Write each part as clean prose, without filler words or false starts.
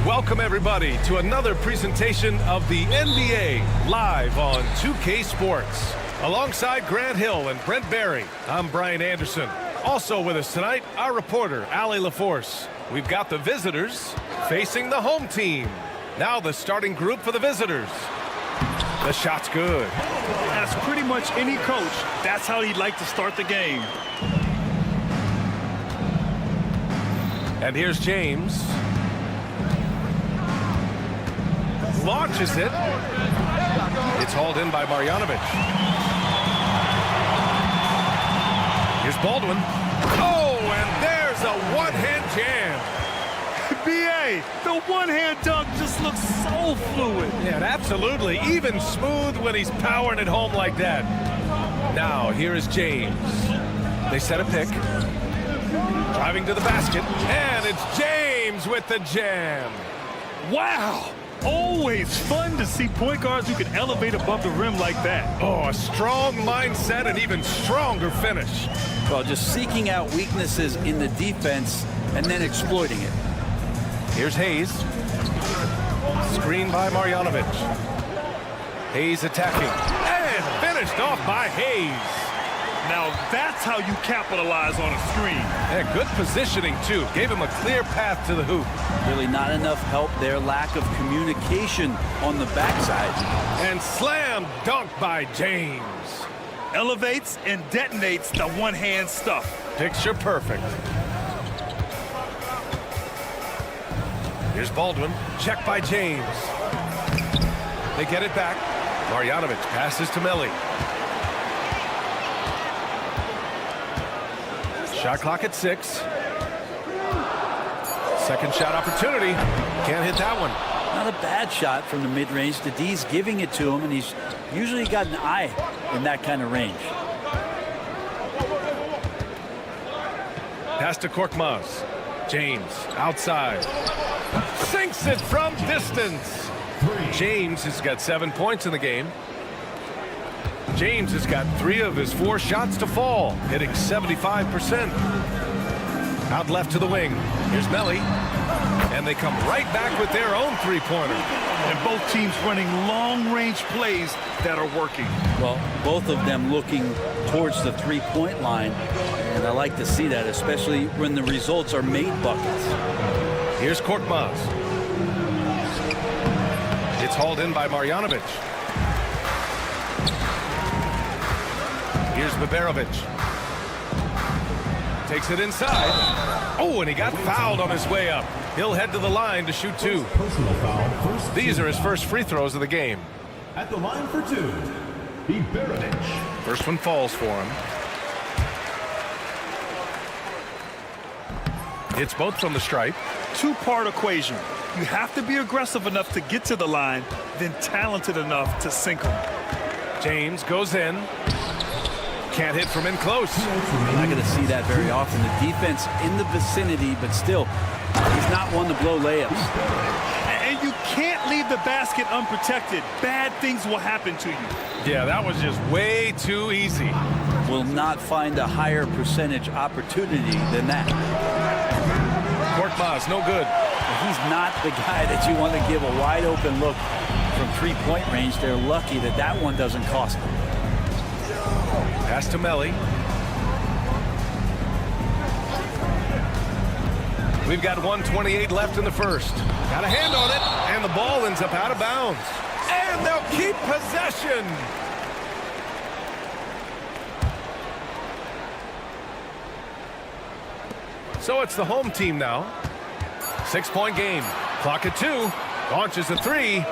Welcome, everybody, to another presentation of the NBA live on 2K Sports. Alongside Grant Hill and Brent Barry, I'm Brian Anderson. Also with us tonight, our reporter, Allie LaForce. We've got the visitors facing the home team. Now the starting group for the visitors. The shot's good. As pretty much any coach, that's how he'd like to start the game. And here's James. Launches it. It's hauled in by Marjanovic. Here's Baldwin. Oh, and there's a one-hand jam. B.A., the one-hand dunk just looks so fluid. Yeah, absolutely. Even smooth when he's powering it home like that. Now, here is James. They set a pick. Driving to the basket. And it's James with the jam. Wow. Always fun to see point guards who can elevate above the rim like that. Oh, a strong mindset and even stronger finish. Well, just seeking out weaknesses in the defense and then exploiting it. Here's Hayes. Screen by Marjanovic. Hayes attacking. And finished off by Hayes. Now that's how you capitalize on a screen. Yeah, good positioning, too. Gave him a clear path to the hoop. Really not enough help there. Lack of communication on the backside. And slam dunk by James. Elevates and detonates the one-hand stuff. Picture perfect. Here's Baldwin. Check by James. They get it back. Marjanovic passes to Melli. Shot clock at 6. Second shot opportunity. Can't hit that one. Not a bad shot from the mid-range. The D's giving it to him, and he's usually got an eye in that kind of range. Pass to Korkmaz. James outside. Sinks it from distance. James has got 7 points in the game. James has got 3 of his 4 shots to fall, hitting 75%. Out left to the wing. Here's Melly. And they come right back with their own three-pointer. And both teams running long-range plays that are working. Well, both of them looking towards the three-point line. And I like to see that, especially when the results are made buckets. Here's Korkmaz. It's hauled in by Marjanovic. Here's Baberovic. Takes it inside. Oh, and he got fouled on his way up. He'll head to the line to shoot 2. Personal foul. These are his first free throws of the game. At the line for 2, Baberovic. First one falls for him. It's both from the stripe. Two-part equation. You have to be aggressive enough to get to the line, then talented enough to sink them. James goes in. Can't hit from in close. You're not going to see that very often. The defense in the vicinity, but still, he's not one to blow layups. And you can't leave the basket unprotected. Bad things will happen to you. Yeah, that was just way too easy. Will not find a higher percentage opportunity than that. Korkmaz, no good. He's not the guy that you want to give a wide open look from three-point range. They're lucky that that one doesn't cost them. Pass to Melly. We've got 1:28 left in the first. Got a hand on it, and the ball ends up out of bounds. And they'll keep possession. So it's the home team now. 6-point game. Clock at 2. Launches a 3.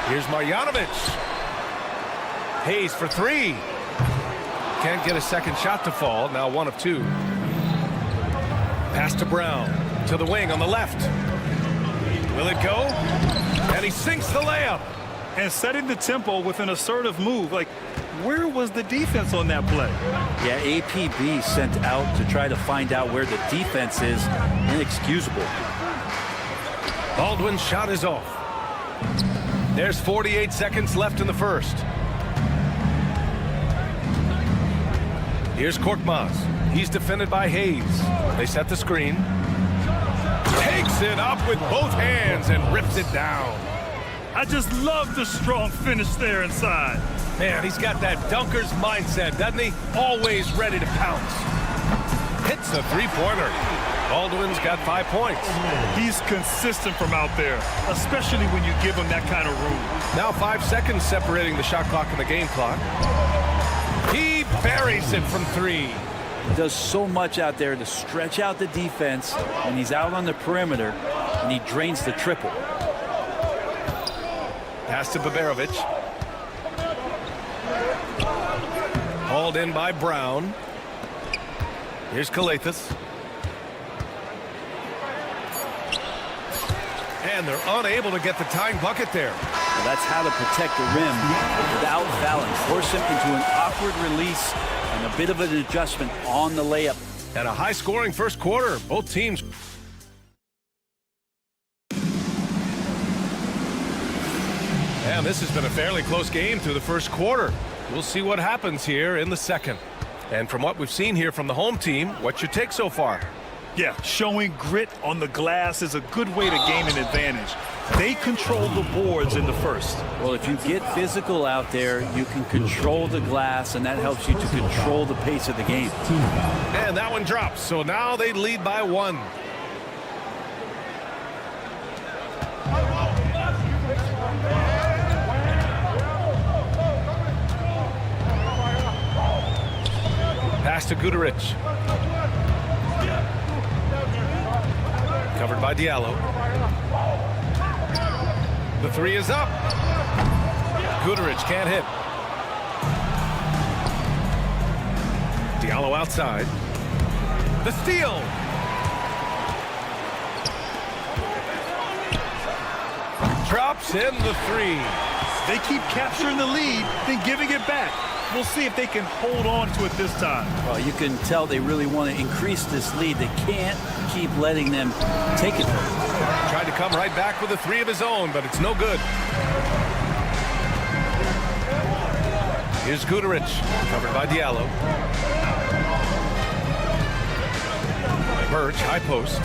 Here's Marjanovic. Hayes for 3. Can't get a second shot to fall. Now 1 of 2. Pass to Brown. To the wing on the left. Will it go? And he sinks the layup. And setting the tempo with an assertive move. Like, where was the defense on that play? Yeah, APB sent out to try to find out where the defense is. Inexcusable. Baldwin's shot is off. There's 48 seconds left in the first. Here's Korkmaz. He's defended by Hayes. They set the screen. Takes it up with both hands and rips it down. I just love the strong finish there inside. Man, he's got that dunker's mindset, doesn't he? Always ready to pounce. Hits a three-pointer. Baldwin's got 5 points. He's consistent from out there, especially when you give him that kind of room. Now 5 seconds separating the shot clock and the game clock. He buries it from 3. Does so much out there to stretch out the defense, and he's out on the perimeter, and he drains the triple. Pass to Baberovic. Hauled in by Brown. Here's Kalathis. And they're unable to get the tying bucket there. Well, that's how to protect the rim without fouling. Force him into an awkward release and a bit of an adjustment on the layup. And a high-scoring first quarter. Both teams. And this has been a fairly close game through the first quarter. We'll see what happens here in the second. And from what we've seen here from the home team, what's your take so far? Yeah, showing grit on the glass is a good way to gain an advantage. They control the boards in the first. Well, if you get physical out there, you can control the glass, and that helps you to control the pace of the game. And that one drops, so now they lead by 1. Pass to Guduric. Covered by Diallo. The 3 is up. Guduric can't hit. Diallo outside. The steal. Drops in the 3. They keep capturing the lead, then giving it back. We'll see if they can hold on to it this time. Well, you can tell they really want to increase this lead. They can't keep letting them take it from them. Tried to come right back with a three of his own, but it's no good. Here's Guterich, covered by Diallo. Birch, high post.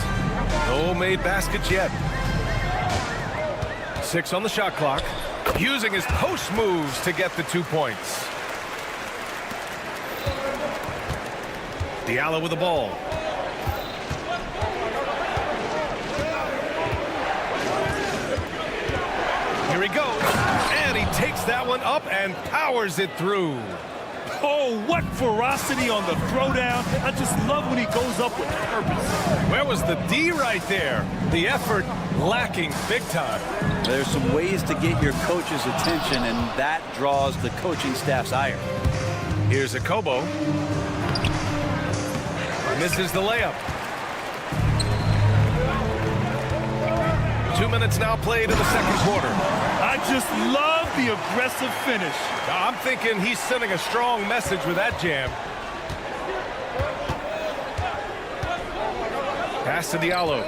No made baskets yet. 6 on the shot clock. Using his post moves to get the 2 points. Diallo with the ball. Here he goes. And he takes that one up and powers it through. Oh, what ferocity on the throwdown. I just love when he goes up with purpose. Where was the D right there? The effort lacking big time. There's some ways to get your coach's attention, and that draws the coaching staff's ire. Here's a Kobo. Misses the layup. 2 minutes now played in the second quarter. I just love the aggressive finish. I'm thinking he's sending a strong message with that jam. Pass to Diallo.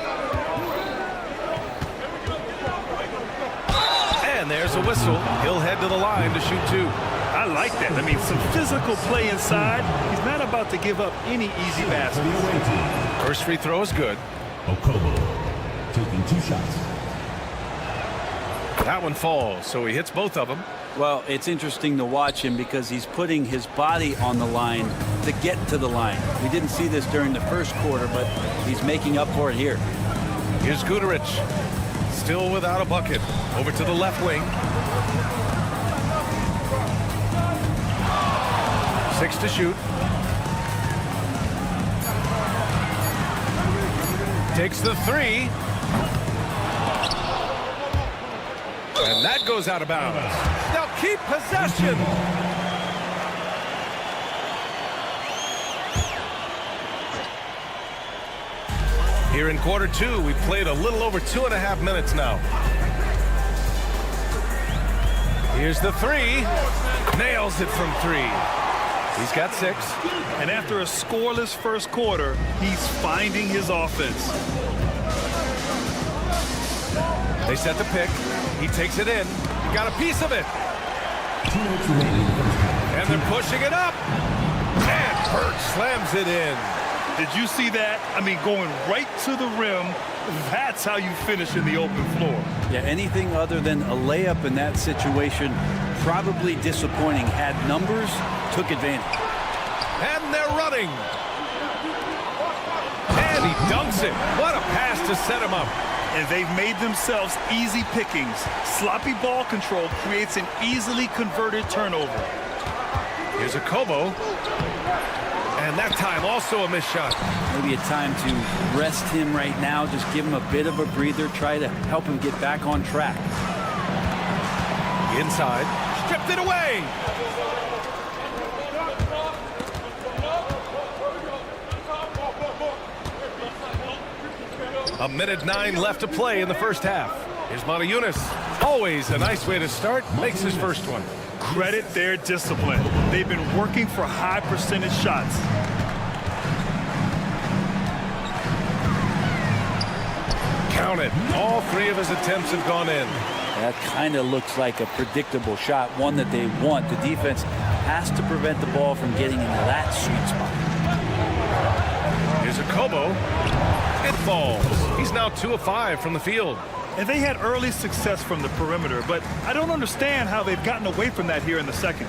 And there's a whistle. He'll head to the line to shoot 2. I like that. I mean, some physical play inside. He's not about to give up any easy baskets. First free throw is good. Okobo taking 2 shots. That one falls, so he hits both of them. Well, it's interesting to watch him because he's putting his body on the line to get to the line. We didn't see this during the first quarter, but he's making up for it here. Here's Guterich. Still without a bucket. Over to the left wing. 6 to shoot. Takes the 3. And that goes out of bounds. They'll keep possession. Here in quarter 2, we've played a little over 2.5 minutes now. Here's the 3. Nails it from 3. He's got 6. And after a scoreless first quarter, he's finding his offense. They set the pick. He takes it in. He got a piece of it. 2 minutes remaining. And they're pushing it up. And Birch slams it in. Did you see that? I mean, going right to the rim. That's how you finish in the open floor. Yeah, anything other than a layup in that situation, probably disappointing. Had numbers, took advantage. And they're running. And he dunks it. What a pass to set him up. And they've made themselves easy pickings. Sloppy ball control creates an easily converted turnover. Here's a Kobo. And that time also a missed shot. Maybe a time to rest him right now. Just give him a bit of a breather. Try to help him get back on track. Inside. Stripped it away. A minute 9 left to play in the first half. Here's Monaco. Always a nice way to start. Makes his first one. Credit their discipline. They've been working for high percentage shots. Count it. All 3 of his attempts have gone in. That kind of looks like a predictable shot, one that they want. The defense has to prevent the ball from getting into that sweet spot. Here's a Kobo. It falls. He's now 2 of 5 from the field. And they had early success from the perimeter, but I don't understand how they've gotten away from that here in the second.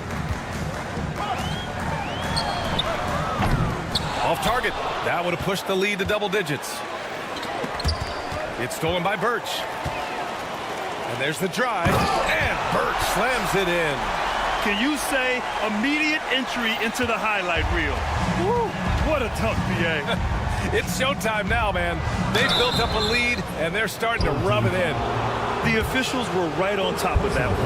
Off target. That would have pushed the lead to double digits. It's stolen by Birch. And there's the drive. And Birch slams it in. Can you say immediate entry into the highlight reel? Woo, what a tough BA. It's showtime now, man. They've built up a lead, and they're starting to rub it in. The officials were right on top of that one.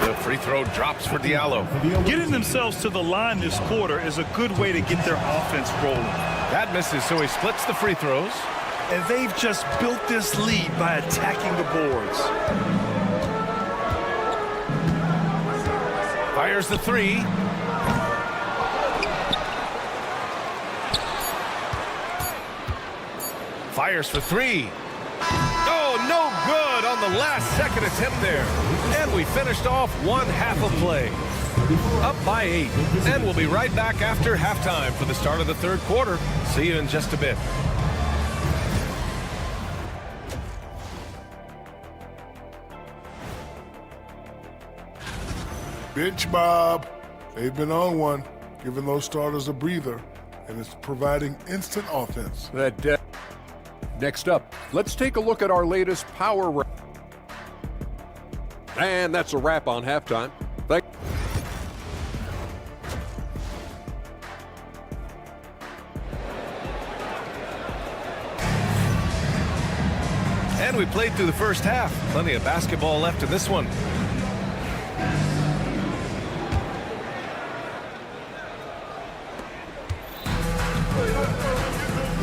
The free throw drops for Diallo. Getting themselves to the line this quarter is a good way to get their offense rolling. That misses, so he splits the free throws. And they've just built this lead by attacking the boards. Fires There's the three. Fires for three. Oh, no good on the last second attempt there. And we finished off one half of play. Up by 8. And we'll be right back after halftime for the start of the third quarter. See you in just a bit. Bench Bob. They've been on one, giving those starters a breather, and it's providing instant offense. Next up, let's take a look at our latest power. And that's a wrap on halftime. And we played through the first half. Plenty of basketball left in this one.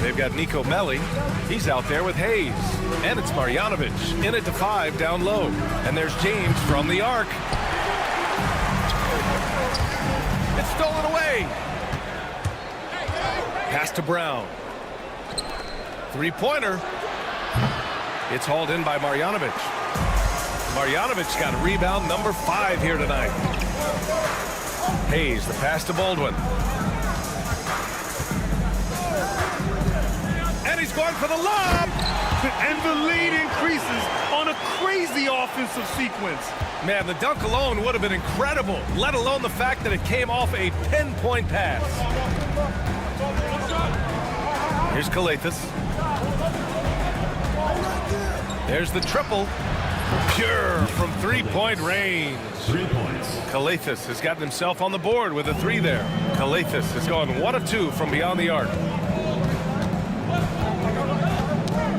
They've got Niko Melli. He's out there with Hayes. And it's Marjanovic in it to 5 down low. And there's James from the arc. It's stolen away. Pass to Brown. Three-pointer. It's hauled in by Marjanovic. Marjanovic got a rebound number 5 here tonight. Hayes, the pass to Baldwin. And he's going for the lob. And the lead increases on a crazy offensive sequence. Man, the dunk alone would have been incredible, let alone the fact that it came off a pinpoint pass. Here's Calathes. There's the triple. Pure from three-point range. 3 points. Calathes has gotten himself on the board with a 3 there. Calathes has gone 1 of 2 from beyond the arc.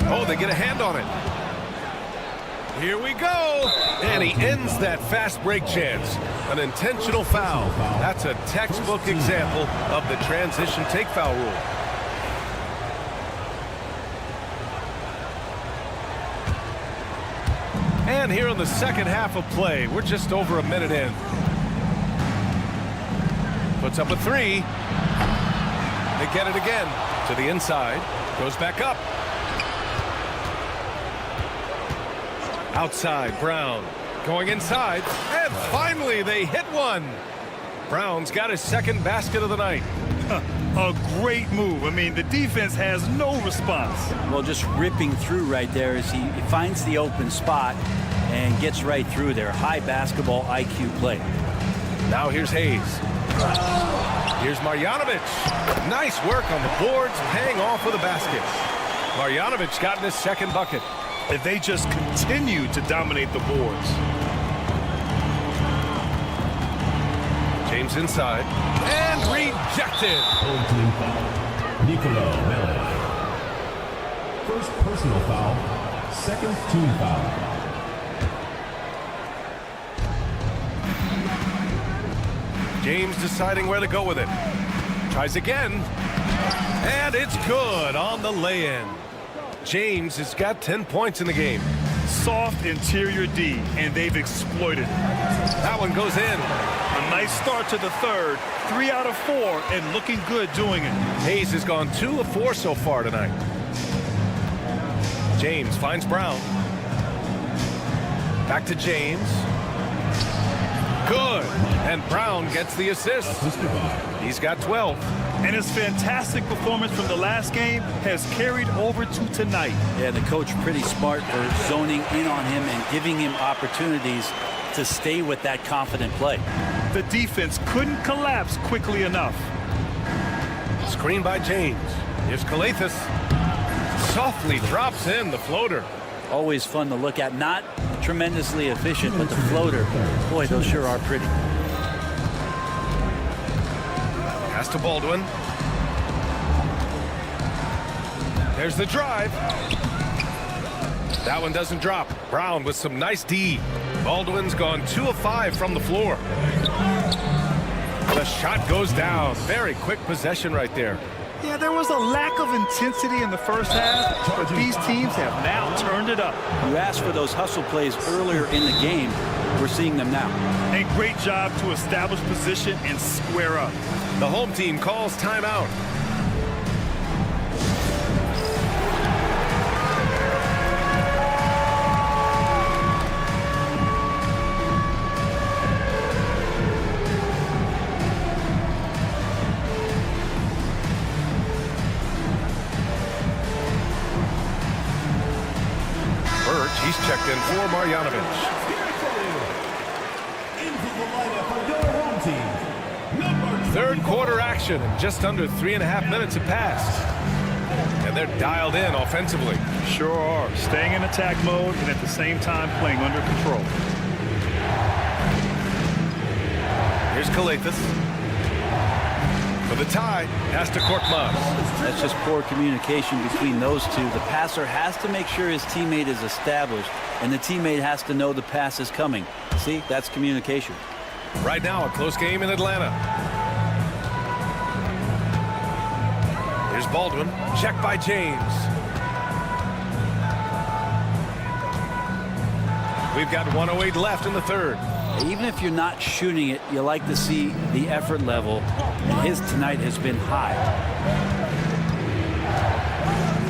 Oh, they get a hand on it. Here we go. And he ends that fast break chance. An intentional foul. That's a textbook example of the transition take foul rule. And here in the second half of play, we're just over a minute in. Puts up a 3. They get it again. To the inside. Goes back up. Outside, Brown. Going inside. And finally, they hit one. Brown's got his second basket of the night. A great move. I mean, the defense has no response. Well, just ripping through right there as he finds the open spot and gets right through there. High basketball IQ play. Now here's Hayes. Here's Marjanovic. Nice work on the boards, paying off with a basket. Marjanovic got in his second bucket. And they just continue to dominate the boards. James inside. And rejected. Home team foul. Niko Melli. First personal foul. Second team foul. James deciding where to go with it. Tries again. And it's good on the lay-in. James has got 10 points in the game. Soft interior D, and they've exploited it. That one goes in. A nice start to the third. 3 out of 4, and looking good doing it. Hayes has gone 2 of 4 so far tonight. James finds Brown. Back to James. Good. And Brown gets the assist. He's got 12. And his fantastic performance from the last game has carried over to tonight. Yeah, the coach pretty smart for zoning in on him and giving him opportunities to stay with that confident play. The defense couldn't collapse quickly enough. Screen by James. Here's Calathes. Softly drops in the floater. Always fun to look at. Not tremendously efficient, but the floater, boy, those sure are pretty. Pass to Baldwin. There's the drive. That one doesn't drop. Brown with some nice D. Baldwin's gone 2 of 5 from the floor. The shot goes down. Very quick possession right there. Yeah, there was a lack of intensity in the first half, but these teams have now turned it up. You asked for those hustle plays earlier in the game. we're seeing them now. A great job to establish position and square up. The home team calls timeout. He's checked in for Marjanovic. Third quarter action, and just under 3.5 minutes have passed. And they're dialed in offensively. Sure are. Staying in attack mode and at the same time playing under control. Here's Kalathis. For the tie, pass to Korkmaz. That's just poor communication between those two. The passer has to make sure his teammate is established, and the teammate has to know the pass is coming. See, that's communication. Right now, a close game in Atlanta. Here's Baldwin. Checked by James. We've got 1:08 left in the third. Even if you're not shooting it, you like to see the effort level. And his tonight has been high.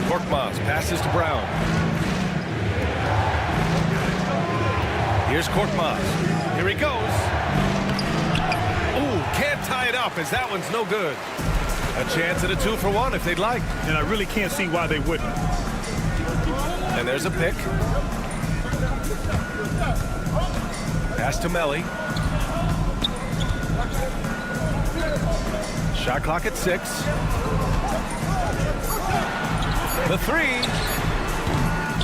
Korkmaz passes to Brown. Here's Korkmaz. Here he goes. Ooh, can't tie it up as that one's no good. A chance at a 2-for-1 if they'd like. And I really can't see why they wouldn't. And there's a pick. Pass to Melly. Shot clock at 6. The 3.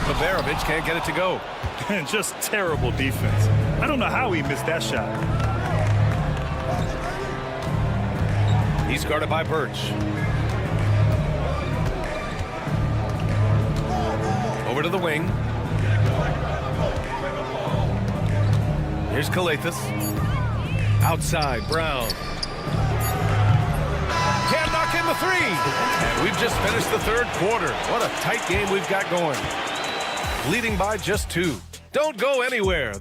Babarovic can't get it to go. And just terrible defense. I don't know how he missed that shot. He's guarded by Birch. Over to the wing. Here's Kalathis. Outside, Brown. Can't knock in the 3. And we've just finished the third quarter. What a tight game we've got going. Leading by just 2. Don't go anywhere.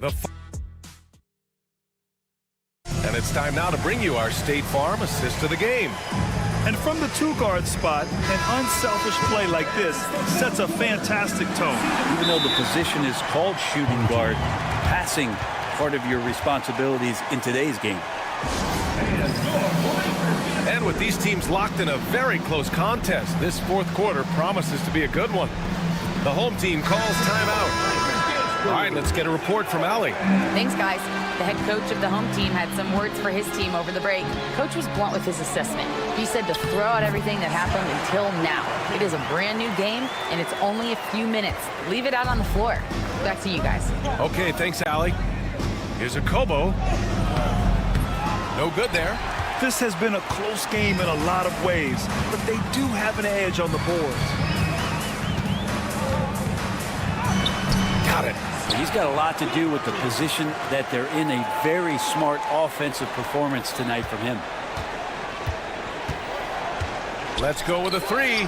And it's time now to bring you our State Farm assist of the game. And from the 2-guard spot, an unselfish play like this sets a fantastic tone. Even though the position is called shooting guard, passing part of your responsibilities in today's game. And with these teams locked in a very close contest, this fourth quarter promises to be a good one. The home team calls timeout. All right, let's get a report from Allie. Thanks, guys. The head coach of the home team had some words for his team over the break. Coach was blunt with his assessment. He said to throw out everything that happened until now. It is a brand new game, and it's only a few minutes. Leave it out on the floor. Back to you guys. Okay, thanks, Allie. Here's a Kobo. No good there. This has been a close game in a lot of ways, but they do have an edge on the boards. Got it. He's got a lot to do with the position that they're in. A very smart offensive performance tonight from him. Let's go with a 3.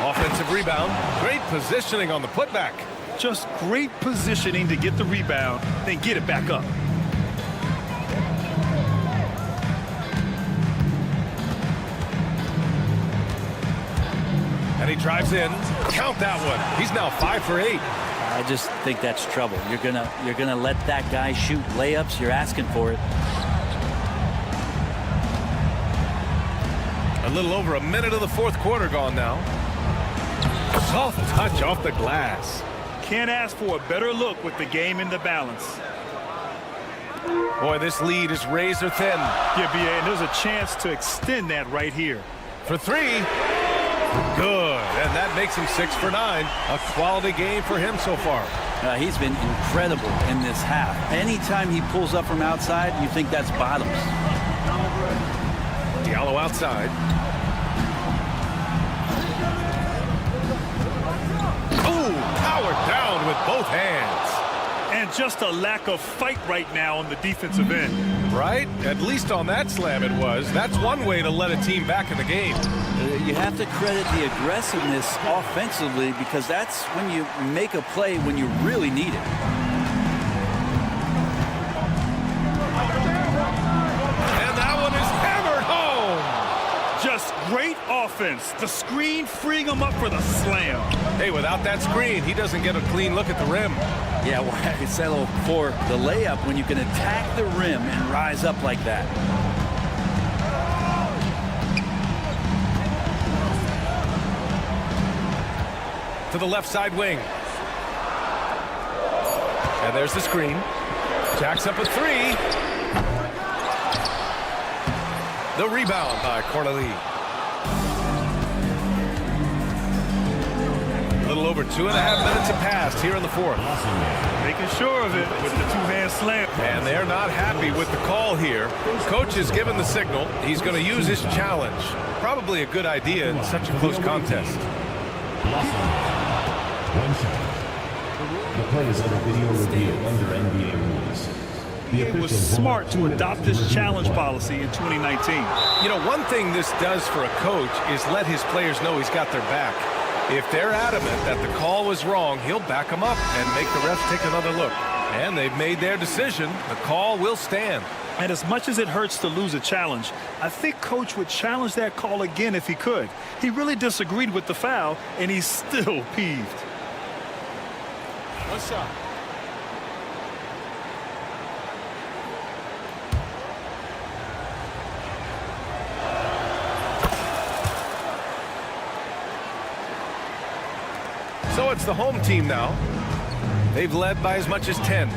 Offensive rebound. Great positioning on the putback. Just great positioning to get the rebound, then get it back up. And he drives in. Count that one. He's now 5 for 8. I just think that's trouble. You're gonna let that guy shoot layups. You're asking for it. A little over a minute of the fourth quarter gone now. Soft touch off the glass. Can't ask for a better look with the game in the balance. Boy, this lead is razor thin. Yeah, BA, and there's a chance to extend that right here. For 3. Good, and that makes him 6 for 9. A quality game for him so far. He's been incredible in this half. Anytime he pulls up from outside, you think that's bottoms. Diallo outside. Ooh, powered down with both hands. And just a lack of fight right now on the defensive end. Right? At least on that slam it was. That's one way to let a team back in the game. You have to credit the aggressiveness offensively, because that's when you make a play when you really need it. Just great offense. The screen freeing him up for the slam. Hey, without that screen, he doesn't get a clean look at the rim. Yeah, well, I settle for the layup when you can attack the rim and rise up like that. To the left side wing. And there's the screen. Jacks up a three. The rebound by Corneli. A little over 2.5 minutes have passed here in the fourth. Making sure of it with the two-hand slam. And they're not happy with the call here. Coach has given the signal. He's going to use his challenge. Probably a good idea in such a close contest. One shot. The play is under video review under NBA rules. It was smart to adopt this challenge policy in 2019. You know, one thing this does for a coach is let his players know he's got their back. If they're adamant that the call was wrong, he'll back them up and make the refs take another look. And they've made their decision. The call will stand. And as much as it hurts to lose a challenge, I think Coach would challenge that call again if he could. He really disagreed with the foul, and he's still peeved. One shot. So it's the home team now. They've led by as much as 10.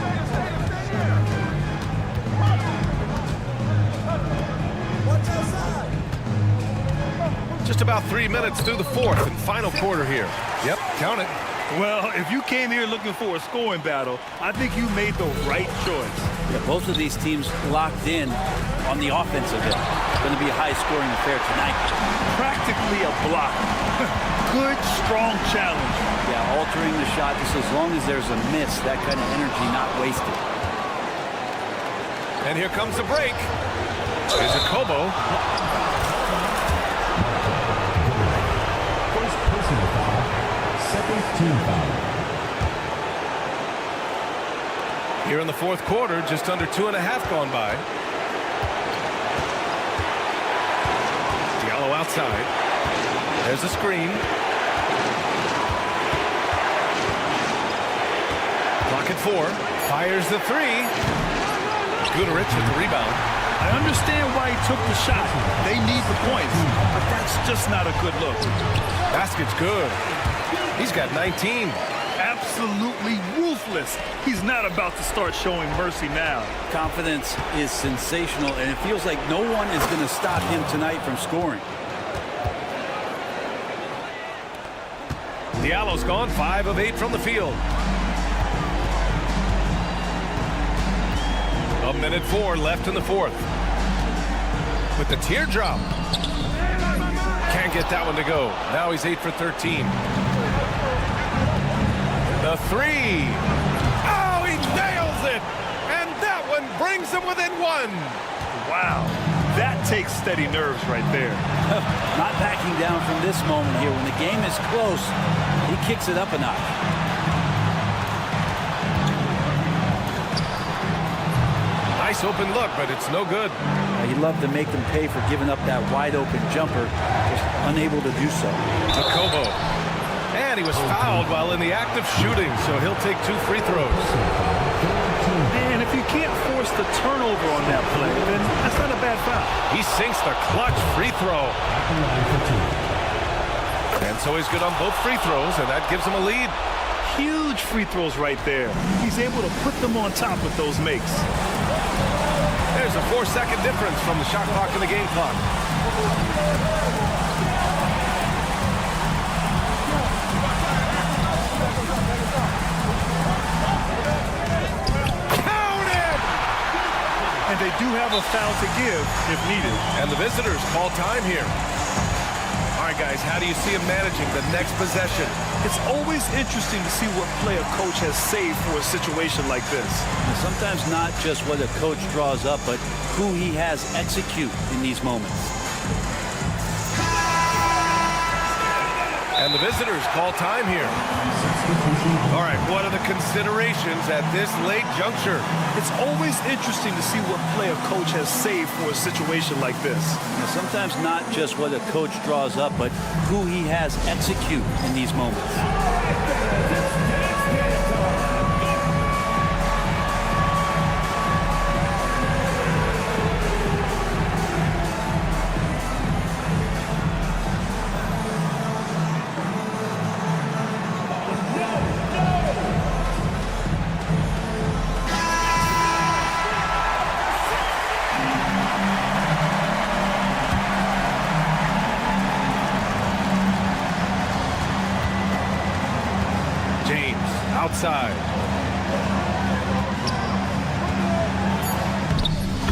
Just about 3 minutes through the fourth and final quarter here. Yep, count it. Well, if you came here looking for a scoring battle, I think you made the right choice. Yeah, both of these teams locked in on the offensive end. It's going to be a high-scoring affair tonight. Practically a block. Good, strong challenge. Yeah, altering the shot just as long as there's a miss, that kind of energy not wasted. And here comes the break. Here's a Kobo. First personal foul. Second team foul. Here in the fourth quarter, just under 2.5 gone by. Diallo outside. There's a screen. Clock at 4. Fires the three. Guterich with the rebound. I understand why he took the shot. They need the points, but that's just not a good look. Basket's good. He's got 19. Absolutely ruthless. He's not about to start showing mercy now. Confidence is sensational, and it feels like no one is going to stop him tonight from scoring. Diallo's gone 5 of 8 from the field. A minute 4 left in the fourth. With the teardrop. Can't get that one to go. Now he's 8 for 13. The three. Oh, he nails it. And that one brings him within 1. Wow. That takes steady nerves right there. Not backing down from this moment here. When the game is close, he kicks it up a notch. Nice open look, but it's no good. He'd love to make them pay for giving up that wide-open jumper, just unable to do so. To Kobo. And he was fouled while in the act of shooting, so he'll take 2 free throws. Man, if you can't force the turnover on that play, then that's not a bad foul. He sinks the clutch free throw. And so he's good on both free throws, and that gives him a lead. Huge free throws right there. He's able to put them on top with those makes. There's a 4-second difference from the shot clock to the game clock. Count it! And they do have a foul to give if needed. And the visitors call time here. All right, guys, how do you see him managing the next possession? It's always interesting to see what play a coach has saved for a situation like this. And sometimes not just what a coach draws up, but who he has execute in these moments. And the visitors call time here. All right, what are the considerations at this late juncture? It's always interesting to see what play a coach has saved for a situation like this. Now, sometimes not just what a coach draws up, but who he has execute in these moments. Outside.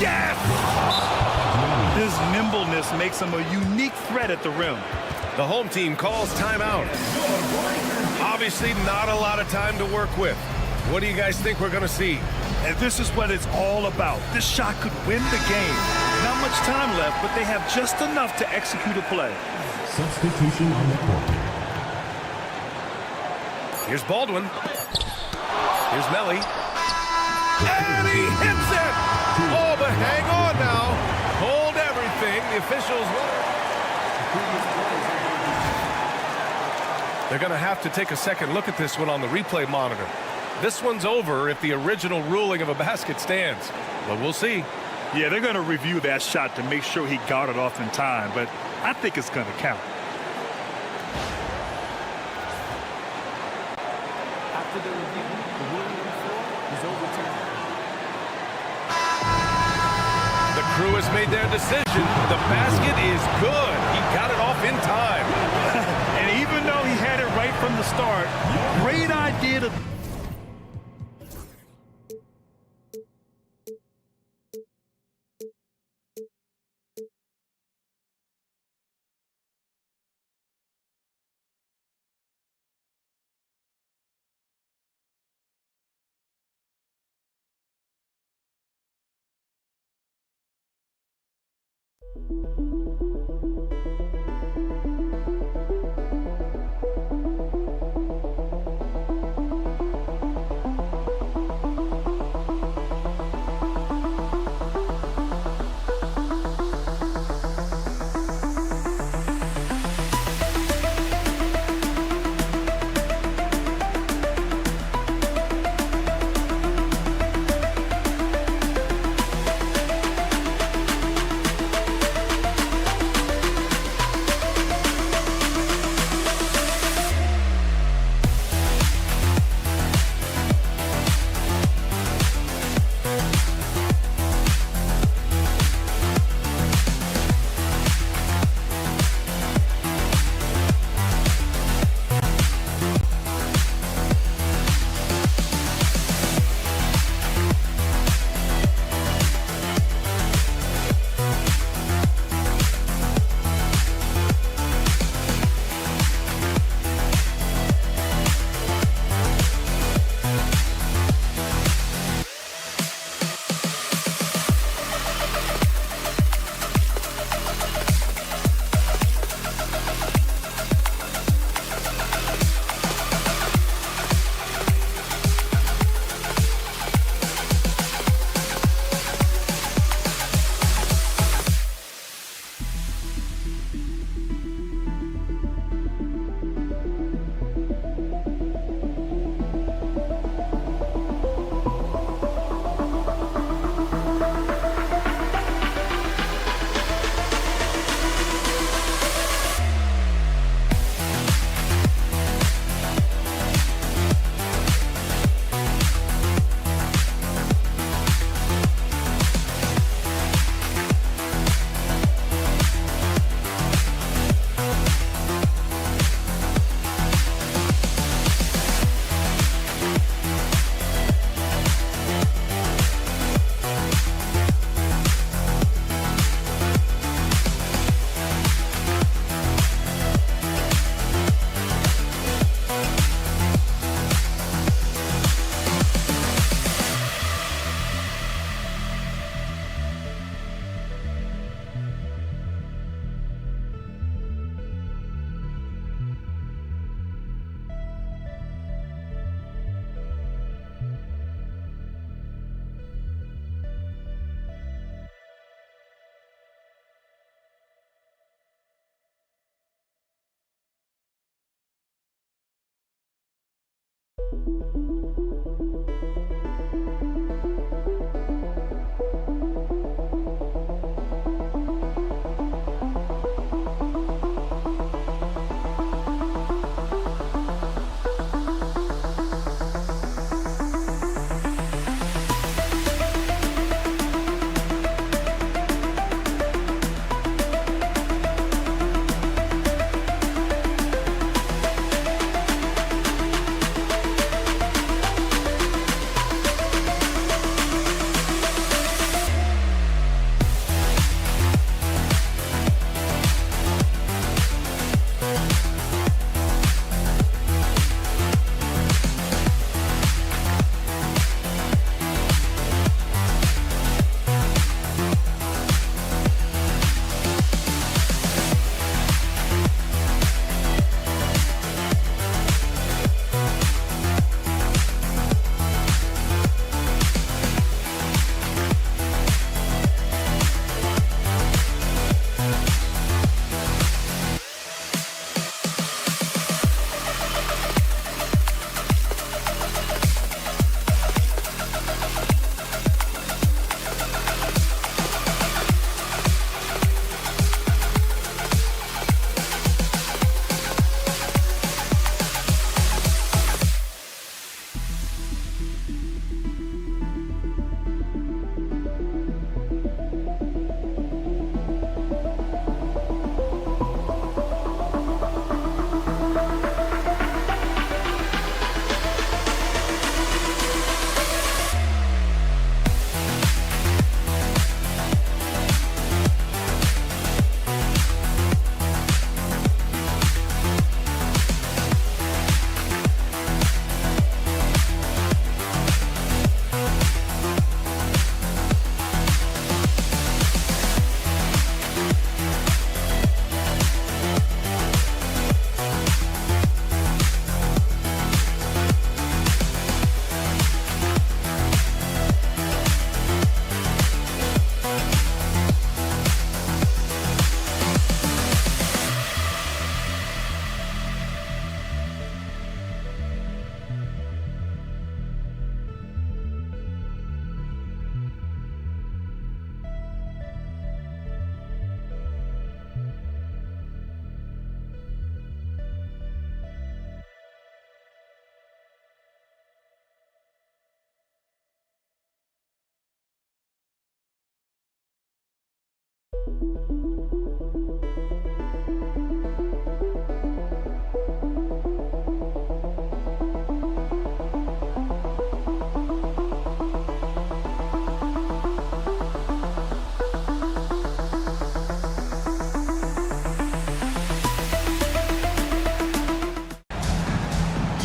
Yes! His nimbleness makes him a unique threat at the rim. The home team calls timeout. Obviously not a lot of time to work with. What do you guys think we're going to see? And this is what it's all about. This shot could win the game. Not much time left, but they have just enough to execute a play. Substitution on the court. Here's Baldwin. Here's Melly. And he hits it! Oh, but hang on now. Hold everything. The officials... They're going to have to take a second look at this one on the replay monitor. This one's over if the original ruling of a basket stands. But we'll see. Yeah, they're going to review that shot to make sure he got it off in time, but I think it's going to count. After the review, the ruling on the floor is overturned. The crew has made their decision. The basket is good. He got it off in time. And even though he had it right from the start, great idea to...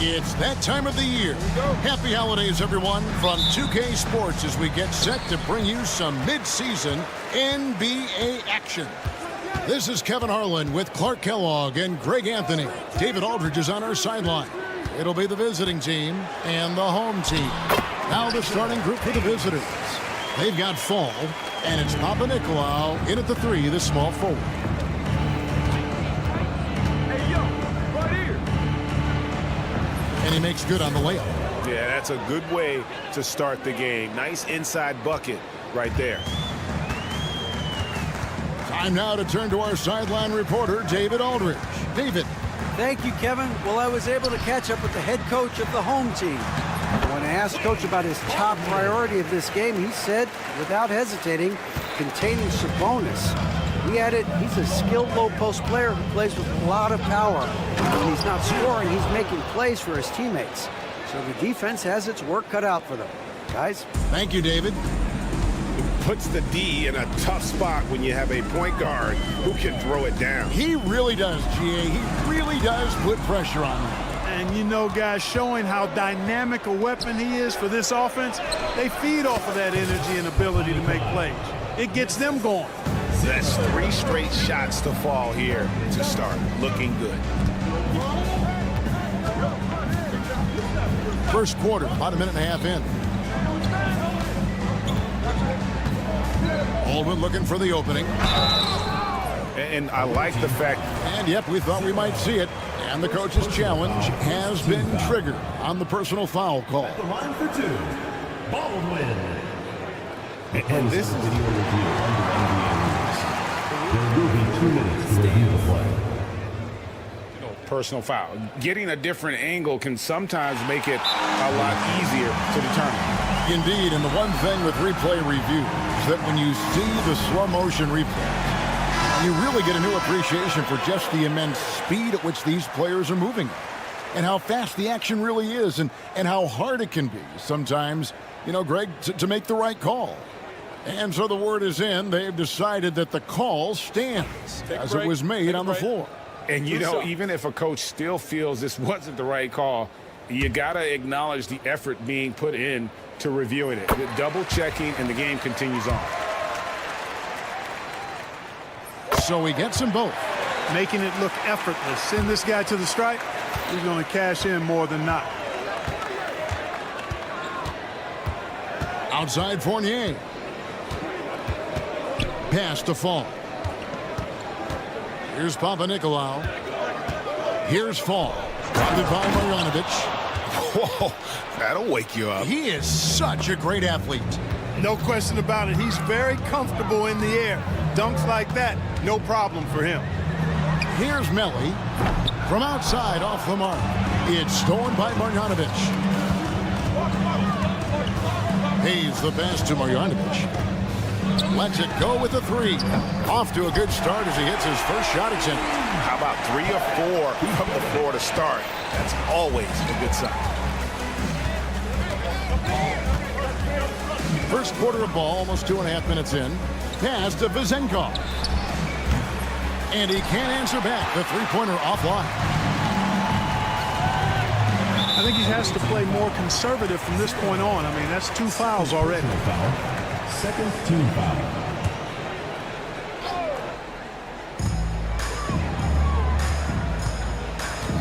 It's that time of the year. Happy holidays, everyone, from 2K Sports as we get set to bring you some mid-season NBA action. This is Kevin Harlan with Clark Kellogg and Greg Anthony. David Aldridge is on our sideline. It'll be the visiting team and the home team. Now the starting group for the visitors. They've got Fall, and it's Papa Nicolau in at the 3, the small forward. And he makes good on the layup. Yeah, that's a good way to start the game. Nice inside bucket right there. Time now to turn to our sideline reporter, David Aldridge. David. Thank you, Kevin. Well, I was able to catch up with the head coach of the home team. When I asked Coach about his top priority of this game, he said, without hesitating, containing Sabonis. He added, he's a skilled low-post player who plays with a lot of power. When he's not scoring, he's making plays for his teammates. So the defense has its work cut out for them. Guys? Thank you, David. It puts the D in a tough spot when you have a point guard who can throw it down. He really does, GA. He really does put pressure on them. And, you know, guys, showing how dynamic a weapon he is for this offense, they feed off of that energy and ability to make plays. It gets them going. That's 3 straight shots to fall here to start. Looking good. First quarter, about a minute and a half in. Baldwin looking for the opening. And I like the fact. And yep, we thought we might see it. And the coach's challenge has been triggered on the personal foul call. At the line for 2, Baldwin. And this is video review under NBA rules. There will be 2 minutes to review the play. Personal foul. Getting a different angle can sometimes make it a lot easier to determine. Indeed, and the one thing with replay review is that when you see the slow motion replay, you really get a new appreciation for just the immense speed at which these players are moving and how fast the action really is and how hard it can be sometimes, you know, Greg, to make the right call. And so the word is in. They've decided that the call stands as it was made on the floor. And, you know, even if a coach still feels this wasn't the right call, you got to acknowledge the effort being put in to reviewing it. Double-checking, and the game continues on. So he gets them both. Making it look effortless. Send this guy to the stripe. He's going to cash in more than not. Outside Fournier. Pass to Fall. Here's Papanikolaou. Here's Fall. Guarded by Marjanovic. Whoa, that'll wake you up. He is such a great athlete. No question about it. He's very comfortable in the air. Dunks like that, no problem for him. Here's Melly. From outside, off the mark. It's stolen by Marjanovic. Hayes the pass to Marjanovic. Lets it go with the 3. Off to a good start as he hits his first shot attempt. How about 3 or 4 from the floor to start? That's always a good sign. First quarter of ball, almost 2.5 minutes in. Pass to Vezenkov. And he can't answer back. The three-pointer offline. I think he has to play more conservative from this point on. I mean, that's 2 fouls already. Second team foul.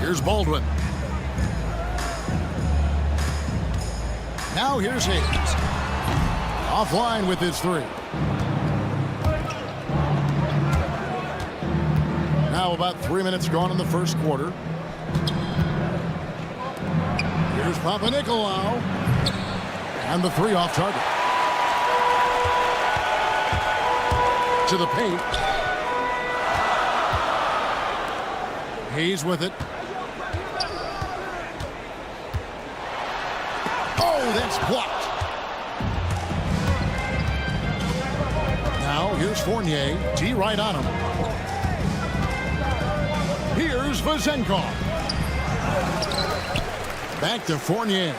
Here's Baldwin. Now here's Hayes. Offline with his 3. Now about 3 minutes gone in the first quarter. Here's Papanikolaou. And the 3 off target. To the paint. Hayes with it. Oh, that's blocked. Now here's Fournier. T right on him. Here's Vezenkov. Back to Fournier.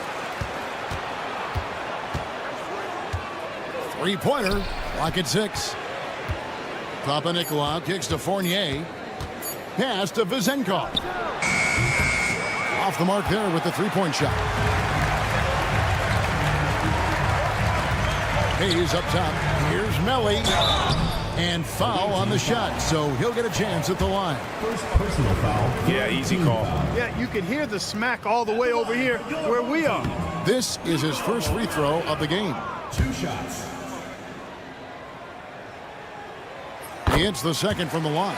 Three-pointer. Lock at 6. Papanikolaou kicks to Fournier. Pass to Vezenkov. Off the mark there with the three-point shot. Hayes up top. Here's Melly. And foul on the shot, so he'll get a chance at the line. First personal foul. Yeah, easy call. Yeah, you can hear the smack all the way over here where we are. This is his first free throw of the game. 2 shots. He hits the second from the line.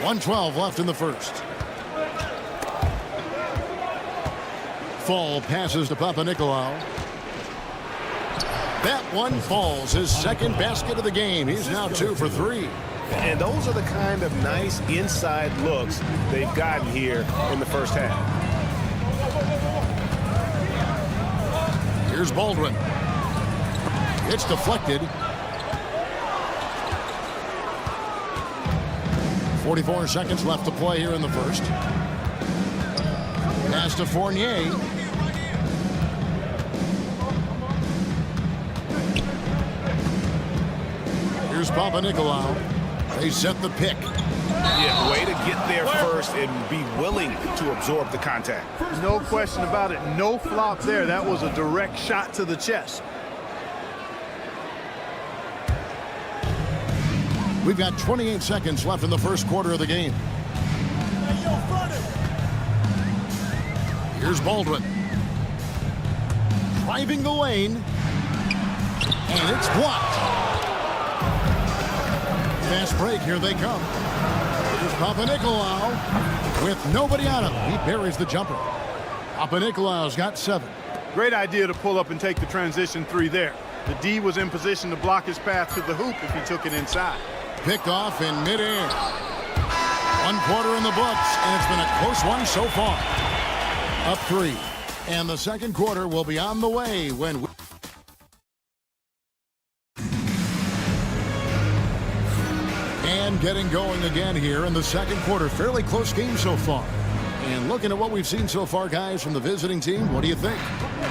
1:12 left in the first. Fall passes to Papanikolaou. That one falls. His second basket of the game. He's now 2 for 3. And those are the kind of nice inside looks they've gotten here in the first half. Here's Baldwin. It's deflected. 44 seconds left to play here in the first. Pass to Fournier. Here's Papanikolaou. They set the pick. Yeah, way to get there first and be willing to absorb the contact. No question about it. No flop there. That was a direct shot to the chest. We've got 28 seconds left in the first quarter of the game. Here's Baldwin. Driving the lane. And it's blocked. Fast break, here they come. Here's Papanikolaou with nobody on him. He buries the jumper. Papanikolaou's got 7. Great idea to pull up and take the transition 3 there. The D was in position to block his path to the hoop if he took it inside. Picked off in midair. 1 quarter in the books, and it's been a close one so far. Up 3. And the second quarter will be on the way when... And getting going again here in the second quarter. Fairly close game so far. And looking at what we've seen so far, guys, from the visiting team, what do you think?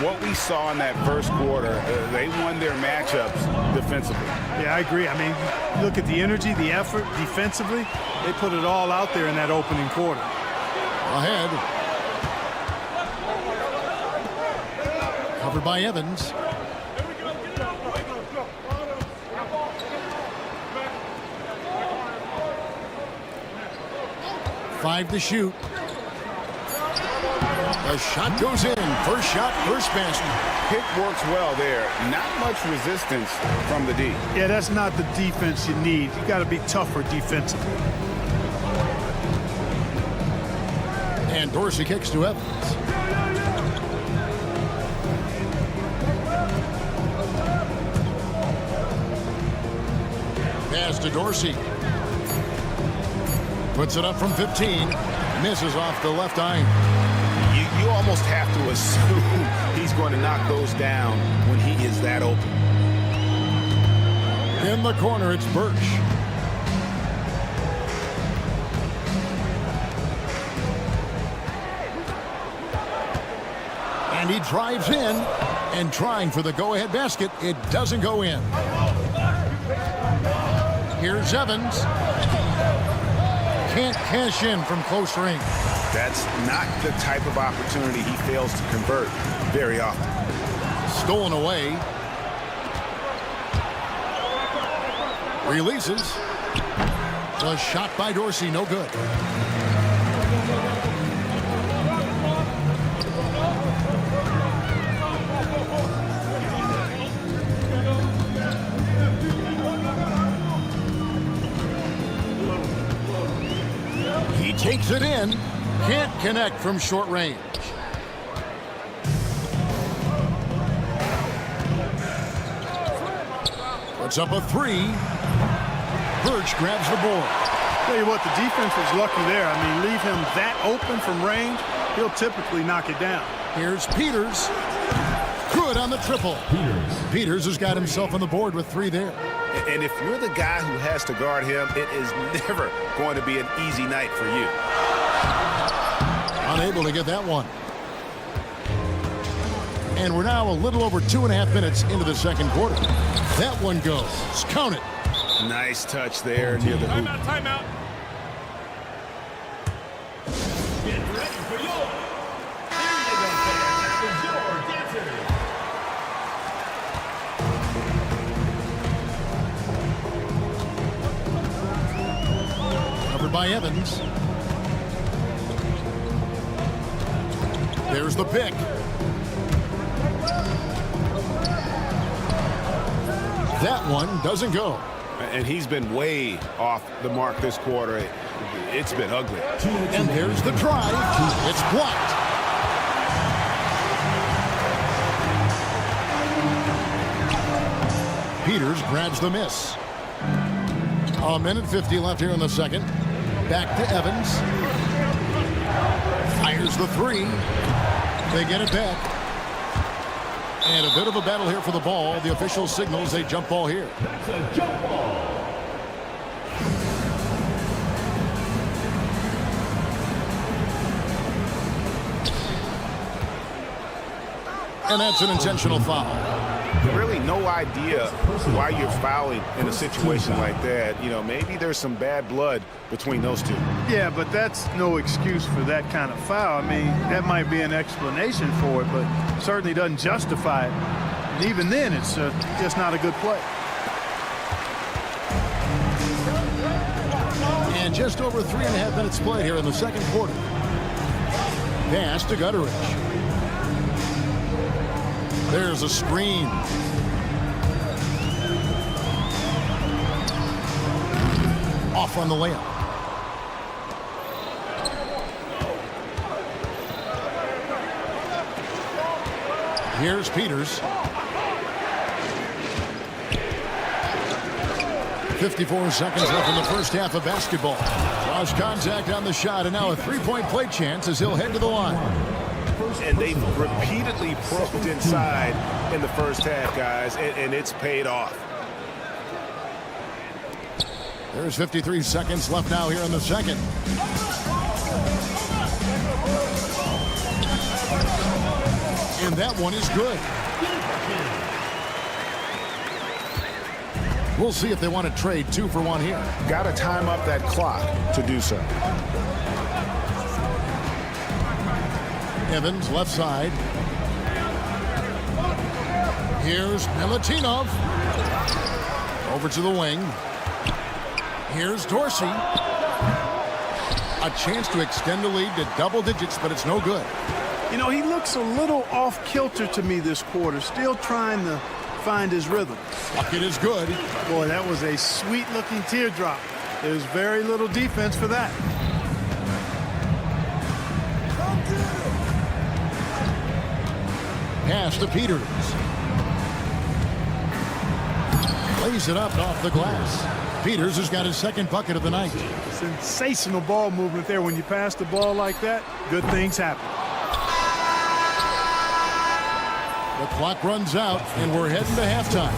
What we saw in that first quarter, they won their matchups defensively. Yeah, I agree. I mean, you look at the energy, the effort defensively. They put it all out there in that opening quarter. Ahead. Covered by Evans. Five to shoot. The shot goes in. First shot, first basket. Pick works well there. Not much resistance from the D. Yeah, that's not the defense you need. You got to be tougher defensively. And Dorsey kicks to Evans. Pass to Dorsey. Puts it up from 15. Misses off the left eye. You almost have to assume he's going to knock those down when he is that open. In the corner, it's Birch. And he drives in and trying for the go-ahead basket. It doesn't go in. Here's Evans. Can't cash in from close range. That's not the type of opportunity he fails to convert very often. Stolen away. Releases. The shot by Dorsey, no good. He takes it in. Can't connect from short range. Puts up a 3. Birch grabs the board. Tell you what, the defense was lucky there. I mean, leave him that open from range, he'll typically knock it down. Here's Peters. Good on the triple. Peters has got himself on the board with 3 there. And if you're the guy who has to guard him, it is never going to be an easy night for you. Unable to get that one. And we're now a little over 2.5 minutes into the second quarter. That one goes. Count it. Nice touch there near the hoop. Timeout. Get ready for your. Here you go, fans. Your dancers. Covered by Evans. There's the pick. That one doesn't go. And he's been way off the mark this quarter. It's been ugly. And there's the drive. It's blocked. Peters grabs the miss. A minute 50 left here in the second. Back to Evans. Fires the 3. They get it back. And a bit of a battle here for the ball. The official signals a jump ball here. That's a jump ball. And that's an intentional foul. Really no idea why you're fouling in a situation like that. You know, maybe there's some bad blood between those two. Yeah, but that's no excuse for that kind of foul. I mean, that might be an explanation for it, but certainly doesn't justify it. And even then, it's just not a good play. And just over 3.5 minutes played here in the second quarter. Pass to Gutteridge. There's a screen. off on the layup. Here's Peters. 54 seconds left in the first half of basketball. Lost contact on the shot, and now a three-point play chance as he'll head to the line. And they've repeatedly probed inside in the first half, guys, and it's paid off. There's 53 seconds left now here in the second. And that one is good. We'll see if they want to trade 2 for 1 here. Got to time up that clock to do so. Evans, left side. Here's Milutinov. Over to the wing. Here's Dorsey. A chance to extend the lead to double digits, but it's no good. You know, he looks a little off kilter to me this quarter, still trying to find his rhythm. Bucket is good. Boy, that was a sweet-looking teardrop. There's very little defense for that. Pass to Peters. Lays it up off the glass. Peters has got his second bucket of the night. Sensational ball movement there. When you pass the ball like that, good things happen. The clock runs out, and we're heading to halftime.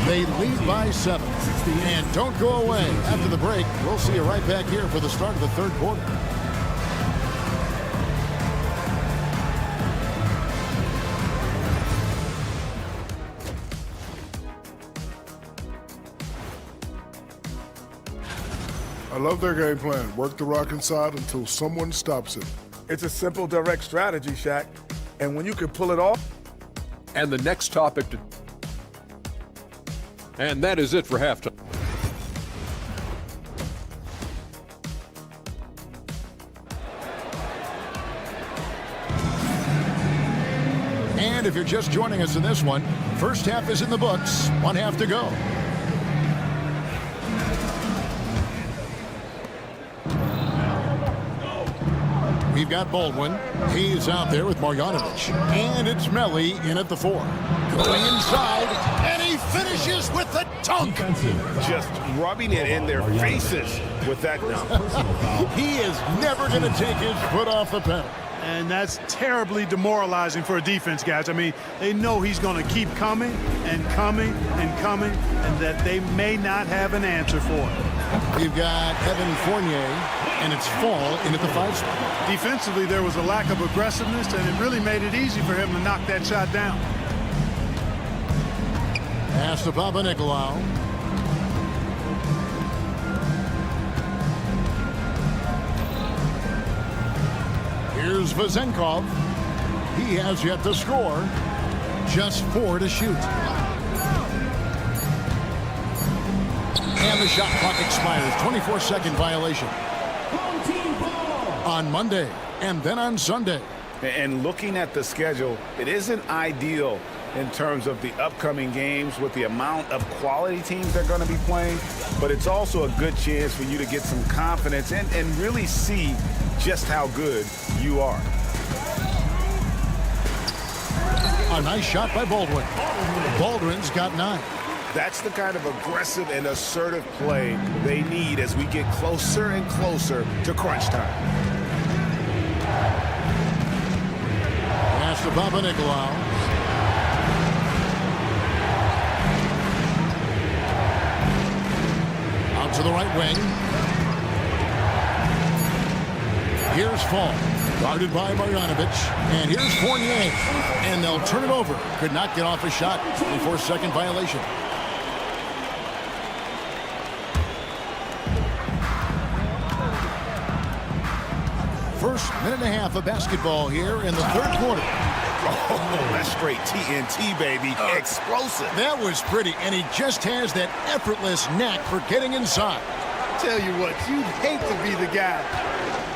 They lead by 7. And don't go away. After the break, we'll see you right back here for the start of the third quarter. I love their game plan. Work the rock inside until someone stops it. It's a simple, direct strategy, Shaq. And when you can pull it off. And the next topic and that is it for halftime. And if you're just joining us in this one, first half is in the books. 1 half to go. We've got Baldwin. He's out there with Marjanovic. And it's Melly in at the 4. Going inside, and he finishes with the dunk. Just rubbing it in their faces with that dunk. He is never going to take his foot off the pedal. And that's terribly demoralizing for a defense, guys. I mean, they know he's going to keep coming and coming and coming, and that they may not have an answer for it. You've got Evan Fournier, and it's Fall in at the 5 spot. Defensively, there was a lack of aggressiveness, and it really made it easy for him to knock that shot down. Pass to Papanikolaou. Here's Vezenkov. He has yet to score. Just 4 to shoot. And the shot clock expires. 24-second violation. On Monday and then on Sunday. And looking at the schedule, it isn't ideal in terms of the upcoming games with the amount of quality teams they're going to be playing, but it's also a good chance for you to get some confidence and really see just how good you are. A nice shot by Baldwin. Baldwin's got 9. That's the kind of aggressive and assertive play they need as we get closer and closer to crunch time. Pass to Papanikolaou. Out to the right wing. Here's Fall. Guarded by Marjanovic. And here's Fournier. And they'll turn it over. Could not get off a shot. 24-second violation. First minute and a half of basketball here in the third quarter. Oh, that's straight TNT, baby. Explosive. That was pretty, and he just has that effortless knack for getting inside. Tell you what, you'd hate to be the guy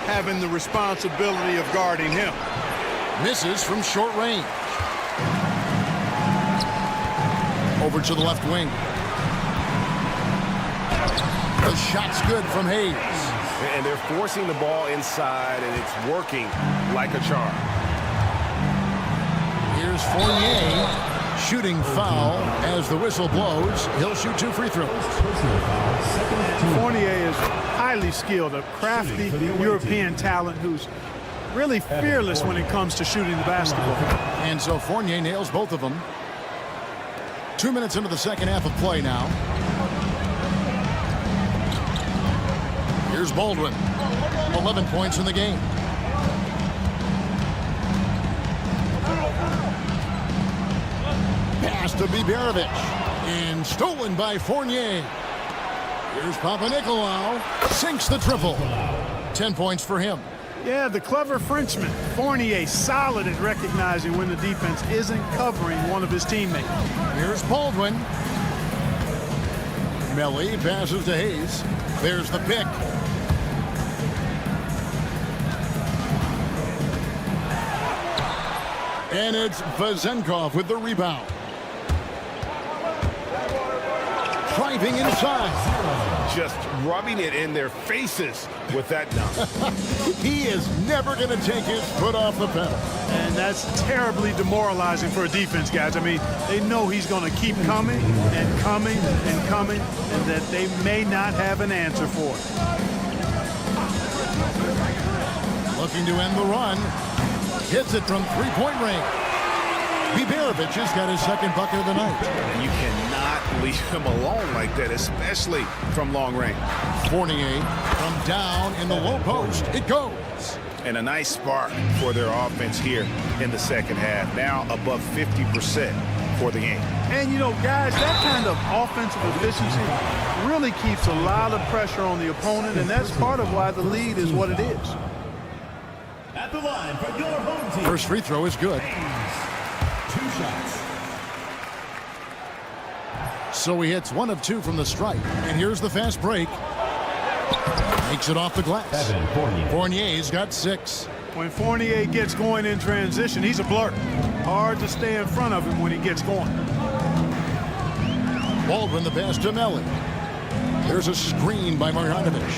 having the responsibility of guarding him. Misses from short range. Over to the left wing. The shot's good from Hayes. And they're forcing the ball inside, and it's working like a charm. Here's Fournier. Shooting foul as the whistle blows. He'll shoot 2 free throws. Fournier is highly skilled, a crafty European talent who's really fearless when it comes to shooting the basketball. And so Fournier nails both of them. 2 minutes into the second half of play now. Here's Baldwin. 11 points in the game. Pass to Biberovic. And stolen by Fournier. Here's Papanikolaou. Sinks the triple. 10 points for him. Yeah, the clever Frenchman. Fournier solid at recognizing when the defense isn't covering one of his teammates. Here's Baldwin. Melly passes to Hayes. There's the pick. And it's Vezenkov with the rebound. Driving inside. Just rubbing it in their faces with that dunk. He is never going to take his foot off the pedal. And that's terribly demoralizing for a defense, guys. I mean, they know he's going to keep coming and coming and coming, and that they may not have an answer for it. Looking to end the run. Hits it from three-point range. Biberovic has got his second bucket of the night. You cannot leave him alone like that, especially from long range. Fournier from down in the low post. It goes. And a nice spark for their offense here in the second half. Now above 50% for the game. And, you know, guys, that kind of offensive efficiency really keeps a lot of pressure on the opponent, and that's part of why the lead is what it is. At the line for your home team. First free throw is good. 2 shots. So he hits 1 of 2 from the stripe. And here's the fast break. Makes it off the glass. Fournier's got 6. When Fournier gets going in transition, he's a blur. Hard to stay in front of him when he gets going. Baldwin the pass to Melly. There's a screen by Marjanovic.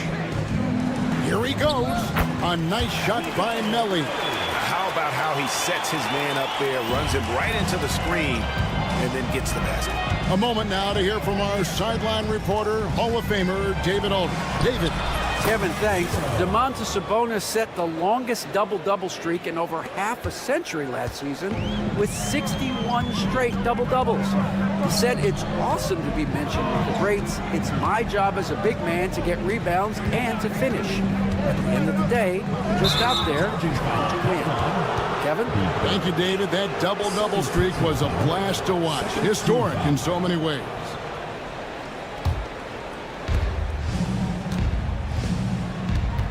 Here he goes. A nice shot by Melly. How about how he sets his man up there, runs him right into the screen, and then gets the basket. A moment now to hear from our sideline reporter, Hall of Famer David Aldridge. David. Kevin, thanks. Domantas Sabonis set the longest double-double streak in over half a century last season with 61 straight double-doubles. He said it's awesome to be mentioned with the greats. It's my job as a big man to get rebounds and to finish. At the end of the day, just out there trying to win. Kevin? Thank you, David. That double-double streak was a blast to watch. Historic in so many ways.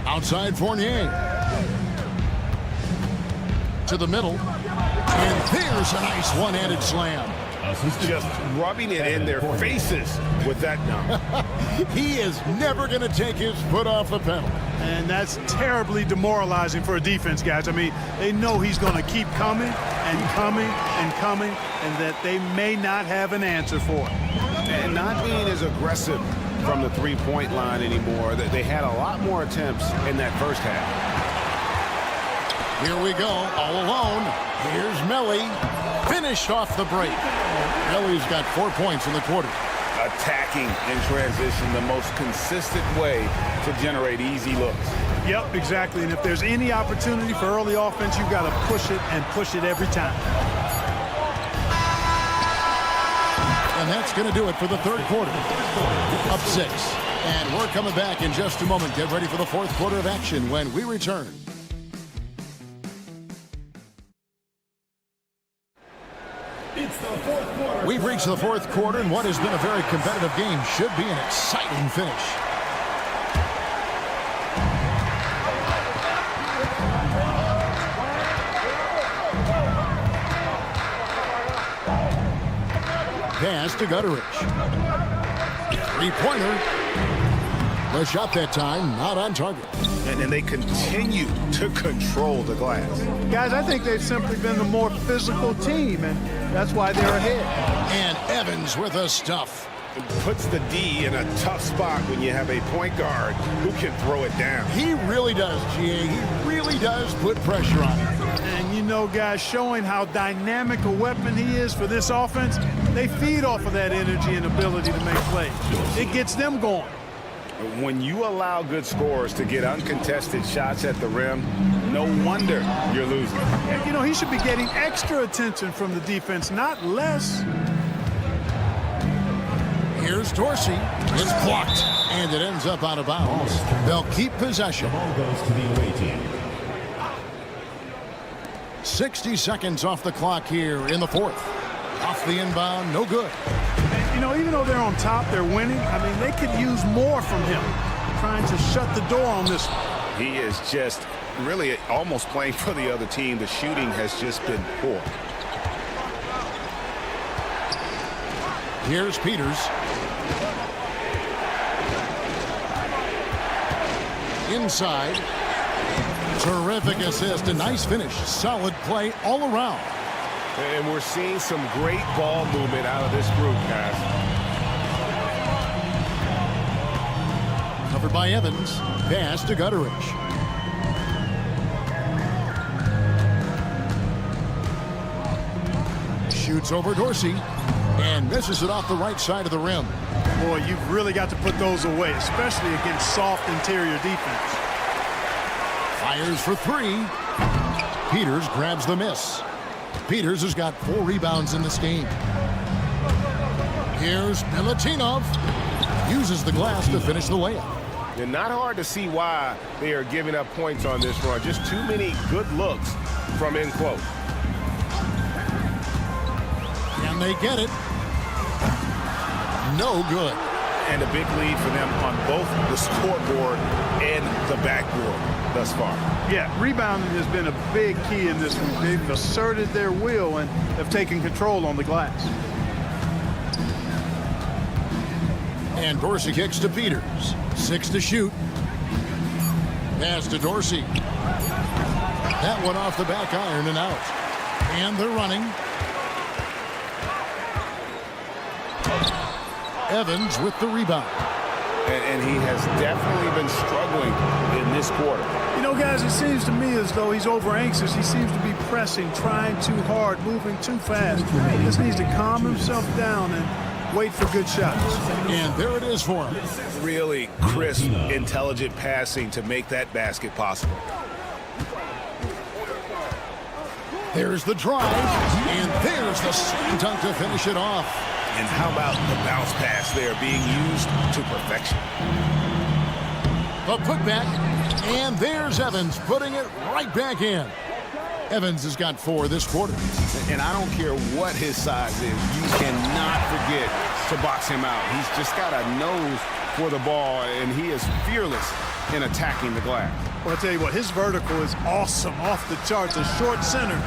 Outside Fournier. To the middle. And there's a nice one-handed slam. Just rubbing it in their faces with that dunk. He is never going to take his foot off the pedal. And that's terribly demoralizing for a defense, guys. I mean, they know he's going to keep coming and coming and coming, and that they may not have an answer for it. And not being as aggressive from the three-point line anymore. They had a lot more attempts in that first half. Here we go, all alone. Here's Melly. Finished off the break. Melly's got 4 points in the quarter. Attacking in transition, the most consistent way to generate easy looks. Yep, exactly. And if there's any opportunity for early offense, you've got to push it and push it every time. And that's going to do it for the third quarter. Up 6. And we're coming back in just a moment. Get ready for the fourth quarter of action when we return. It's the fourth quarter. We've reached the fourth quarter, and what has been a very competitive game should be an exciting finish. Pass to Gutteridge. Three-pointer. The shot that time, not on target. And they continue to control the glass. Guys, I think they've simply been the more physical team, and that's why they're ahead. And Evans with the stuff. puts the D in a tough spot when you have a point guard who can throw it down. He really does, GA. He really does put pressure on him. And you know, guys, showing how dynamic a weapon he is for this offense, they feed off of that energy and ability to make plays. It gets them going. When you allow good scorers to get uncontested shots at the rim, no wonder you're losing. And, you know, he should be getting extra attention from the defense, not less. Here's Dorsey. It's blocked, and it ends up out of bounds. They'll keep possession. The ball goes to the away team. 60 seconds off the clock here in the fourth. Off the inbound, no good. You know, even though they're on top, they're winning. I mean, they could use more from him, trying to shut the door on this one. He is just really almost playing for the other team. The shooting has just been poor. Here's Peters. Inside. Terrific assist, a nice finish. Solid play all around. And we're seeing some great ball movement out of this group, guys. Covered by Evans. Pass to Gutteridge. Shoots over Dorsey and misses it off the right side of the rim. Boy, you've really got to put those away, especially against soft interior defense. Fires for three. Peters grabs the miss. Peters has got 4 rebounds in this game. Here's Milutinov. Uses the glass to finish the layup. And not hard to see why they are giving up points on this run. Just too many good looks from in close. And they get it. No good. And a big lead for them on both the scoreboard and the backboard thus far. Yeah, rebounding has been a big key in this one. They've asserted their will and have taken control on the glass. And Dorsey kicks to Peters. 6 to shoot. Pass to Dorsey. That one off the back iron and out. And they're running. Evans with the rebound. And he has definitely been struggling in this quarter. You know, guys, it seems to me as though he's over anxious. He seems to be pressing, trying too hard, moving too fast. He just needs to calm himself down and wait for good shots. And there it is for him. Really crisp, intelligent passing to make that basket possible. There's the drive, and there's the slam dunk to finish it off. And how about the bounce pass there being used to perfection? The putback, and there's Evans putting it right back in. Evans has got 4 this quarter. And I don't care what his size is, you cannot forget to box him out. He's just got a nose for the ball, and he is fearless in attacking the glass. Well, I'll tell you what, his vertical is awesome, off the charts. A short center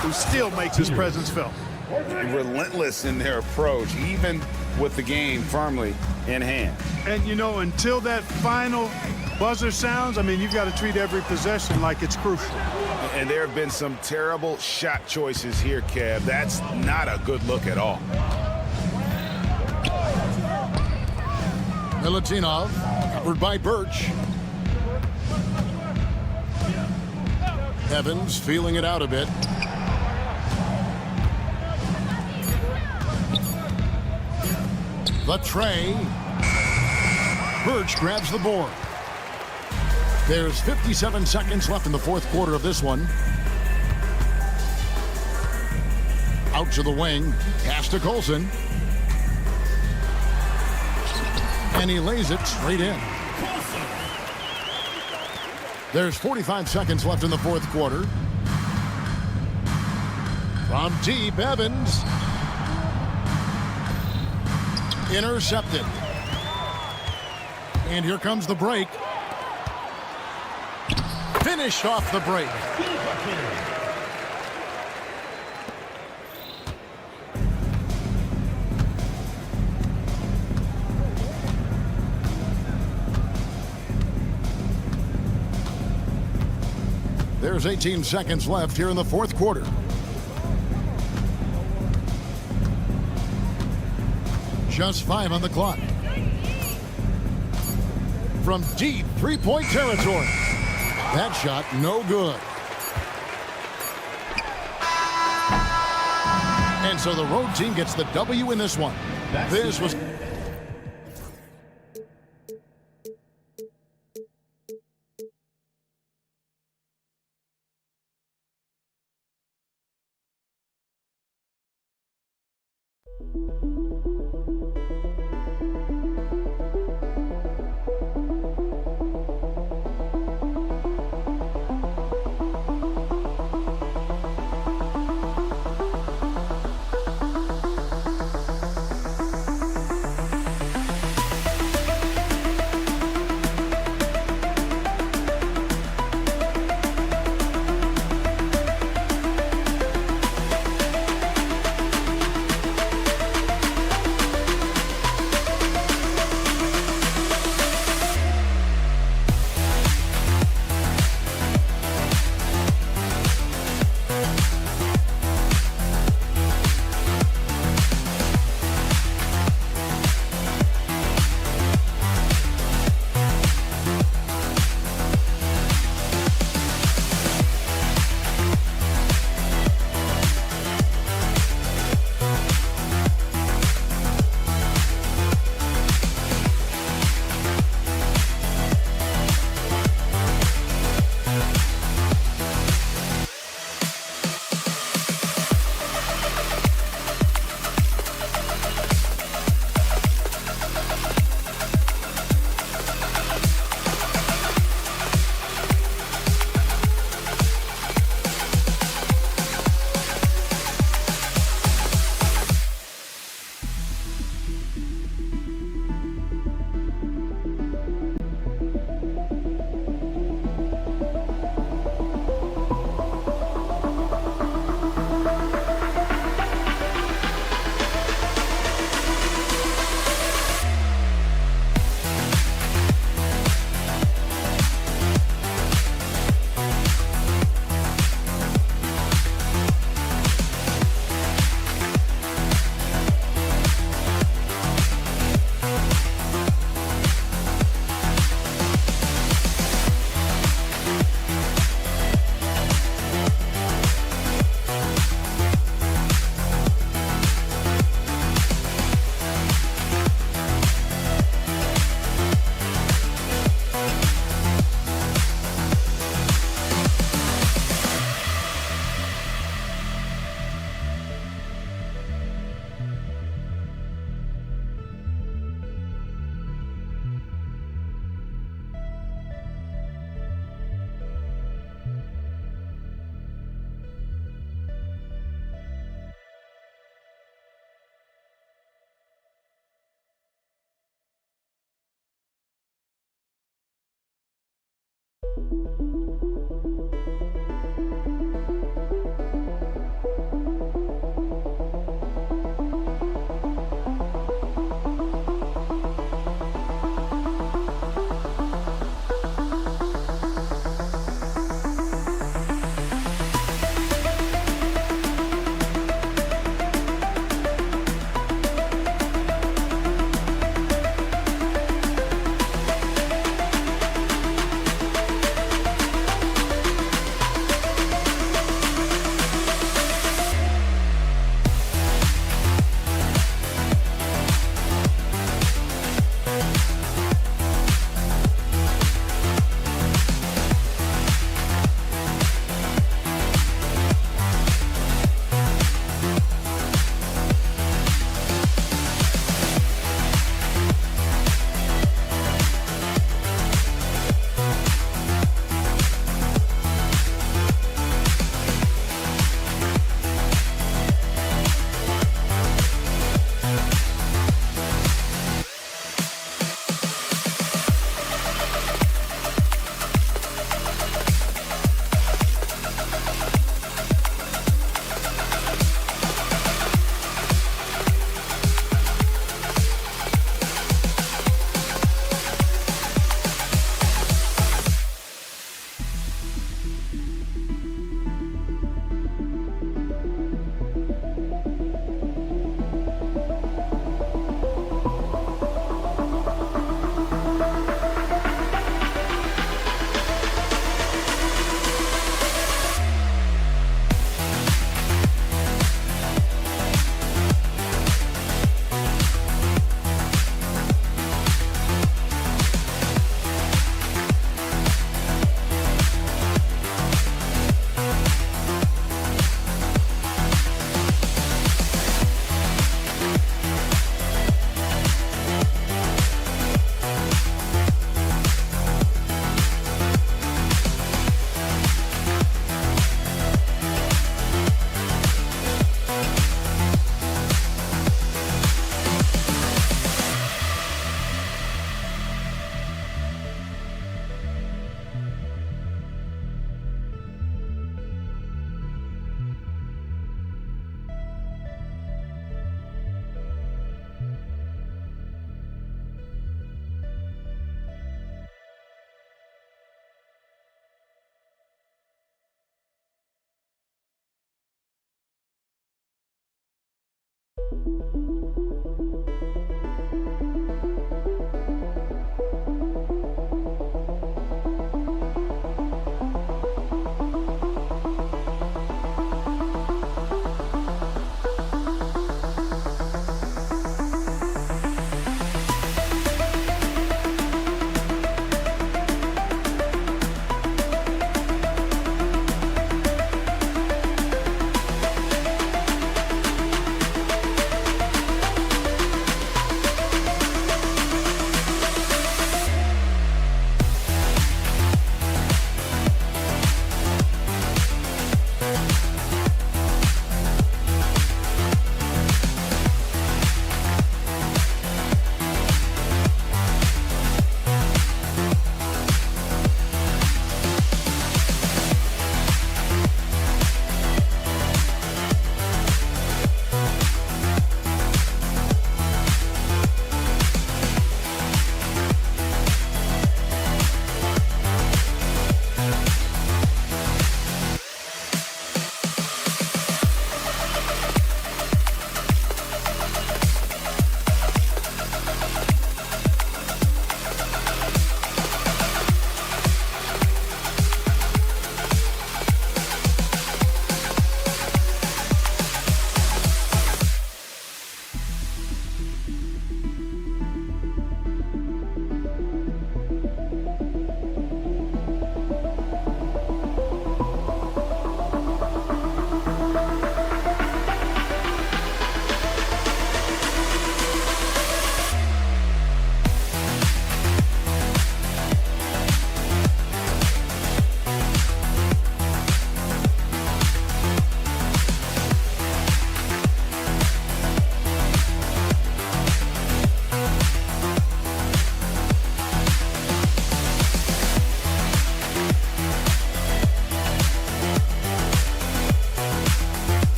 who still makes his presence felt. Relentless in their approach, even with the game firmly in hand. And, you know, until that final buzzer sounds, I mean, you've got to treat every possession like it's crucial. And there have been some terrible shot choices here, Kev. That's not a good look at all. Milutinov, covered by Birch. Evans feeling it out a bit. The tray. Birch grabs the board. There's 57 seconds left in the fourth quarter of this one. Out to the wing. Pass to Colson. And he lays it straight in. There's 45 seconds left in the fourth quarter. From deep, Evans. Intercepted. And here comes the break. Finished off the break. There's 18 seconds left here in the fourth quarter. just 5 on the clock. From deep three-point territory. That shot no good. And so the road team gets the W in this one. This was...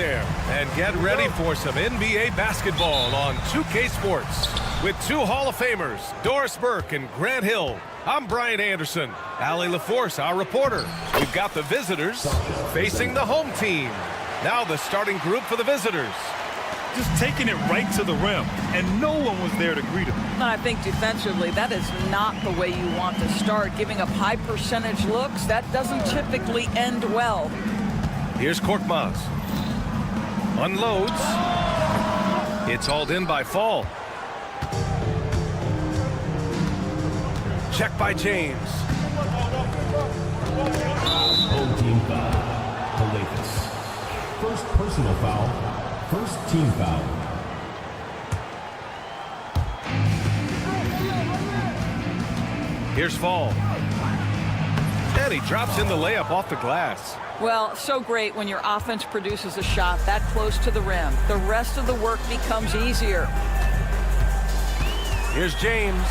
there and get ready for some NBA basketball on 2K Sports. With two Hall of Famers, Doris Burke and Grant Hill, I'm Brian Anderson. Allie LaForce, our reporter. We've got the visitors facing the home team. Now the starting group for the visitors. Just taking it right to the rim, and no one was there to greet him. And I think defensively, that is not the way you want to start. Giving up high percentage looks, that doesn't typically end well. Here's Korkmaz. Unloads. It's hauled in by Fall. Check by James. Home team foul. Olympiacos. First personal foul. First team foul. Here's Fall. And he drops in the layup off the glass. Well, so great when your offense produces a shot that close to the rim. The rest of the work becomes easier. Here's James.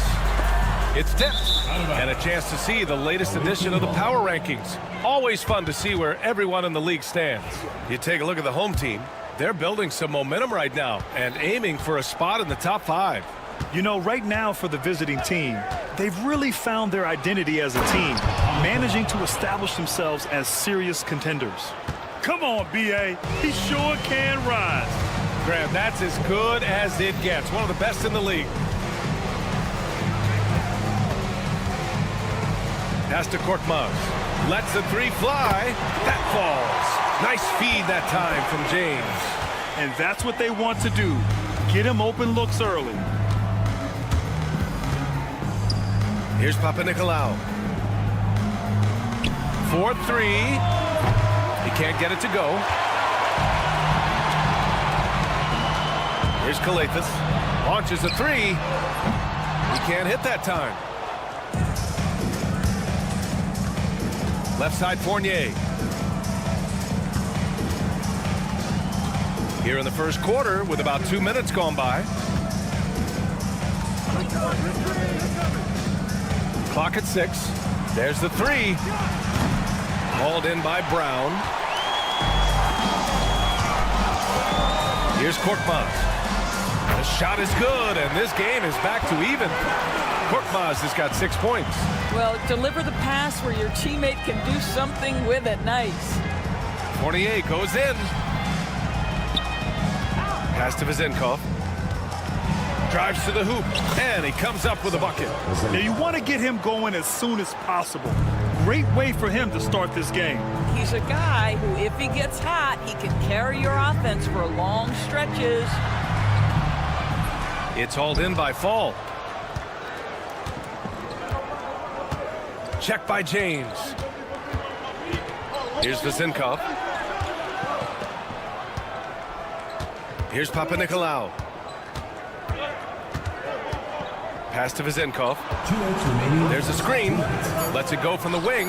It's tipped. And a chance to see the latest edition of the power rankings. Always fun to see where everyone in the league stands. You take a look at the home team. They're building some momentum right now and aiming for a spot in the top 5. You know, right now for the visiting team, they've really found their identity as a team, managing to establish themselves as serious contenders. Come on, B.A. He sure can rise. Graham, that's as good as it gets. One of the best in the league. Pass to Korkmaz. Lets the three fly. That falls. Nice feed that time from James. And that's what they want to do. Get him open looks early. Here's Papanikolaou. 4-3. He can't get it to go. Here's Kalathis. Launches a three. He can't hit that time. Left side Fournier. Here in the first quarter with about 2 minutes gone by. Clock at 6. There's the three. Hauled in by Brown. Here's Korkmaz. The shot is good, and this game is back to even. Korkmaz has got 6 points. Well, deliver the pass where your teammate can do something with it. Nice. Fournier goes in. Pass to Vizenkov. Drives to the hoop, and he comes up with a bucket. Now you want to get him going as soon as possible. Great way for him to start this game. He's a guy who, if he gets hot, he can carry your offense for long stretches. It's hauled in by Fall. Check by James. Here's Vizenkov. Here's Papanikolaou. Pass to Vizenkov. There's a screen. Lets it go from the wing.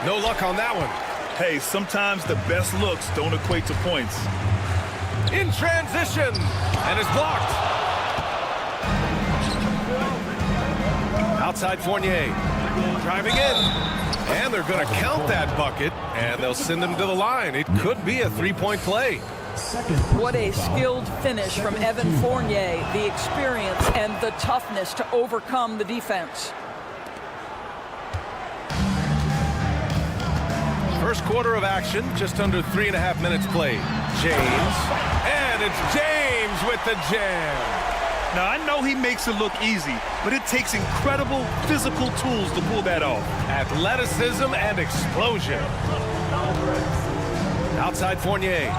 No luck on that one. Hey, sometimes the best looks don't equate to points. In transition. And is blocked. Outside Fournier. Driving in. And they're going to count that bucket. And they'll send him to the line. It could be a three-point play. What a skilled finish from Evan Fournier. The experience and the toughness to overcome the defense. First quarter of action, just under 3.5 minutes played. James. And it's James with the jam. Now, I know he makes it look easy, but it takes incredible physical tools to pull that off. Athleticism and explosion. Outside Fournier.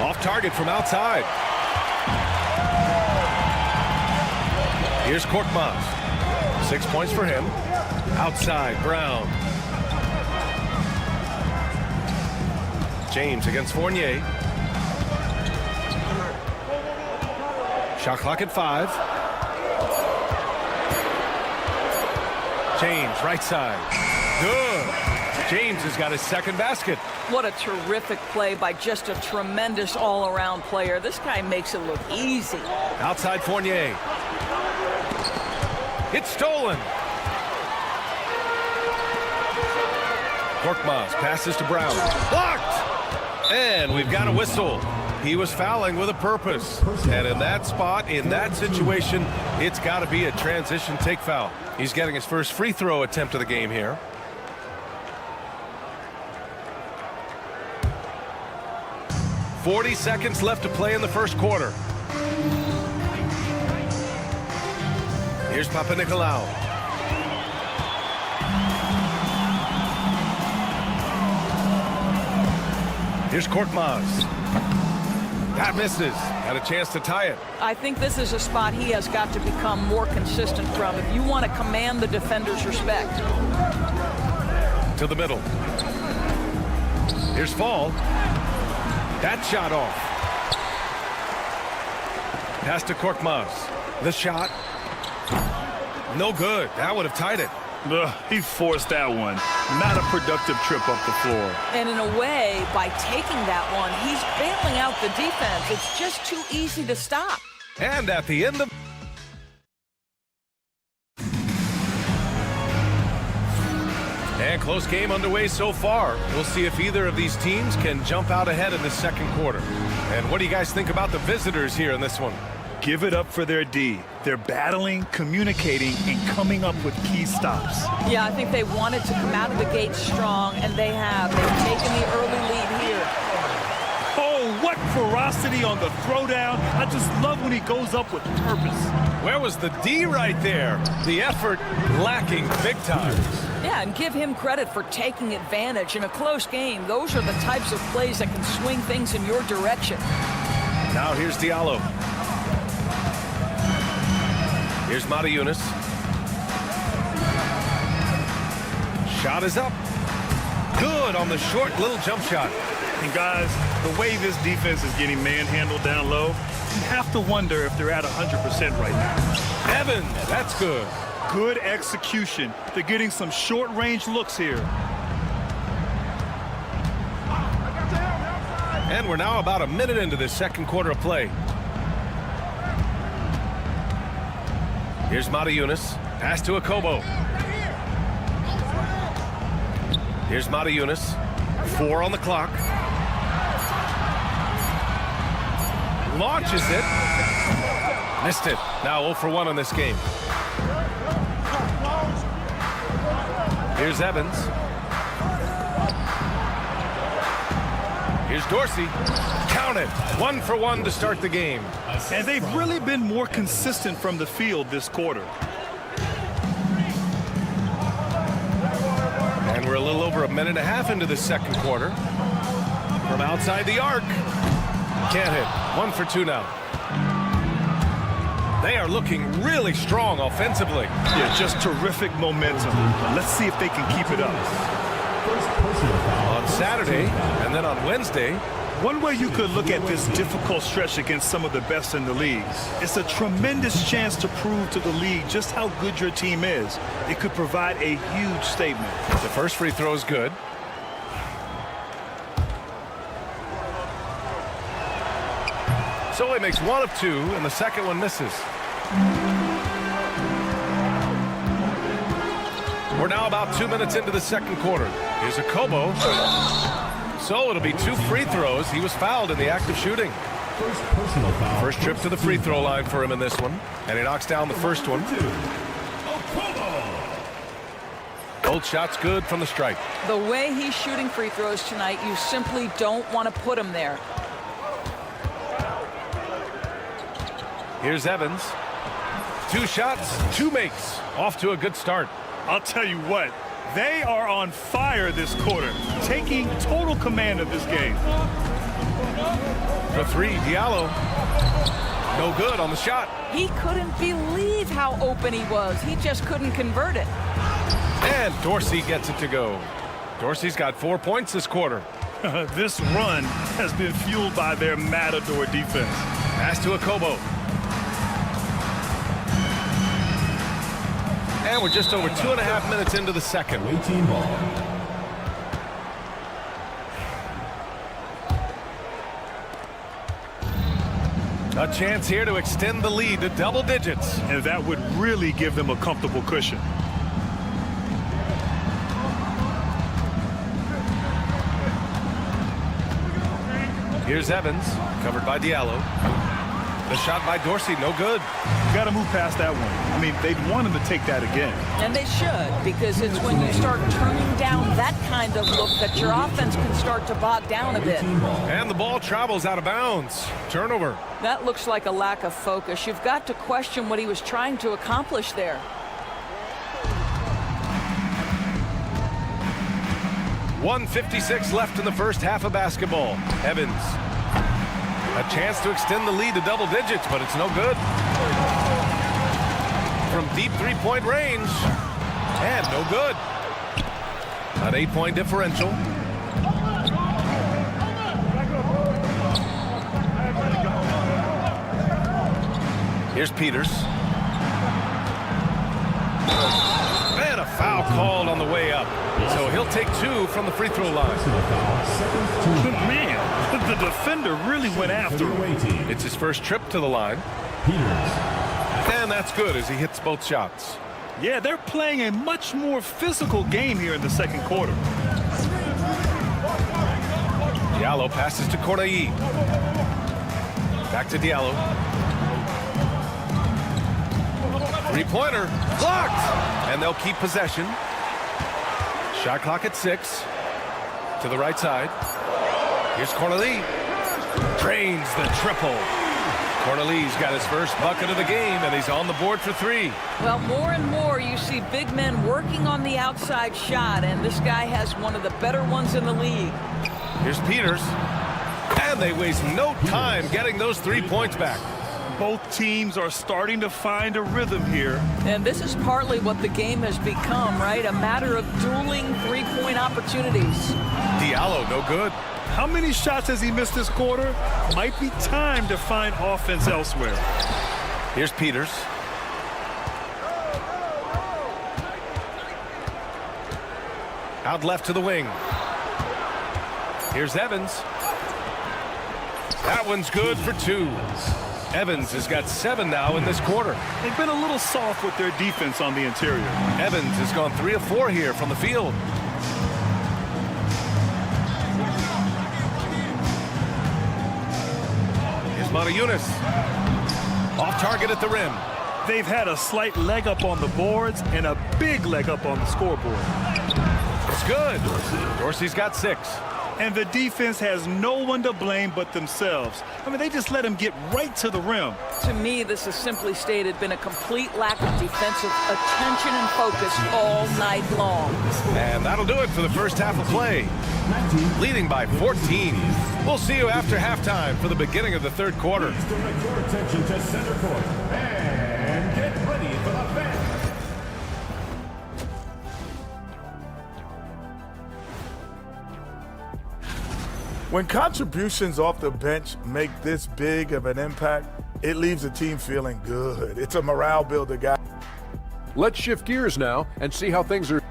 Off target from outside. Here's Korkmaz. 6 points for him. Outside, Brown. James against Fournier. Shot clock at 5. James, right side. Good. James has got his second basket. What a terrific play by just a tremendous all-around player. This guy makes it look easy. Outside Fournier. It's stolen. Korkmaz passes to Brown. Blocked! And we've got a whistle. He was fouling with a purpose. And in that spot, in that situation, it's got to be a transition take foul. He's getting his first free throw attempt of the game here. "40 seconds left to play in the first quarter. Here's Papanikolaou. Here's Korkmaz. That misses. Had a chance to tie it. I think this is a spot he has got to become more consistent from if you want to command the defender's respect. To the middle. Here's Fall. That shot off. Pass to Korkmaz. The shot. No good. That would have tied it. He forced that one. Not a productive trip up the floor. And in a way, by taking that one, he's bailing out the defense. It's just too easy to stop. And at the end of... And close game underway so far. We'll see if either of these teams can jump out ahead in the second quarter. And what do you guys think about the visitors here in this one? Give it up for their D. They're battling, communicating, and coming up with key stops. Yeah, I think they wanted to come out of the gate strong, and they have. They've taken the early lead here. Oh, what ferocity on the throwdown. I just love when he goes up with purpose. Where was the D right there? The effort lacking big time. Yeah, and give him credit for taking advantage in a close game. Those are the types of plays that can swing things in your direction. Now here's Diallo. Here's Mata Yunus. Shot is up. Good on the short little jump shot. And guys, the way this defense is getting manhandled down low, you have to wonder if they're at 100% right now. Evans, that's good. Good execution. They're getting some short-range looks here. And we're now about a minute into this second quarter of play. Here's Mata Yunus. Pass to Akobo. Here's Mata Yunus. 4 on the clock. Launches it. Missed it. Now 0 for 1 on this game. Here's Evans. Here's Dorsey. Count it. 1 for 1 to start the game. And they've really been more consistent from the field this quarter. And we're a little over a minute and a half into the second quarter. From outside the arc. Can't hit. 1 for 2 now. They are looking really strong offensively. Yeah, just terrific momentum. Let's see if they can keep it up. On Saturday and then on Wednesday. One way you could look at this difficult stretch against some of the best in the league, it's a tremendous chance to prove to the league just how good your team is. It could provide a huge statement. The first free throw is good. So he makes 1 of 2, and the second one misses. We're now about 2 minutes into the second quarter. Here's Akobo. So it'll be 2 free throws. He was fouled in the act of shooting. First personal foul. First trip to the free throw line for him in this one. And he knocks down the first one. Both shots good from the stripe. The way he's shooting free throws tonight, you simply don't want to put him there. Here's Evans. 2 shots, 2 makes. Off to a good start. I'll tell you what, they are on fire this quarter, taking total command of this game. For 3, Diallo. No good on the shot. He couldn't believe how open he was. He just couldn't convert it. And Dorsey gets it to go. Dorsey's got 4 points this quarter. This run has been fueled by their matador defense. Pass to Akobo. And we're just over 2.5 minutes into the second. 18 ball. A chance here to extend the lead to double digits. And that would really give them a comfortable cushion. Here's Evans, covered by Diallo. The shot by Dorsey, no good. You got to move past that one. I mean, they'd want him to take that again. And they should, because it's when you start turning down that kind of look that your offense can start to bog down a bit. And the ball travels out of bounds. Turnover. That looks like a lack of focus. You've got to question what he was trying to accomplish there. 1:56 left in the first half of basketball. Evans. A chance to extend the lead to double digits, but it's no good. From deep three-point range. And no good. An 8-point differential. Here's Peters. And a foul called on the way up. So he'll take 2 from the free throw line. Man, the defender really went after him. It's his first trip to the line. And that's good as he hits both shots. Yeah, they're playing a much more physical game here in the second quarter. Diallo passes to Corneille. Back to Diallo. Three-pointer blocked, and they'll keep possession. Shot clock at 6. To the right side. Here's Corneille. Drains the triple. Cornelie's got his first bucket of the game, and he's on the board for 3. Well, more and more you see big men working on the outside shot, and this guy has one of the better ones in the league. Here's Peters. And they waste no time getting those 3 points back. Both teams are starting to find a rhythm here. And this is partly what the game has become, right? A matter of dueling three-point opportunities. Diallo, no good. How many shots has he missed this quarter? Might be time to find offense elsewhere. Here's Peters. Out left to the wing. Here's Evans. That one's good for 2. Evans has got 7 now in this quarter. They've been a little soft with their defense on the interior. Evans has gone 3 of 4 here from the field. Here's Montejunas. Off target at the rim. They've had a slight leg up on the boards and a big leg up on the scoreboard. It's good. Dorsey's got 6. And the defense has no one to blame but themselves. I mean, they just let him get right to the rim. To me, this has simply stated been a complete lack of defensive attention and focus all night long. And that'll do it for the first half of play. Leading by 14. We'll see you after halftime for the beginning of the third quarter. Direct your attention to center court and get ready for the bench. When contributions off the bench make this big of an impact, it leaves the team feeling good. It's a morale builder, guys. Let's shift gears now and see how things are.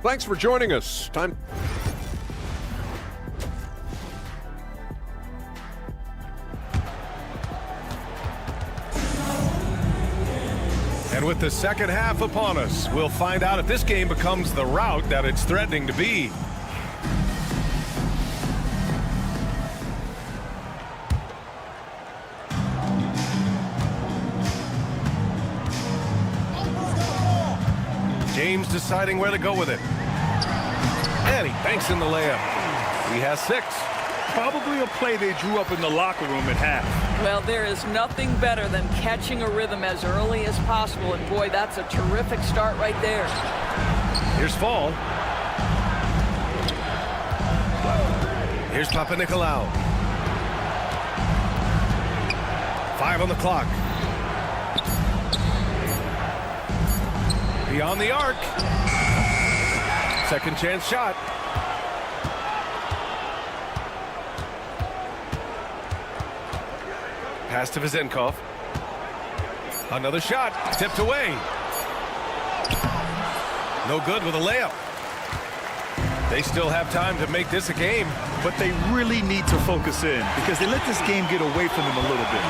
Thanks for joining us. Time. And with the second half upon us, we'll find out if this game becomes the rout that it's threatening to be. James deciding where to go with it. And he banks in the layup. He has 6. Probably a play they drew up in the locker room at half. Well, there is nothing better than catching a rhythm as early as possible. And boy, that's a terrific start right there. Here's Fall. Here's Papanikolaou. 5 on the clock. Beyond the arc. Second chance shot. Pass to Vezenkov. Another shot. Tipped away. No good with a layup. They still have time to make this a game. But they really need to focus in because they let this game get away from them a little bit.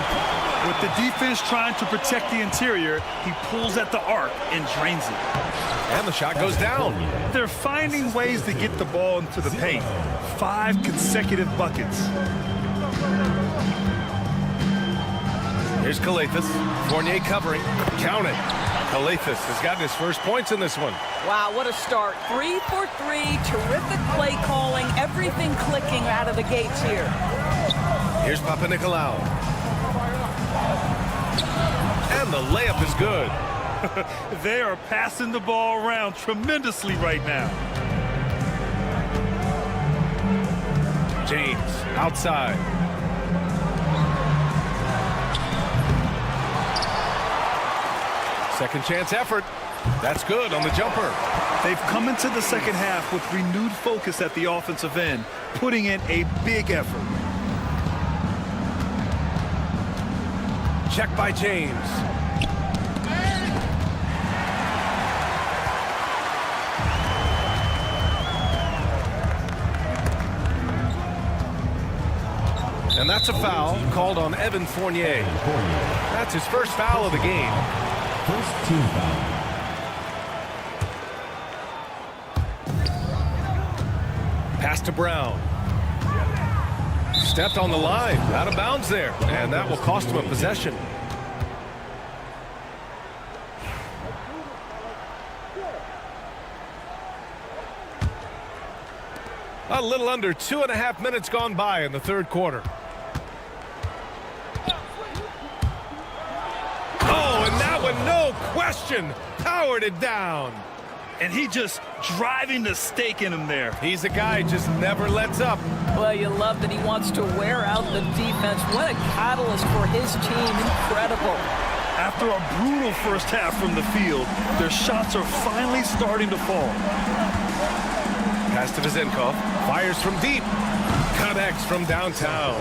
With the defense trying to protect the interior, he pulls at the arc and drains it. And the shot goes down. They're finding ways to get the ball into the paint. 5 consecutive buckets. Here's Calathis. Fournier covering. Count it. Calathis has gotten his first points in this one. Wow, what a start. 3 for 3. Terrific play calling. Everything clicking out of the gates here. Here's Papanikolaou. And the layup is good. They are passing the ball around tremendously right now. James outside. Second chance effort. That's good on the jumper. They've come into the second half with renewed focus at the offensive end, putting in a big effort. Check by James. And that's a foul called on Evan Fournier. That's his first foul of the game. First team foul. Pass to Brown. Stepped on the line, out of bounds there, and that will cost him a possession. A little under 2.5 minutes gone by in the third quarter. Oh, and that one, no question, powered it down. And he just driving the stake in him there. He's a guy who just never lets up. Well, you love that he wants to wear out the defense. What a catalyst for his team. Incredible. After a brutal first half from the field, their shots are finally starting to fall. Pass to Vezenkov. Fires from deep. Connects from downtown.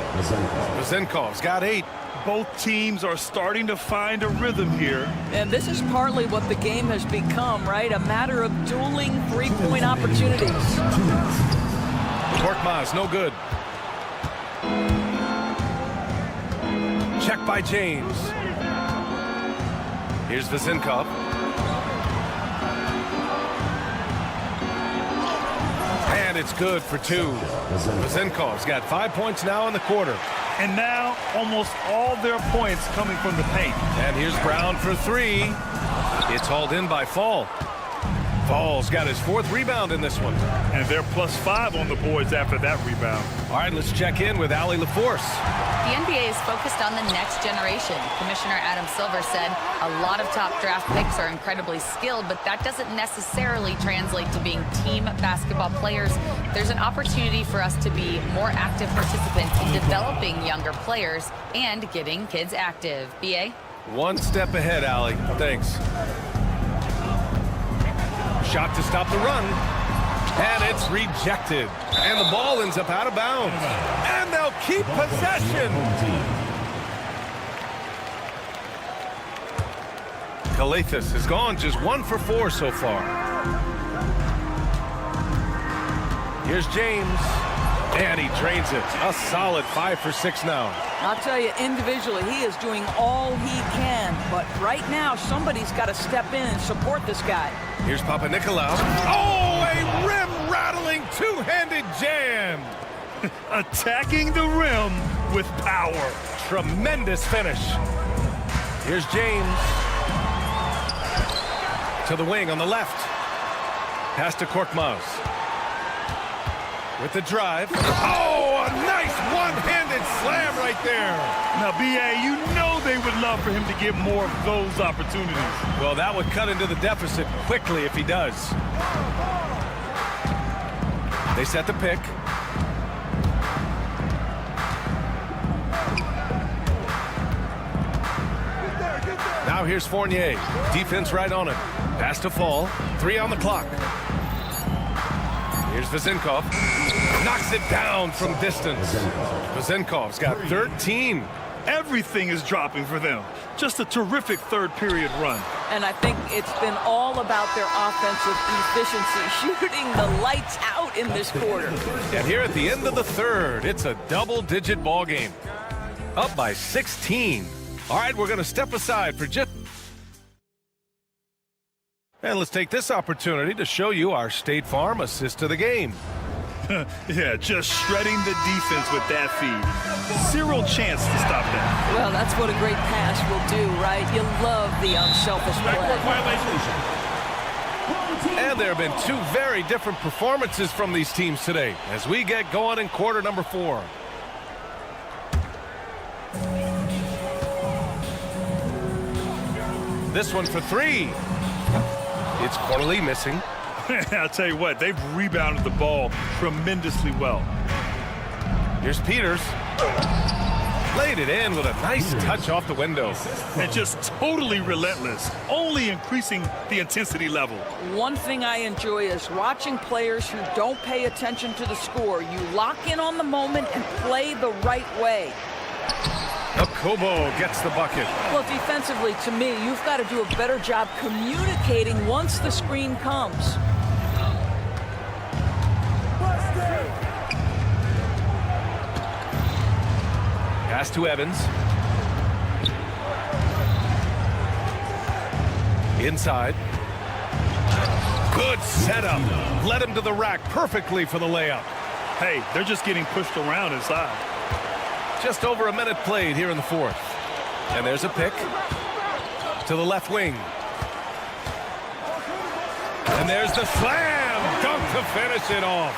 Vezenkov's got 8. Both teams are starting to find a rhythm here. And this is partly what the game has become, right? A matter of dueling three-point opportunities. Korkmaz, no good. Check by James. Here's Vezenkov. And it's good for 2. Vezenkov's got 5 points now in the quarter. And now almost all their points coming from the paint. And here's Brown for 3. It's hauled in by Fall. Fall's got his 4th rebound in this one. And they're +5 on the boards after that rebound. All right, let's check in with Allie LaForce. The NBA is focused on the next generation. Commissioner Adam Silver said a lot of top draft picks are incredibly skilled, but that doesn't necessarily translate to being team basketball players. There's an opportunity for us to be more active participants in developing younger players and getting kids active. BA? One step ahead, Allie. Thanks. Shot to stop the run. And it's rejected. And the ball ends up out of bounds. And they'll keep possession. Calathis has gone just 1 for 4 so far. Here's James. And he drains it. A solid 5 for 6 now. I'll tell you, individually, he is doing all he can. But right now, somebody's got to step in and support this guy. Here's Papanikolaou. Oh, a rim-rattling two-handed jam. Attacking the rim with power. Tremendous finish. Here's James. To the wing on the left. Pass to Korkmaz. With the drive. Oh, a nice one-handed slam right there. Now, B.A., you know they would love for him to get more of those opportunities. Well, that would cut into the deficit quickly if he does. They set the pick. Now here's Fournier. Defense right on him. Pass to Fall. 3 on the clock. Here's Vezenkov. Knocks it down from distance. Vezenkov's got 13. Everything is dropping for them. Just a terrific third period run. And I think it's been all about their offensive efficiency, shooting the lights out in this quarter. And here at the end of the third, it's a double-digit ball game. Up by 16. All right, we're going to step aside for just... And let's take this opportunity to show you our State Farm assist to the game. Yeah, just shredding the defense with that feed. Zero chance to stop that. Well, that's what a great pass will do, right? You love the unselfish play. And there have been two very different performances from these teams today as we get going in quarter number 4. This one for 3. It's Corley missing. I'll tell you what, they've rebounded the ball tremendously well. Here's Peters. Laid it in with a nice touch off the window. And just totally relentless, only increasing the intensity level. One thing I enjoy is watching players who don't pay attention to the score. You lock in on the moment and play the right way. Kobo gets the bucket. Well, defensively, to me, you've got to do a better job communicating once the screen comes. Pass to Evans. Inside. Good setup. Led him to the rack perfectly for the layup. Hey, they're just getting pushed around inside. Just over a minute played here in the 4th. And there's a pick to the left wing. And there's the slam dunk to finish it off.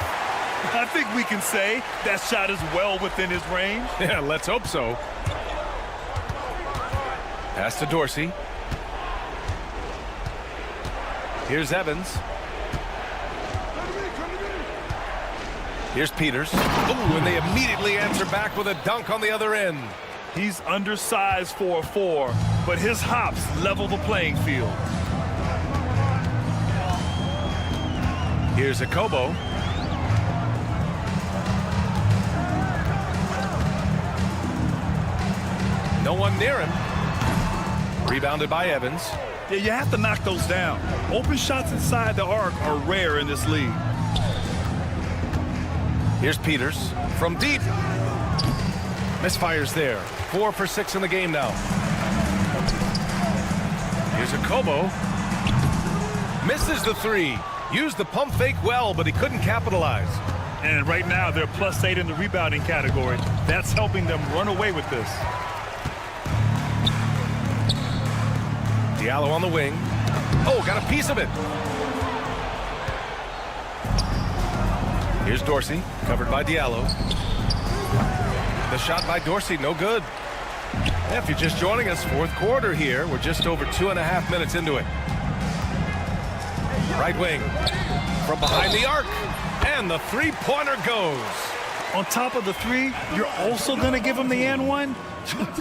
I think we can say that shot is well within his range. Yeah, let's hope so. Pass to Dorsey. Here's Evans. Here's Peters. Ooh, and they immediately answer back with a dunk on the other end. He's undersized for a 4, but his hops level the playing field. Here's a Kobo. No one near him. Rebounded by Evans. Yeah, you have to knock those down. Open shots inside the arc are rare in this league. Here's Peters from deep. Misfires there. 4 for 6 in the game now. Here's a Kobo. Misses the 3. Used the pump fake well, but he couldn't capitalize. And right now, they're +8 in the rebounding category. That's helping them run away with this. Diallo on the wing. Oh, got a piece of it. Here's Dorsey, covered by Diallo. The shot by Dorsey, no good. If you're just joining us, 4th quarter here. We're just over 2.5 minutes into it. Right wing, from behind the arc, and the 3-pointer goes. On top of the 3, you're also going to give him the and one?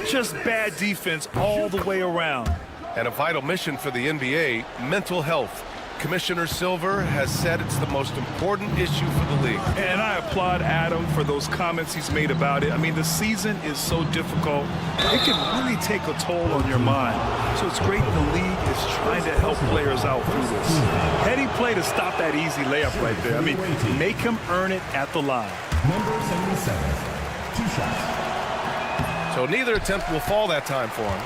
Just bad defense all the way around. And a vital mission for the NBA, mental health. Commissioner Silver has said it's the most important issue for the league. And I applaud Adam for those comments he's made about it. I mean, the season is so difficult. It can really take a toll on your mind. So it's great the league is trying to help players out through this. Heady play to stop that easy layup right there. I mean, make him earn it at the line. Number 77, 2 shots. So neither attempt will fall that time for him.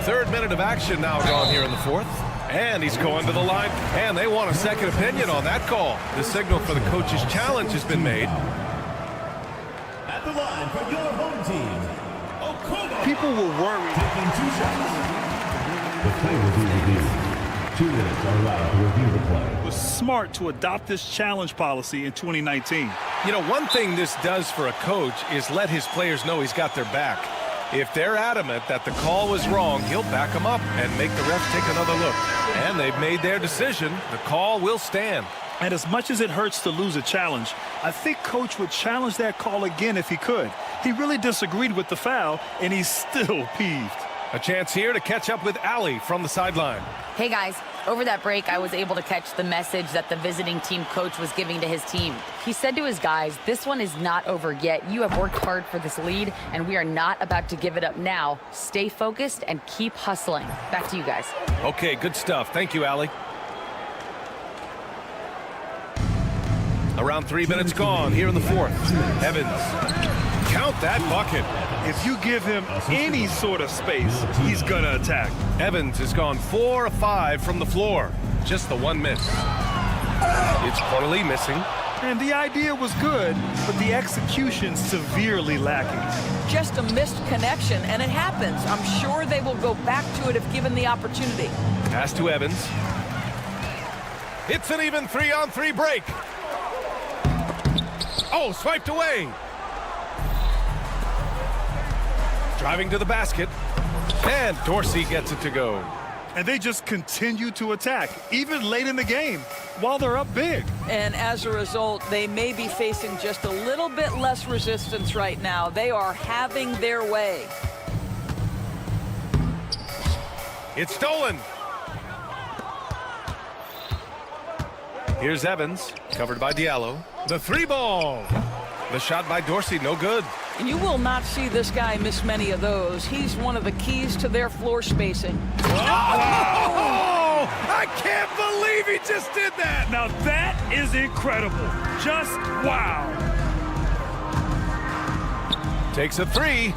3rd minute of action now gone here in the 4th. And he's going to the line. And they want a second opinion on that call. The signal for the coach's challenge has been made. At the line for your home team, Okobo. People will worry. Taking 2 shots. The play will be reviewed. 2 minutes are allowed to review the play. It was smart to adopt this challenge policy in 2019. You know, one thing this does for a coach is let his players know he's got their back. If they're adamant that the call was wrong, he'll back them up and make the refs take another look. And they've made their decision. The call will stand. And as much as it hurts to lose a challenge, I think Coach would challenge that call again if he could. He really disagreed with the foul, and he's still peeved. A chance here to catch up with Allie from the sideline. Hey, guys. Over that break, I was able to catch the message that the visiting team coach was giving to his team. He said to his guys, this one is not over yet. You have worked hard for this lead, and we are not about to give it up now. Stay focused and keep hustling. Back to you guys. Okay, good stuff. Thank you, Allie. Around 3 minutes gone here in the 4th. Evans Count that bucket. If you give him any sort of space, he's going to attack. Evans has gone 4 of 5 from the floor. Just the one miss. It's Corley missing. And the idea was good, but the execution severely lacking. Just a missed connection, and it happens. I'm sure they will go back to it if given the opportunity. Pass to Evans. It's an even 3-on-3 break. Oh, swiped away. Driving to the basket. And Dorsey gets it to go. And they just continue to attack, even late in the game, while they're up big. And as a result, they may be facing just a little bit less resistance right now. They are having their way. It's stolen. Here's Evans, covered by Diallo. The 3-ball. The shot by Dorsey, no good. And you will not see this guy miss many of those. He's one of the keys to their floor spacing. Oh! I can't believe he just did that! Now that is incredible. Just wow. Takes a 3.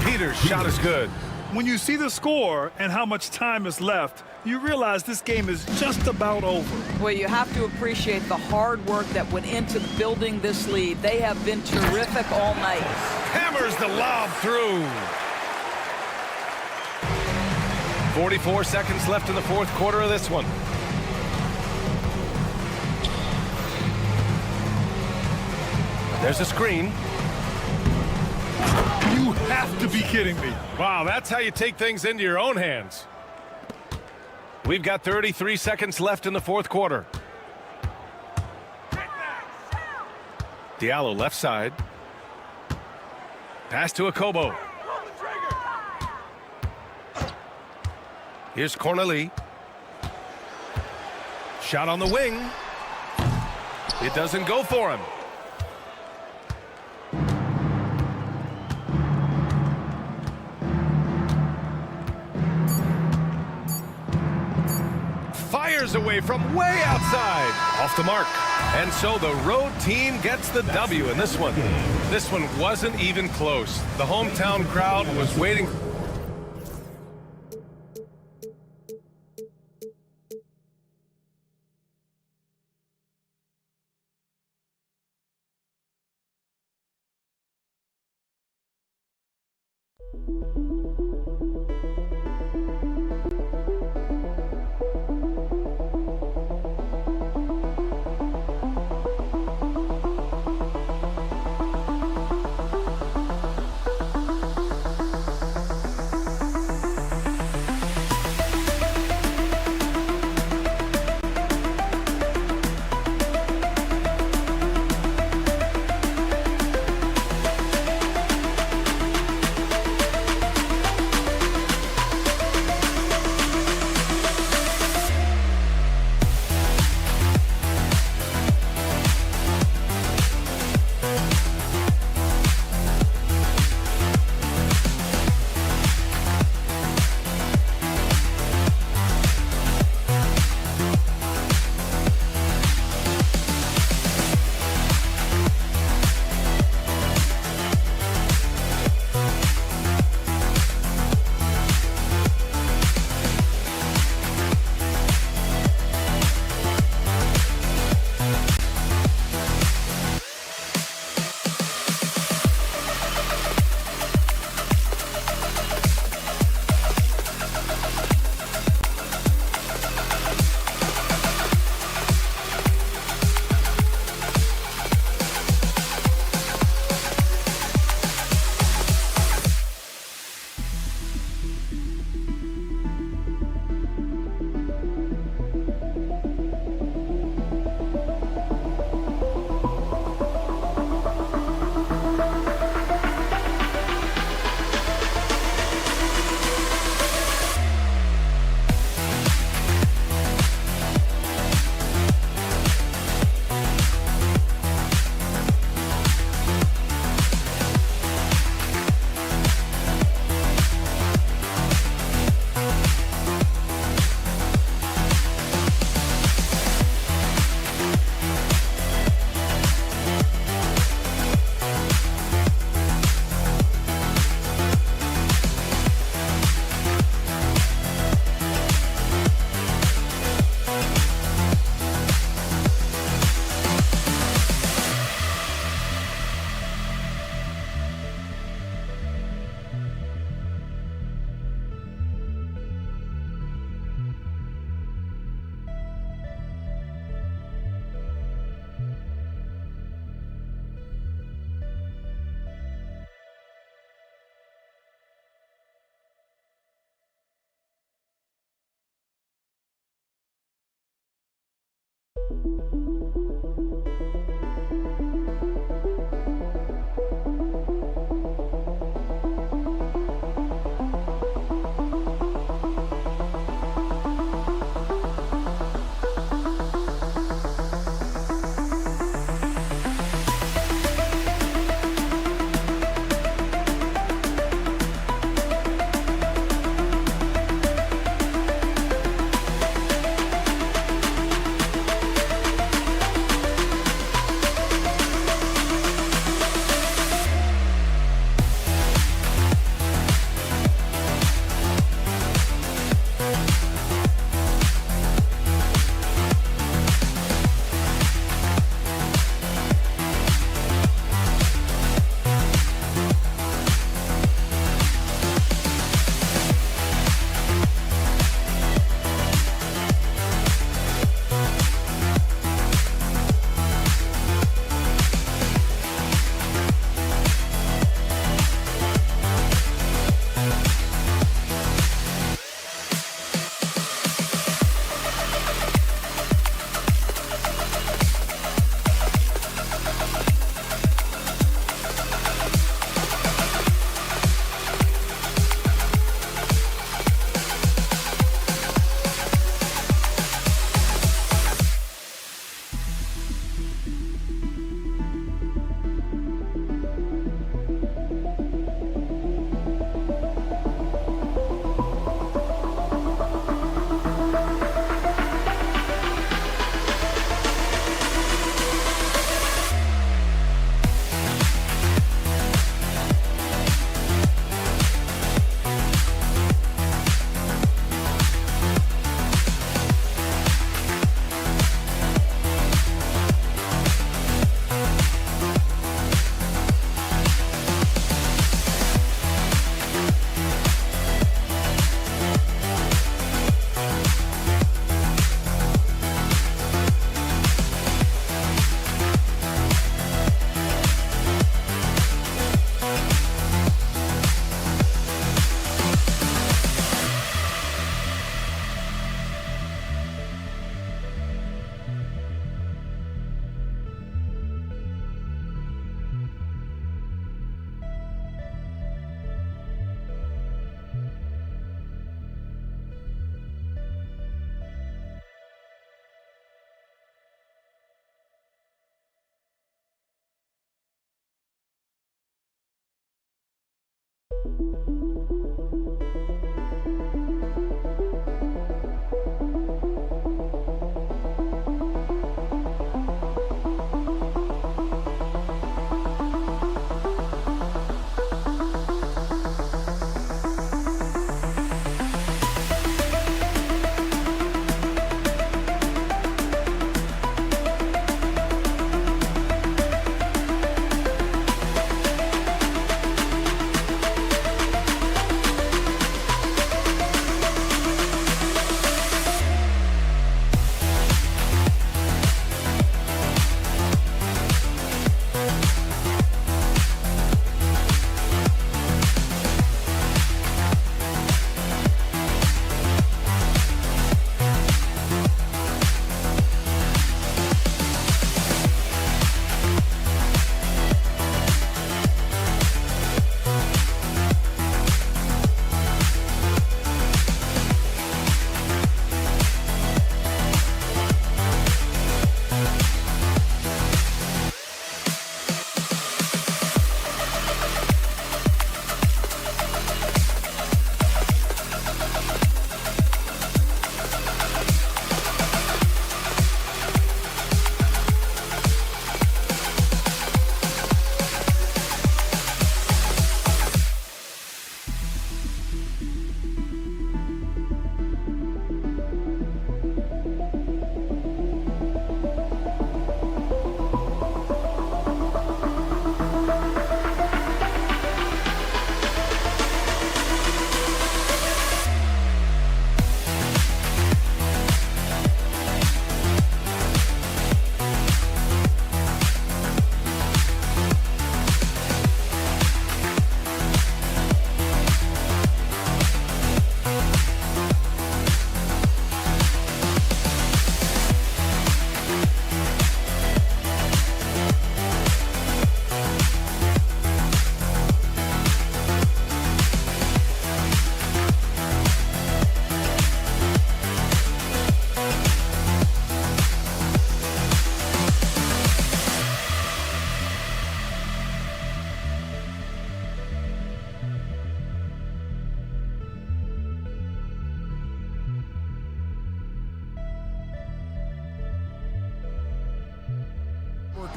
Peters' shot is good. When you see the score and how much time is left, you realize this game is just about over. Well, you have to appreciate the hard work that went into building this lead. They have been terrific all night. Hammers the lob through. 44 seconds left in the fourth quarter of this one. There's a screen. You have to be kidding me. Wow, that's how you take things into your own hands. We've got 33 seconds left in the fourth quarter. Diallo left side. Pass to Akobo. Here's Corneli. Shot on the wing. It doesn't go for him. Fires away from way outside. Off the mark. And so the road team gets the W in this one. This one wasn't even close. The hometown crowd was waiting.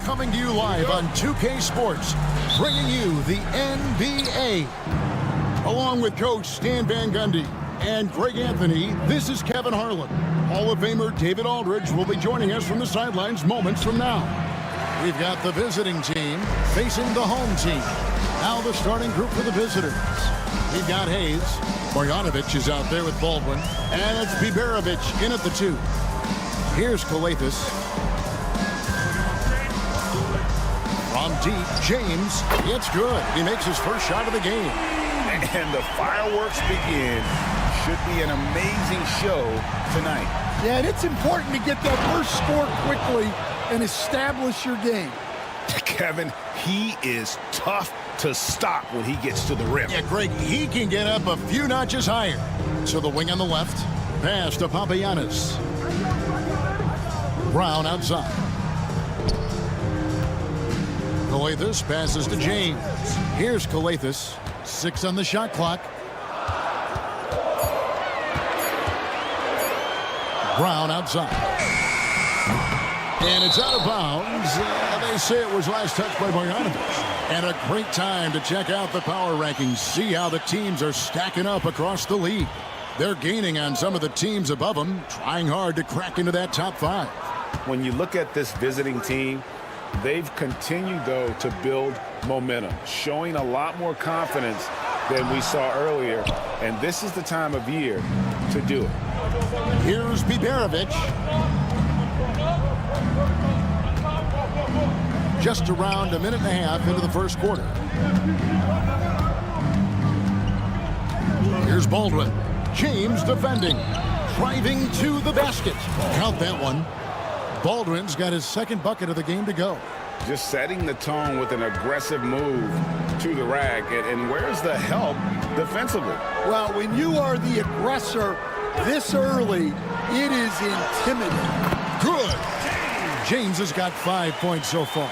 coming to you live on 2K Sports, bringing you the NBA. Along with Coach Stan Van Gundy and Greg Anthony, this is Kevin Harlan. Hall of Famer David Aldridge will be joining us from the sidelines moments from now. We've got the visiting team facing the home team. Now the starting group for the visitors. We've got Hayes. Marjanovic is out there with Baldwin. And it's Biberovic in at the 2. Here's Kalathis. From deep, James. It's good. He makes his first shot of the game. And the fireworks begin. Should be an amazing show tonight. Yeah, and it's important to get that first score quickly and establish your game. Kevin, he is tough to stop when he gets to the rim. Yeah, Greg, he can get up a few notches higher. So the wing on the left, pass to Papagiannis. Brown outside. Kalathis passes to James. Here's Kalathis. 6 on the shot clock. Brown outside. And it's out of bounds. They say it was last touched by Marjanovic. And a great time to check out the power rankings. See how the teams are stacking up across the league. They're gaining on some of the teams above them, trying hard to crack into that top 5. When you look at this visiting team, they've continued, though, to build momentum, showing a lot more confidence than we saw earlier. And this is the time of year to do it. Here's Biberovic. Just around a minute and a half into the first quarter. Here's Baldwin. James defending. Driving to the basket. Count that one. Baldwin's got his second bucket of the game to go. Just setting the tone with an aggressive move to the rack. And where's the help defensively? Well, when you are the aggressor this early, it is intimidating. Good. James has got 5 points so far.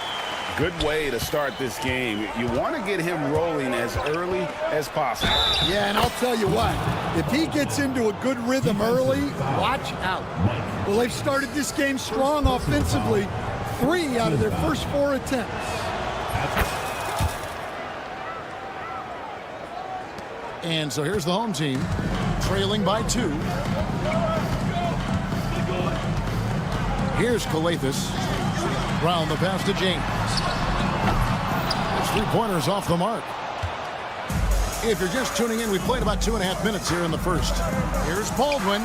Good way to start this game. You want to get him rolling as early as possible. Yeah, and I'll tell you what, if he gets into a good rhythm early, watch out. Well, they've started this game strong offensively. 3 out of their first 4 attempts. And so here's the home team, trailing by 2. Here's Kalathis. Round the pass to James. His 3-pointers off the mark. If you're just tuning in, we played about 2.5 minutes here in the first. Here's Baldwin.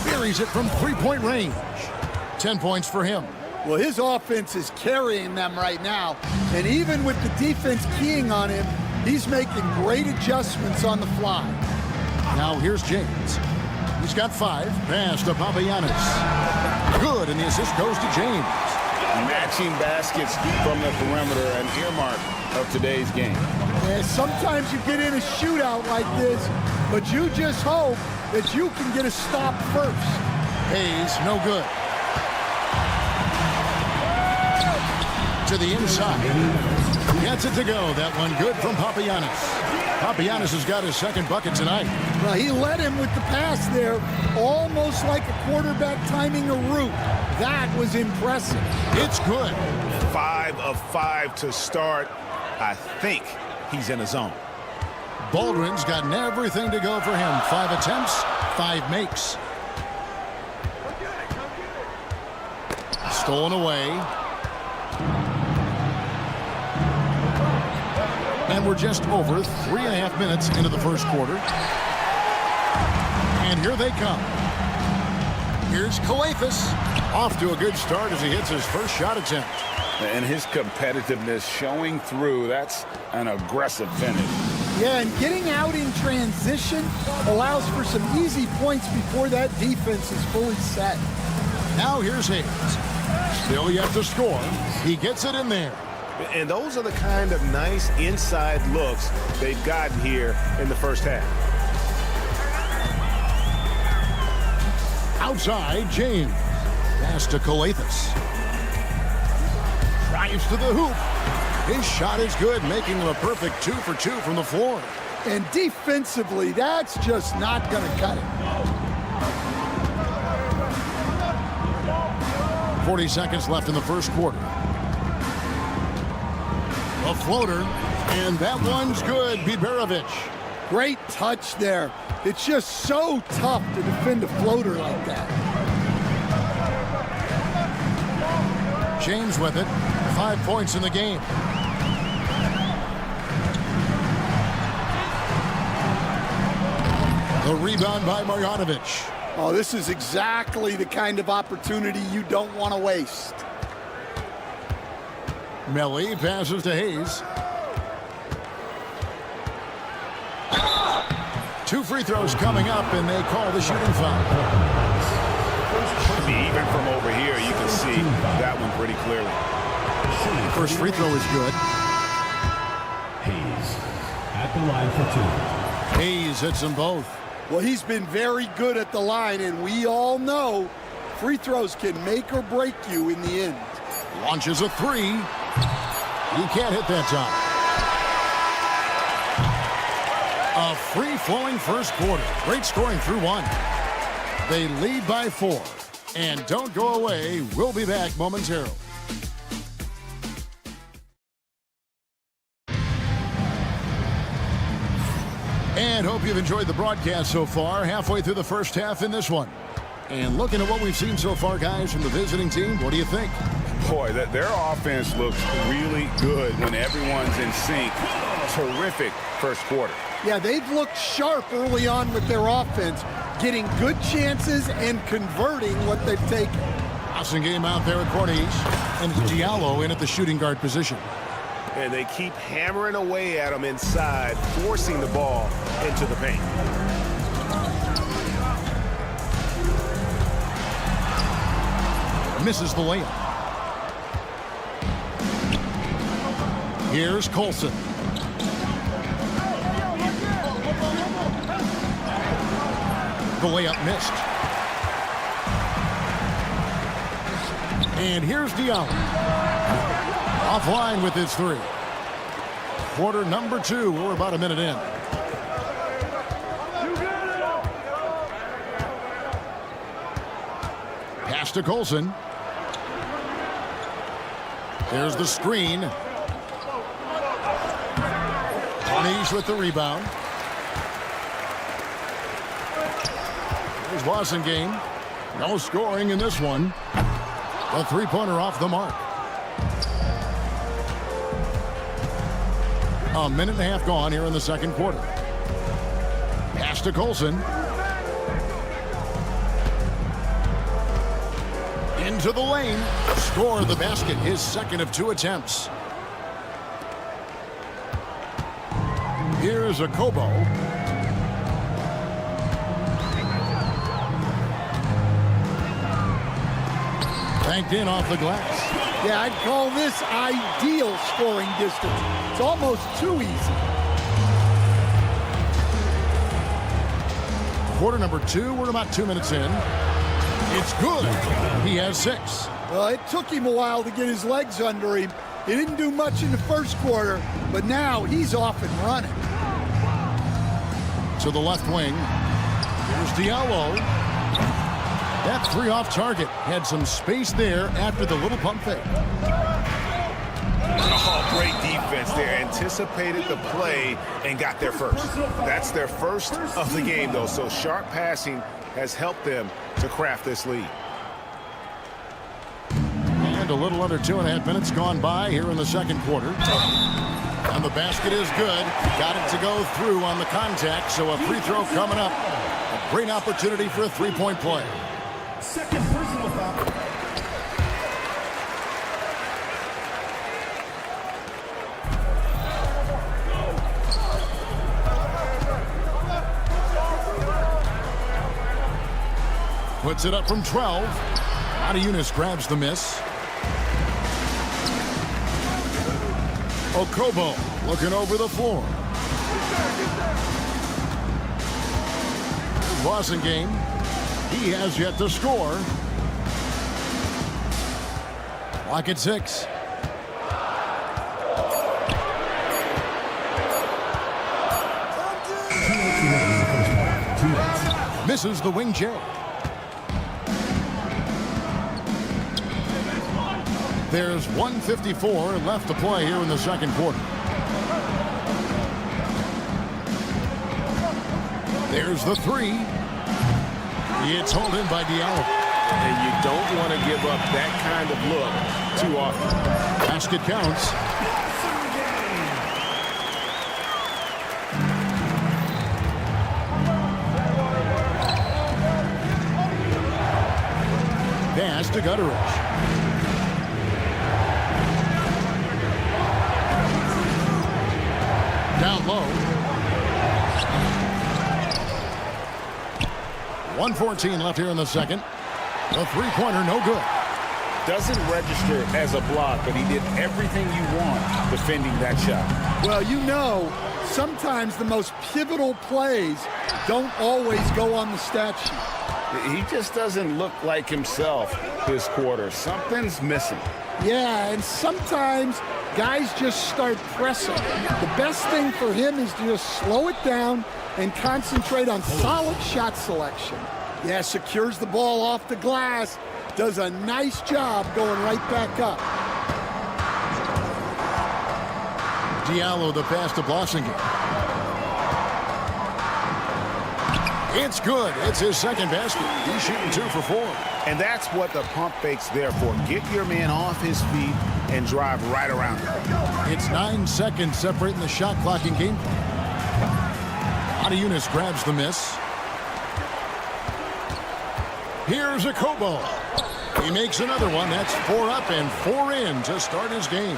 Buries it from 3-point range. 10 points for him. Well, his offense is carrying them right now. And even with the defense keying on him, he's making great adjustments on the fly. Now here's James. He's got 5. Pass to Papagiannis. Good, and the assist goes to James. Matching baskets from the perimeter, an earmark of today's game. Yeah, sometimes you get in a shootout like this, but you just hope that you can get a stop first. Hayes, no good. To the inside. Gets it to go. That one good from Papagiannis. Papagiannis has got his second bucket tonight. Well, he led him with the pass there, almost like a quarterback timing a route. That was impressive. It's good. 5 of 5 to start. I think he's in a zone. Baldwin's got everything to go for him. 5 attempts, 5 makes. Stolen away. And we're just over 3.5 minutes into the first quarter. And here they come. Here's Kalathis. Off to a good start as he hits his first shot attempt. And his competitiveness showing through. That's an aggressive finish. Yeah, and getting out in transition allows for some easy points before that defense is fully set. Now here's Hayes. Still yet to score. He gets it in there. And those are the kind of nice inside looks they've gotten here in the first half. Outside, James. Pass to Kalathis. Drives to the hoop. His shot is good, making him a perfect 2 for 2 from the floor. And defensively, that's just not going to cut it. 40 seconds left in the first quarter. A floater, and that one's good. Biberovic. Great touch there. It's just so tough to defend a floater like that. James with it. 5 points in the game. The rebound by Marjanovic. Oh, this is exactly the kind of opportunity you don't want to waste. Melli passes to Hayes. 2 free throws coming up, and they call the shooting foul. Even from over here, you can see that one pretty clearly. First free throw is good. Hayes at the line for 2. Hayes hits them both. Well, he's been very good at the line, and we all know free throws can make or break you in the end. Launches a 3. He can't hit that time. A free-flowing first quarter. Great scoring through 1. They lead by 4. And don't go away. We'll be back momentarily. And hope you've enjoyed the broadcast so far. Halfway through the first half in this one. And looking at what we've seen so far, guys, from the visiting team, what do you think? Boy, their offense looks really good when everyone's in sync. Terrific first quarter. Yeah, they've looked sharp early on with their offense, getting good chances and converting what they've taken. Awesome game out there at Corniche. And Diallo in at the shooting guard position. And they keep hammering away at them inside, forcing the ball into the paint. Misses the layup. Here's Colson. The layup missed. And here's Diallo. Offline with his 3. Quarter number 2. We're about a minute in. Pass to Colson. There's the screen. Corniche with the rebound. Here's Wasengame. No scoring in this one. The 3-pointer off the mark. A minute and a half gone here in the second quarter. Pass to Colson. Into the lane. Score the basket. His second of 2 attempts. Here's a Kobo. Banked in off the glass. Yeah, I'd call this ideal scoring distance. It's almost too easy. Quarter number 2. We're about 2 minutes in. It's good. He has 6. Well, it took him a while to get his legs under him. He didn't do much in the first quarter, but now he's off and running. To the left wing. Here's Diallo. That 3 off target. Had some space there after the little pump fake. Oh, great defense there. Anticipated the play and got there first. That's their first of the game, though. So sharp passing has helped them to craft this lead. And a little under 2.5 minutes gone by here in the second quarter. And the basket is good. Got it to go through on the contact, so a free throw coming up. A great opportunity for a 3-point play. Second personal foul. Puts it up from 12. Adiunas grabs the miss. Okobo looking over the floor. Wasengame. He has yet to score. Lock at 6. Misses the wing J. There's 1:54 left to play here in the second quarter. There's the three. It's hauled in by Diallo. And you don't want to give up that kind of look too often. Basket counts. Pass to Gutteridge. Down low. 1:14 left here in the second. The three-pointer, no good. Doesn't register as a block, but he did everything you want defending that shot. Well, you know, sometimes the most pivotal plays don't always go on the stat sheet. He just doesn't look like himself this quarter. Something's missing. Yeah, and sometimes guys just start pressing. The best thing for him is to just slow it down and concentrate on solid shot selection. Yeah, secures the ball off the glass. Does a nice job going right back up. Diallo, the pass to Blossinger. It's good. It's his second basket. He's shooting 2 for 4. And that's what the pump fake's there for. Get your man off his feet and drive right around him. It's 9 seconds separating the shot clock in game. Adiunas grabs the miss. Here's a Kobo. He makes another one. That's 4 up and 4 in to start his game.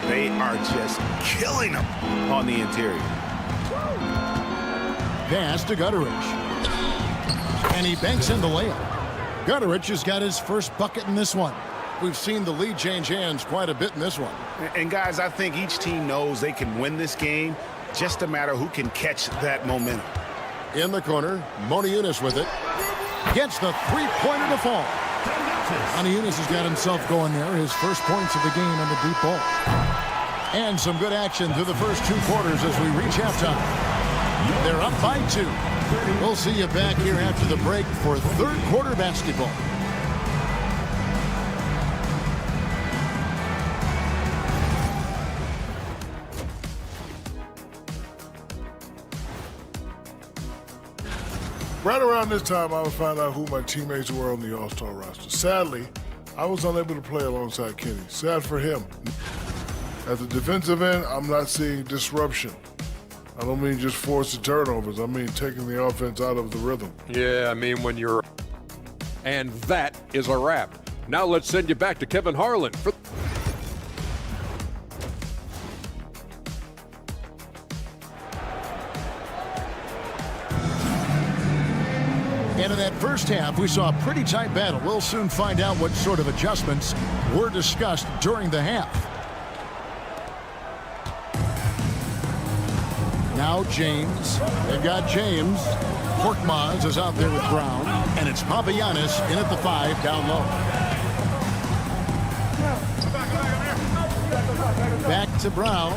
They are just killing him on the interior. Pass to Gutteridge. And he banks in the layup. Gutteridge has got his first bucket in this one. We've seen the lead change hands quite a bit in this one. And guys, I think each team knows they can win this game. Just a matter who can catch that momentum. In the corner, Moniunas with it. Gets the three-pointer to fall. Moniunas has got himself going there. His first points of the game on the deep ball. And some good action through the first 2 quarters as we reach halftime. They're up by 2. We'll see you back here after the break for third quarter basketball. Right around this time, I would find out who my teammates were on the All-Star roster. Sadly, I was unable to play alongside Kenny. Sad for him. At the defensive end, I'm not seeing disruption. I don't mean just forced turnovers. I mean taking the offense out of the rhythm. Yeah, I mean when you're... And that is a wrap. Now let's send you back to Kevin Harlan for... And in that first half, we saw a pretty tight battle. We'll soon find out what sort of adjustments were discussed during the half. Now James. They've got James. Korkmaz is out there with Brown. And it's Papagiannis in at the 5 down low. Back to Brown.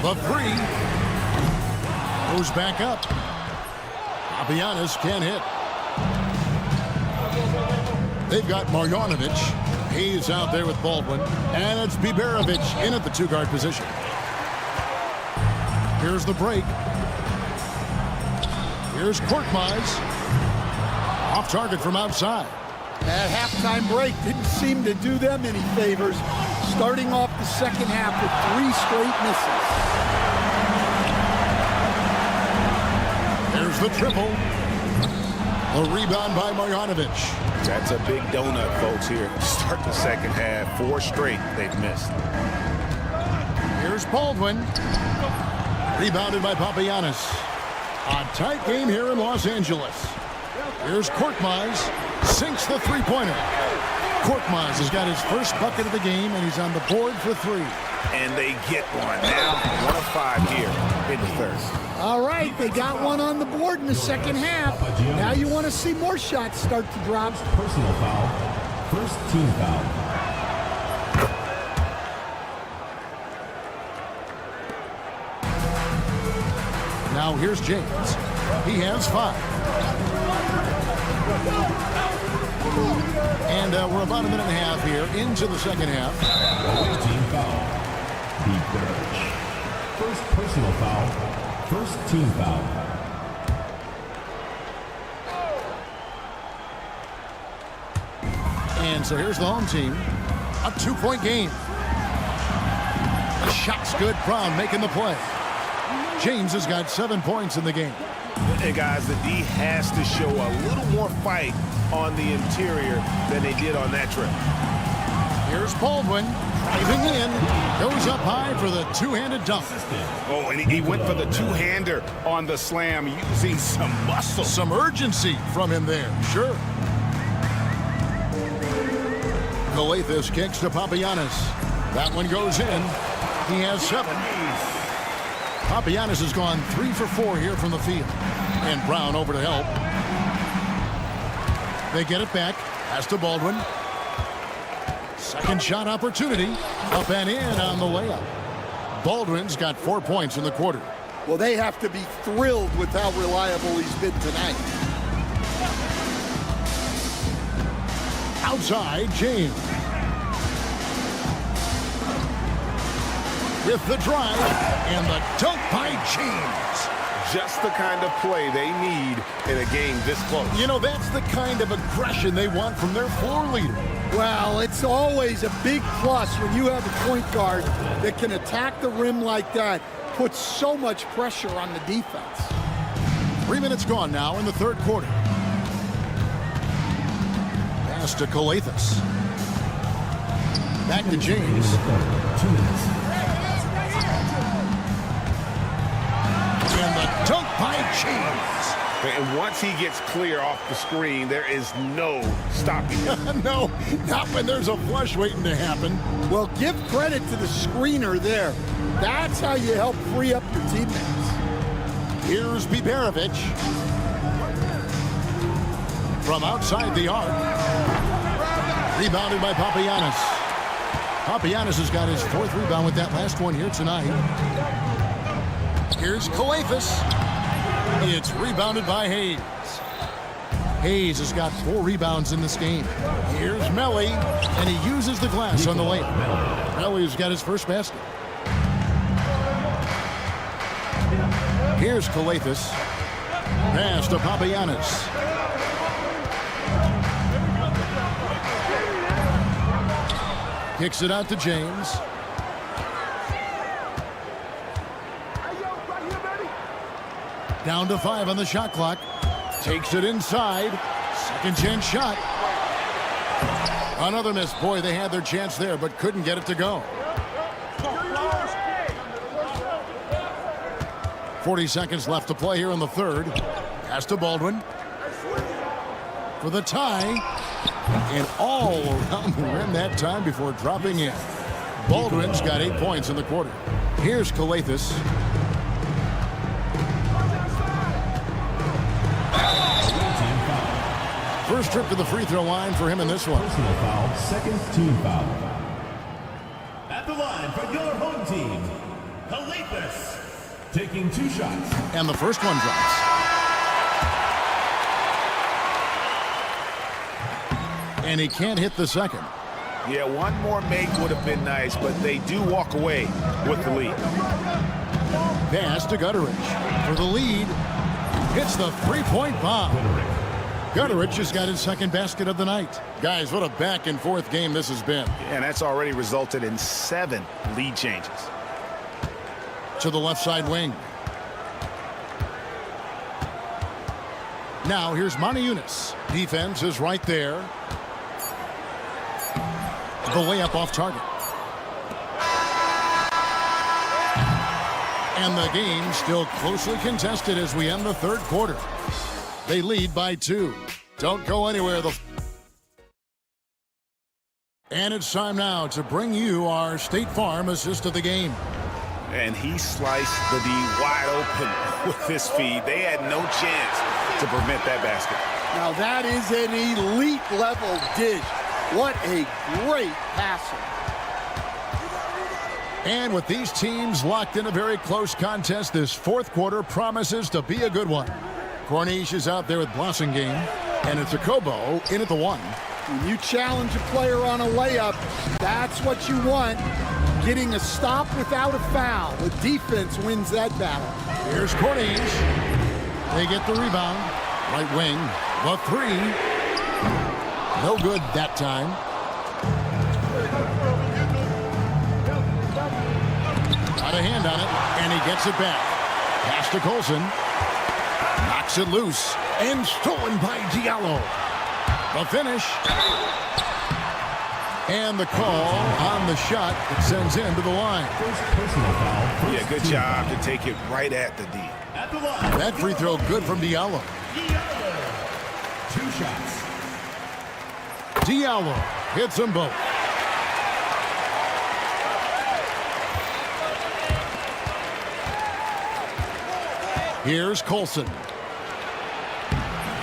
The 3. Goes back up. Papagiannis can't hit. They've got Marjanovic. He's out there with Baldwin. And it's Biberovic in at the 2-guard position. Here's the break. Here's Korkmaz. Off target from outside. That halftime break didn't seem to do them any favors. Starting off the second half with 3 straight misses. There's the triple. The rebound by Marjanovic. That's a big donut, folks, here. Start the second half. 4 straight they've missed. Here's Baldwin. Rebounded by Papagiannis. A tight game here in Los Angeles. Here's Korkmaz. Sinks the three-pointer. Korkmaz has got his first bucket of the game, and he's on the board for 3. And they get one. Now 1 of 5 here in the third. All right, they got one on the board in the second half. Now you want to see more shots start to drop. Personal foul. First team foul. Now here's James. He has 5. And we're about a minute and a half here into the second half. Team foul. First personal foul. First team foul. And so here's the home team. A 2-point game. The shot's good. Brown making the play. James has got 7 points in the game. Hey, guys, the D has to show a little more fight on the interior than they did on that trip. Here's Baldwin driving in. Goes up high for the two-handed dunk. Oh, and he went for the two-hander on the slam using some muscle. Some urgency from him there. Sure. Calathes kicks to Papagiannis. That one goes in. He has 7. Papagiannis has gone 3 for 4 here from the field. And Brown over to help. They get it back. Pass to Baldwin. Second shot opportunity. Up and in on the layup. Baldwin's got 4 points in the quarter. Well, they have to be thrilled with how reliable he's been tonight. Outside, James. With the drive and the dunk by James. Just the kind of play they need in a game this close. You know, that's the kind of aggression they want from their floor leader. Well, it's always a big plus when you have a point guard that can attack the rim like that, puts so much pressure on the defense. 3 minutes gone now in the third quarter. Pass to Calathes. Back to James. 2 minutes. And the dunk by James. And once he gets clear off the screen, there is no stopping him. No, not when there's a flush waiting to happen. Well, give credit to the screener there. That's how you help free up your teammates. Here's Biberovic. From outside the arc. Rebounded by Papagiannis. Papagiannis has got his 4th rebound with that last one here tonight. Here's Calathes. It's rebounded by Hayes. Hayes has got 4 rebounds in this game. Here's Melly, and he uses the glass on the layup. Melly's got his first basket. Here's Calathes. Pass to Papagiannis. Kicks it out to James. Down to 5 on the shot clock. Takes it inside. Second chance shot. Another miss. Boy, they had their chance there, but couldn't get it to go. 40 seconds left to play here in the third. Pass to Baldwin. For the tie. And all around the rim that time before dropping in. Baldwin's got 8 points in the quarter. Here's Calathes. First trip to the free throw line for him in this one. Personal foul, second team foul. At the line for your home team, Calathes, taking 2 shots. And the first one drops. And he can't hit the second. Yeah, one more make would have been nice, but they do walk away with the lead. Pass to Gutteridge for the lead. Hits the 3-point bomb. Gutteridge has got his second basket of the night. Guys, what a back-and-forth game this has been. And that's already resulted in 7 lead changes. To the left side wing. Now here's Moniunas. Defense is right there. The layup off target. And the game still closely contested as we end the third quarter. They lead by 2. Don't go anywhere. And it's time now to bring you our State Farm assist of the game. And he sliced the D wide open with his feed. They had no chance to prevent that basket. Now that is an elite level dish. What a great passer. And with these teams locked in a very close contest, this fourth quarter promises to be a good one. Corniche is out there with Blossingame, and it's a Kobo in at the 1. When you challenge a player on a layup, that's what you want. Getting a stop without a foul. The defense wins that battle. Here's Cornish. They get the rebound. Right wing. The three. No good that time. Got a hand on it, and he gets it back. Pass to Colson. Knocks it loose. And stolen by Diallo. The finish. And the call on the shot that sends him to the line. Yeah, good job to take it right at the D. That free throw good from Diallo. 2 shots. Diallo hits them both. Here's Colson.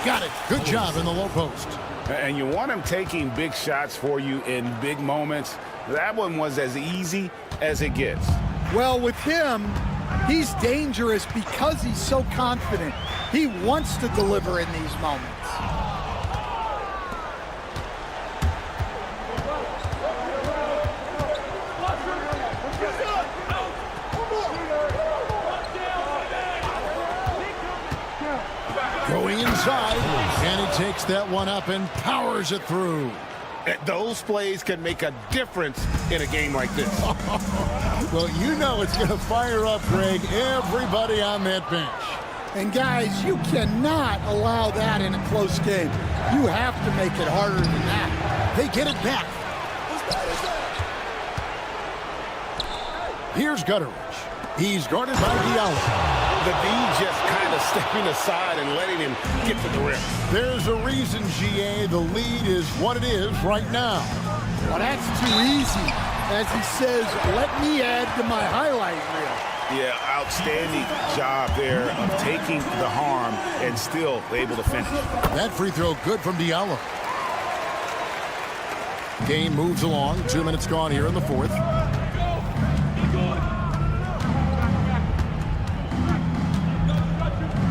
Got it. Good job in the low post. And you want him taking big shots for you in big moments. That one was as easy as it gets. Well, with him, he's dangerous because he's so confident. He wants to deliver in these moments. Going inside, and he takes that one up and powers it through. Those plays can make a difference in a game like this. Well, you know it's going to fire up, Greg, everybody on that bench. And guys, you cannot allow that in a close game. You have to make it harder than that. They get it back. Here's Gutteridge. He's guarded by Diallo. The D just kind of stepping aside and letting him get to the rim. There's a reason, GA, the lead is what it is right now. Well, that's too easy. As he says, let me add to my highlight reel. Yeah, outstanding job there of taking the harm and still able to finish. That free throw good from Diallo. Game moves along. 2 minutes gone here in the fourth.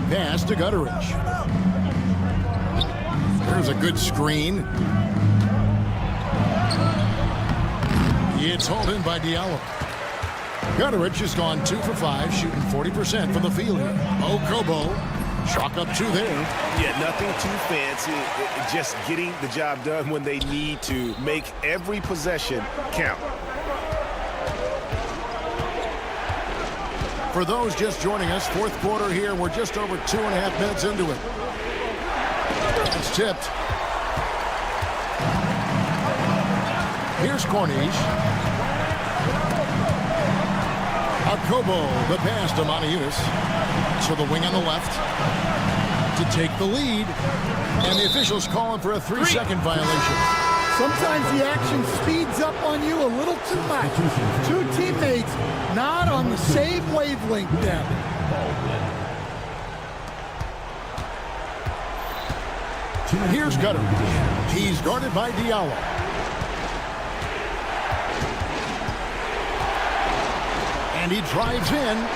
Pass to Gutteridge. There's a good screen. It's hauled in by Diallo. Gutteridge has gone 2 for 5, shooting 40% from the field here. Okobo, chalk up 2 there. Yeah, nothing too fancy. Just getting the job done when they need to. Make every possession count. For those just joining us, fourth quarter here. We're just over 2.5 minutes into it. It's tipped. Here's Cornish. Okobo, the pass to Monteunice. To the wing on the left to take the lead. And the officials calling for a 3-second violation. Sometimes the action speeds up on you a little too much. Two teammates not on the same wavelength then. Here's Gutteridge. He's guarded by Diallo. And he drives in.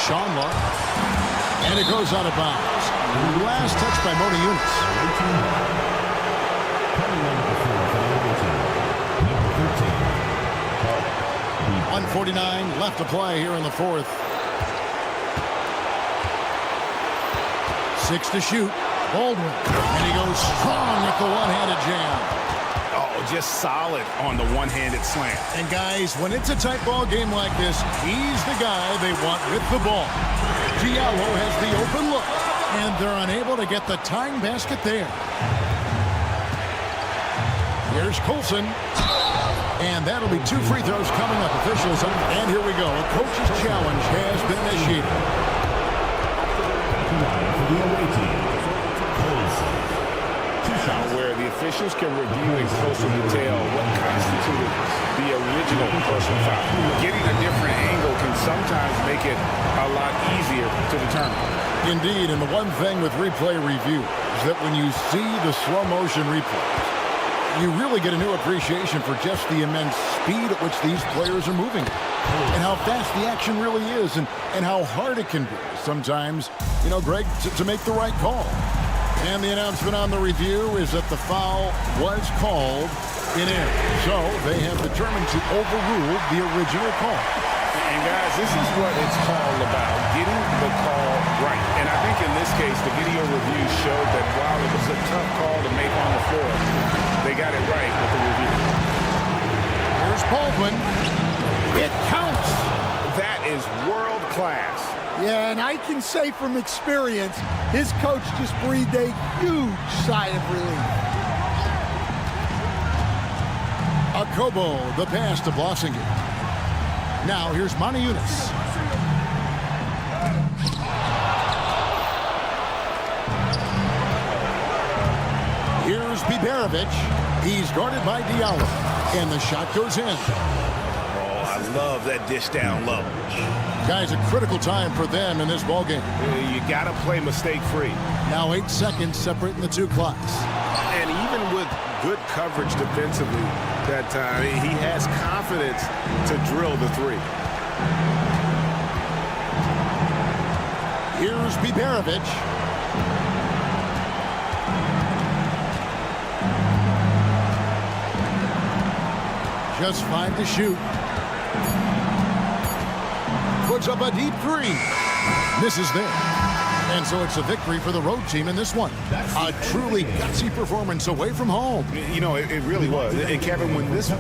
Shanla. And it goes out of bounds. Last touch by Monteunice. 1:49 left to play here in the fourth. 6 to shoot. Baldwin. And he goes strong with the one-handed jam. Oh, just solid on the one-handed slant. And guys, when it's a tight ball game like this, he's the guy they want with the ball. Diallo has the open look, and they're unable to get the tying basket there. Here's Colson. And that'll be 2 free throws coming up. Officials, and here we go. A coach's challenge has been initiated. Where the officials can review in closer detail what constituted the original personal foul. Getting a different angle can sometimes make it a lot easier to determine. Indeed, and the one thing with replay review is that when you see the slow motion replays, you really get a new appreciation for just the immense speed at which these players are moving and how fast the action really is and how hard it can be sometimes, you know, Greg, to make the right call. And the announcement on the review is that the foul was called in air. So they have determined to overrule the original call. And guys, this is what it's called about, getting the call right. And I think in this case, the video review showed that while it was a tough call to make on the floor, they got it right with the review. Here's Baldwin. It counts. That is world class. Yeah, and I can say from experience, his coach just breathed a huge sigh of relief. Akobo, the pass to Blossinger. Now here's Monty Eunice. Here's Biberovic. He's guarded by Diallo. And the shot goes in. Oh, I love that dish down low. Guys, a critical time for them in this ballgame. You got to play mistake-free. Now 8 seconds separating the two clocks. And even with good coverage defensively that time, he has confidence to drill the three. Here's Biberovic. Just 5 to shoot. Puts up a deep three. Misses there. And so it's a victory for the road team in this one. A truly gutsy performance away from home. You know, it really was. And Kevin, when this...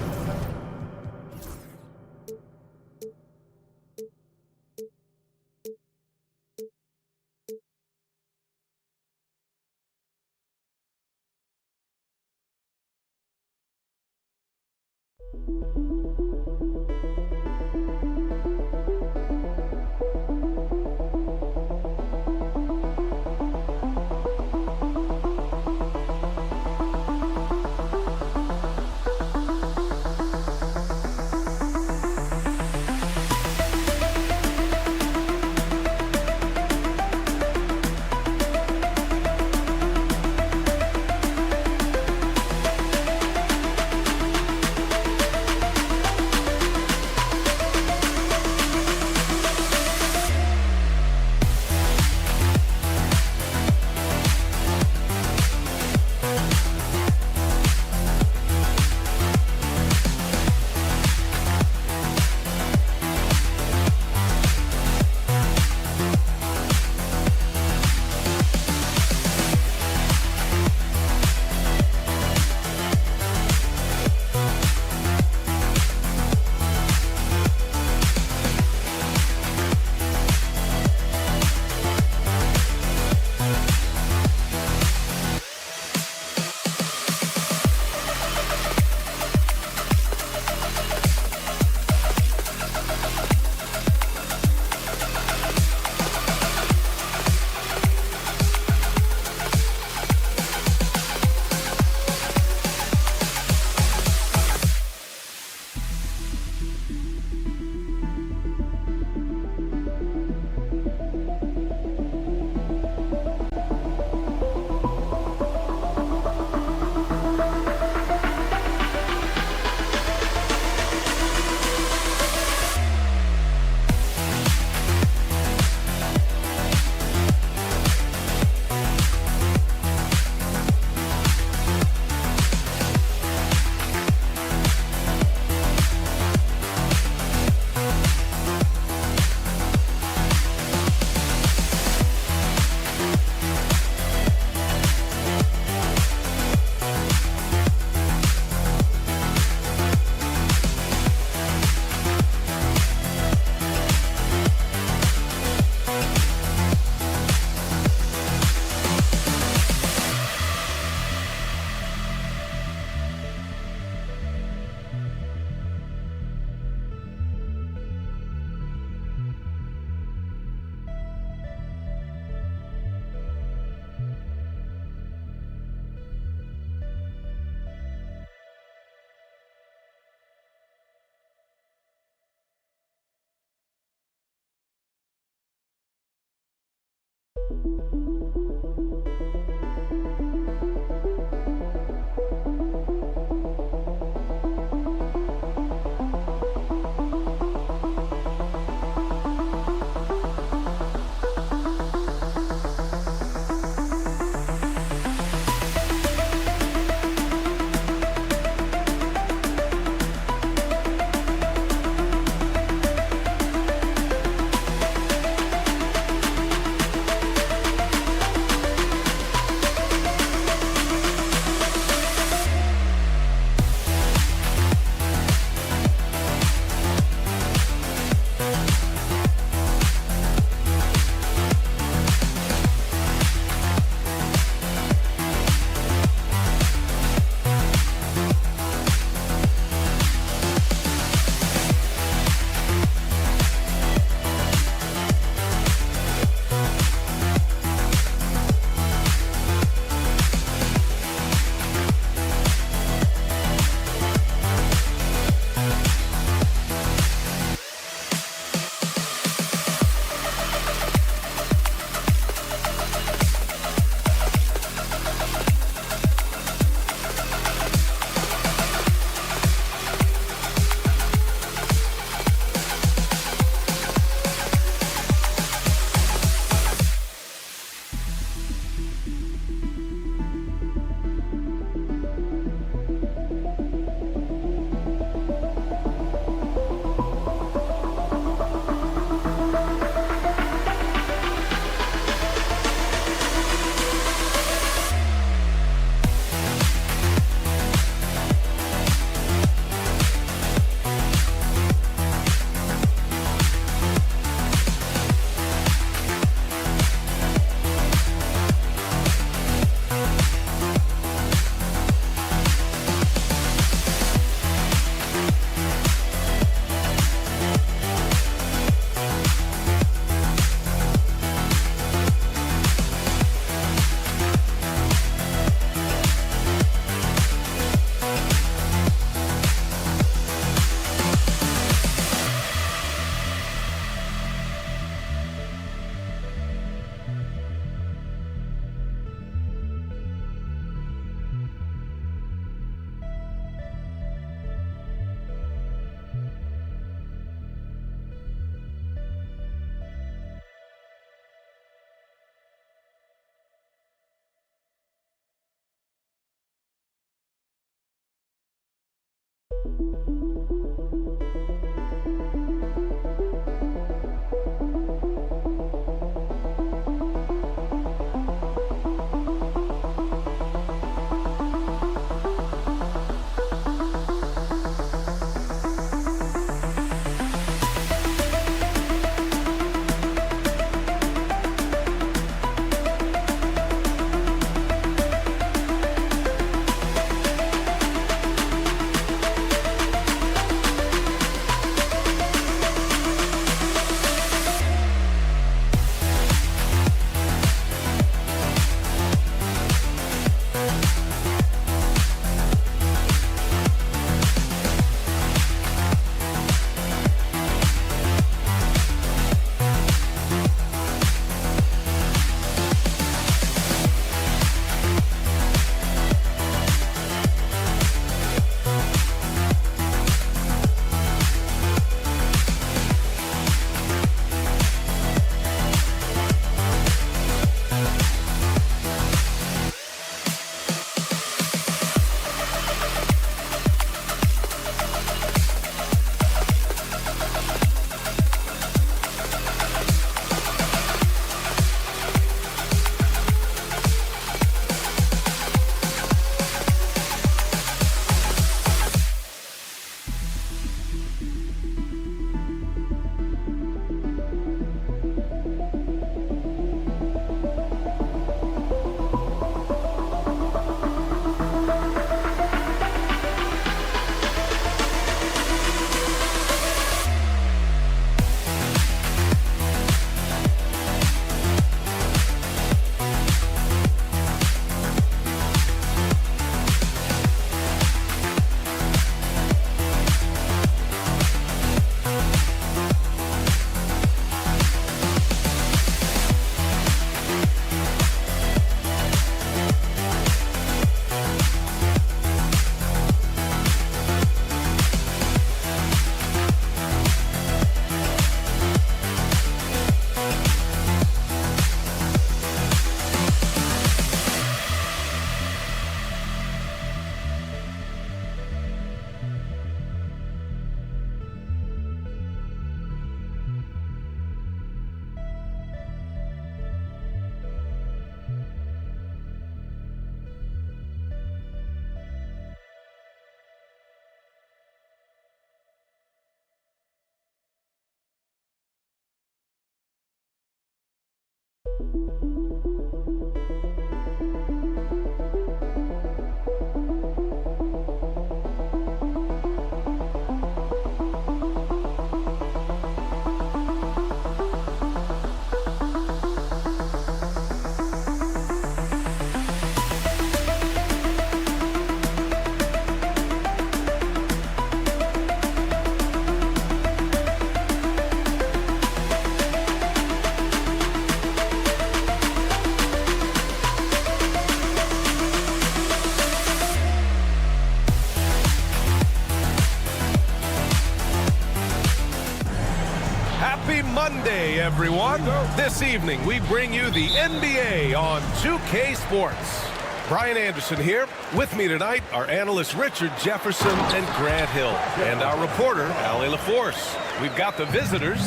Monday, everyone. This evening, we bring you the NBA on 2K Sports. Brian Anderson here. With me tonight are analysts Richard Jefferson and Grant Hill, and our reporter, Ali LaForce. We've got the visitors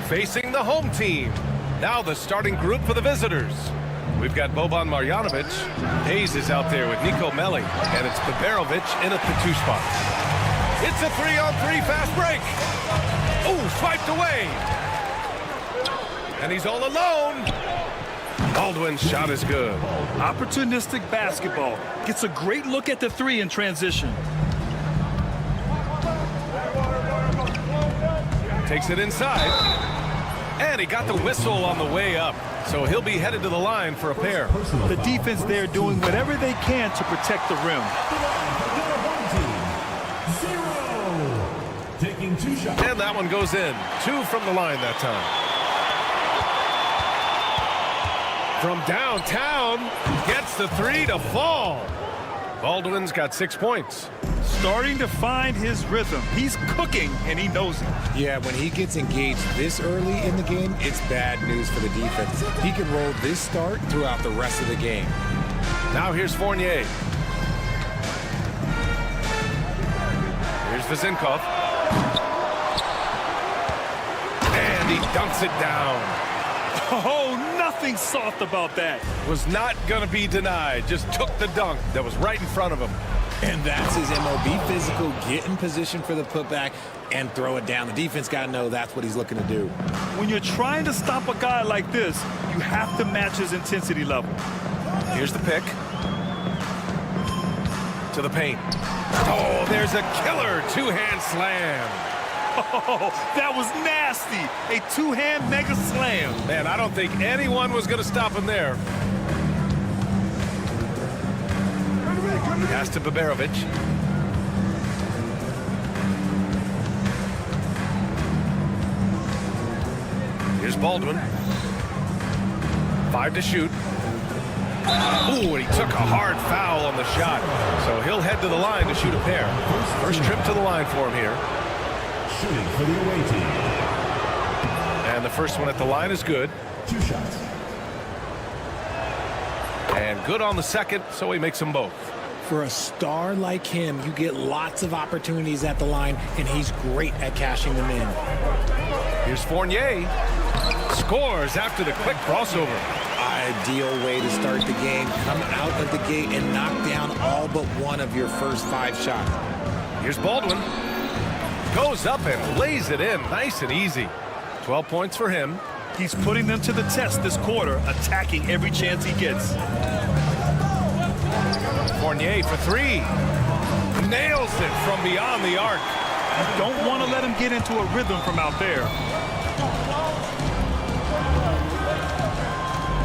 facing the home team. Now the starting group for the visitors. We've got Boban Marjanovic. Hayes is out there with Niko Melli, and it's Baberovic in at the 2 spot. It's a 3-on-3 fast break. Ooh, swiped away. And he's all alone. Baldwin's shot is good. Opportunistic basketball. Gets a great look at the 3 in transition. Takes it inside. And he got the whistle on the way up. So he'll be headed to the line for a pair. The defense there doing whatever they can to protect the rim. Taking 2 shots. And that one goes in. 2 from the line that time. From downtown, gets the 3 to fall. Baldwin's got 6 points. Starting to find his rhythm. He's cooking, and he knows it. Yeah, when he gets engaged this early in the game, it's bad news for the defense. He can roll this start throughout the rest of the game. Now here's Fournier. Here's Vezinkov. And he dunks it down. Oh, nothing soft about that. Was not going to be denied. Just took the dunk that was right in front of him. And that's his MO. Be physical, get in position for the putback, and throw it down. The defense got to know that's what he's looking to do. When you're trying to stop a guy like this, you have to match his intensity level. Here's the pick. To the paint. Oh, there's a killer two-hand slam. Oh, that was nasty. A two-hand mega slam. Man, I don't think anyone was going to stop him there. Pass to Baberovic. Here's Baldwin. 5 to shoot. Ooh, and he took a hard foul on the shot. So he'll head to the line to shoot a pair. First trip to the line for him here. Shooting for the away team. And the first one at the line is good. 2 shots. And good on the second, so he makes them both. For a star like him, you get lots of opportunities at the line, and he's great at cashing them in. Here's Fournier. Scores after the quick crossover. Ideal way to start the game. Come out of the gate and knock down all but one of your first 5 shots. Here's Baldwin. Goes up and lays it in. Nice and easy. 12 points for him. He's putting them to the test this quarter, attacking every chance he gets. Fournier for 3. Nails it from beyond the arc. You don't want to let him get into a rhythm from out there.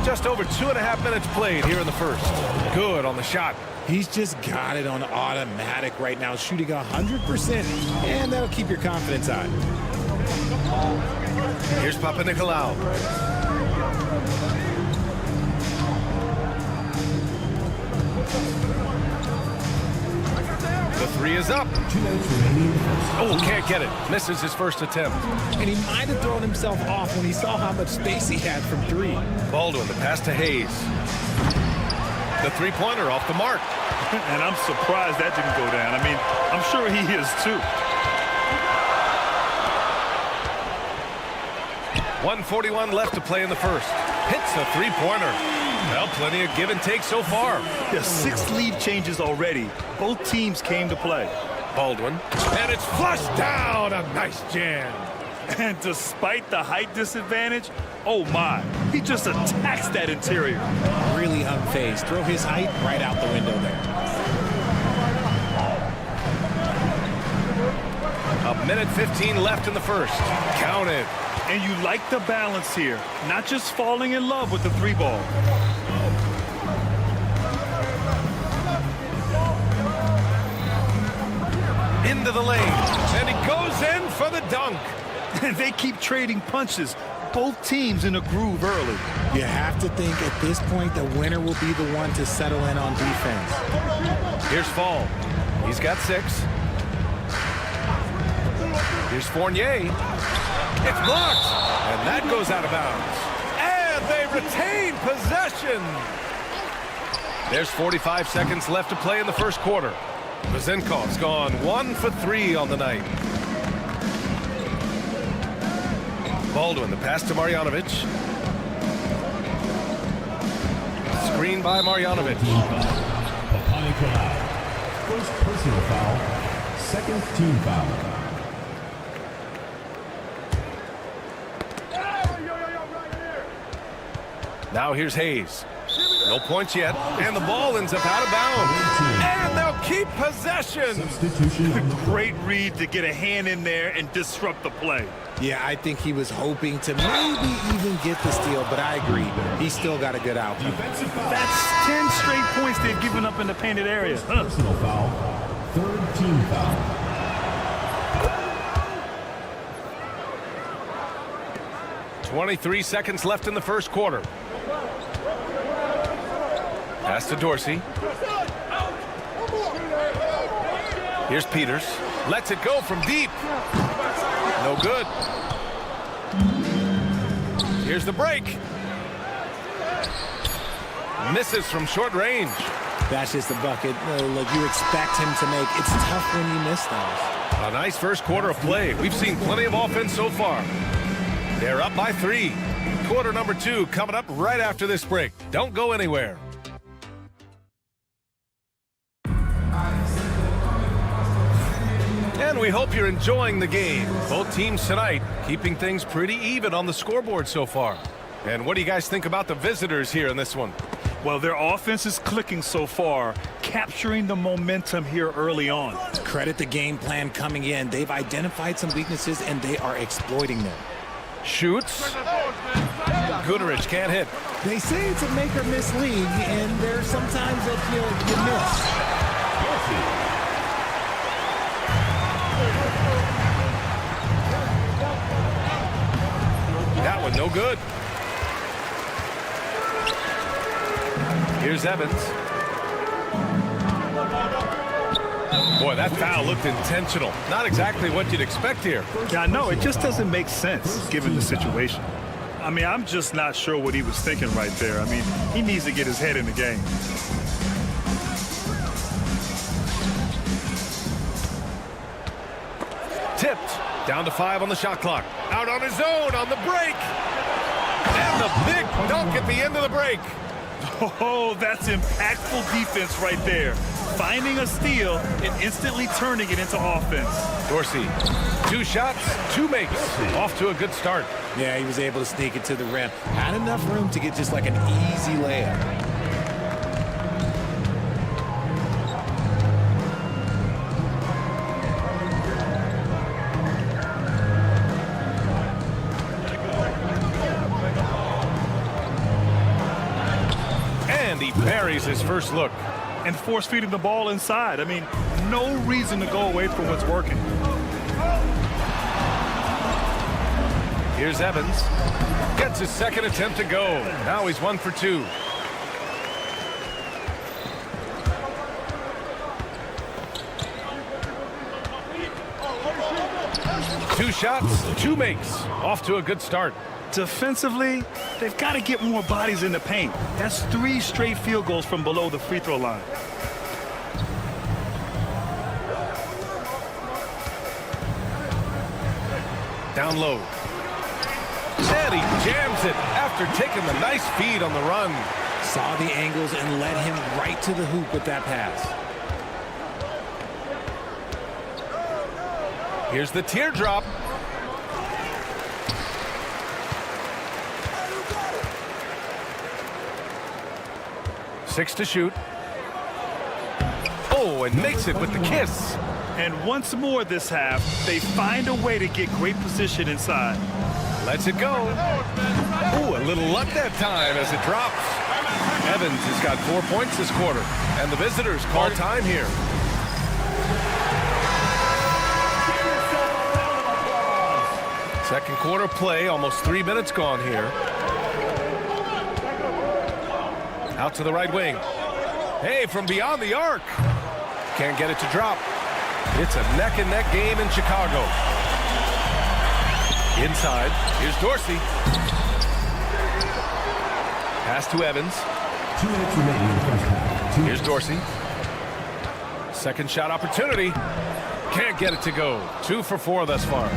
Just over 2.5 minutes played here in the first. Good on the shot. He's just got it on automatic right now, shooting 100%, and that'll keep your confidence high. Here's Papanikolaou. The 3 is up. 2 minutes remaining. Oh, can't get it. Misses his first attempt. And he might have thrown himself off when he saw how much space he had from 3. Baldwin, the pass to Hayes. The three-pointer off the mark. And I'm surprised that didn't go down. I mean, I'm sure he is too. 1:41 left to play in the first. Hits the three-pointer. Well, plenty of give and take so far. There's 6 lead changes already. Both teams came to play. Baldwin. And it's flushed down. A nice jam. And despite the height disadvantage, oh my, he just attacks that interior. Really unfazed. Throw his height right out the window there. 1:15 left in the first. Count it. And you like the balance here, not just falling in love with the 3 ball. Into the lane. And he goes in for the dunk. They keep trading punches. Both teams in a groove early. You have to think at this point the winner will be the one to settle in on defense. Here's Fall. He's got 6. Here's Fournier. It's blocked. And that goes out of bounds. And they retain possession. There's 45 seconds left to play in the first quarter. Vezinkov's gone 1 for 3 on the night. Baldwin, the pass to Marjanovic. Screen by Marjanovic. First personal foul. Second team foul. Now here's Hayes. No points yet. And the ball ends up out of bounds. And they'll keep possession. Great read to get a hand in there and disrupt the play. Yeah, I think he was hoping to maybe even get the steal, but I agree. He still got a good outcome. That's 10 straight points they've given up in the painted area. Personal foul. Third team foul. .23 seconds left in the first quarter. Pass to Dorsey. Here's Peters. Lets it go from deep. No good. Here's the break. Misses from short range. That's just the bucket like you expect him to make. It's tough when you miss those. A nice first quarter of play. We've seen plenty of offense so far. They're up by 3. Quarter number 2 coming up right after this break. Don't go anywhere. And we hope you're enjoying the game. Both teams tonight keeping things pretty even on the scoreboard so far. And what do you guys think about the visitors here in this one? Well, their offense is clicking so far, capturing the momentum here early on. Credit the game plan coming in. They've identified some weaknesses, and they are exploiting them. Shoots. Goodrich can't hit. They say it's a make-or-miss league, and there's sometimes that you miss. That one no good. Here's Evans. Boy, that foul looked intentional. Not exactly what you'd expect here. Yeah, I know. It just doesn't make sense given the situation. I mean, I'm just not sure what he was thinking right there. I mean, he needs to get his head in the game. Tipped. Down to 5 on the shot clock. Out on his own on the break. And the big dunk at the end of the break. Oh, that's impactful defense right there. Finding a steal and instantly turning it into offense. Dorsey, 2 shots, 2 makes. Off to a good start. Yeah, he was able to sneak it to the rim. Had enough room to get just like an easy layup. Buries his first look. And force feeding the ball inside. I mean, no reason to go away from what's working. Here's Evans. Gets his second attempt to go. Now he's 1 for 2. Two shots, 2 makes. Off to a good start. Defensively, they've got to get more bodies in the paint. That's 3 straight field goals from below the free throw line. Down low. And he jams it after taking the nice feed on the run. Saw the angles and led him right to the hoop with that pass. Here's the teardrop. Six to shoot. Oh, and makes it with the kiss. And once more this half, they find a way to get great position inside. Lets it go. Oh, a little luck that time as it drops. Evans has got 4 points this quarter, and the visitors call time here. Second quarter play, almost 3 minutes gone here. Out to the right wing. Hey, from beyond the arc. Can't get it to drop. It's a neck-and-neck game in Chicago. Inside, here's Dorsey. Pass to Evans. 2 minutes remaining in the first half. Here's Dorsey. Second shot opportunity. Can't get it to go. 2 for 4 thus far.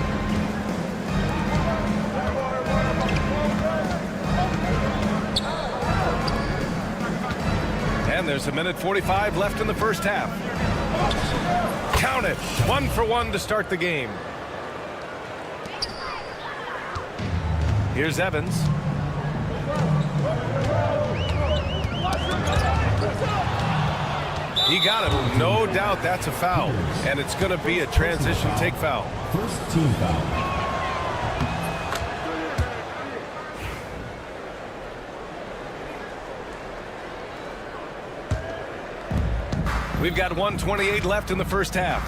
And there's 1:45 left in the first half. Count it. 1 for 1 to start the game. Here's Evans. He got him. No doubt that's a foul. And it's going to be a transition take foul. First team foul. We've got 1:28 left in the first half.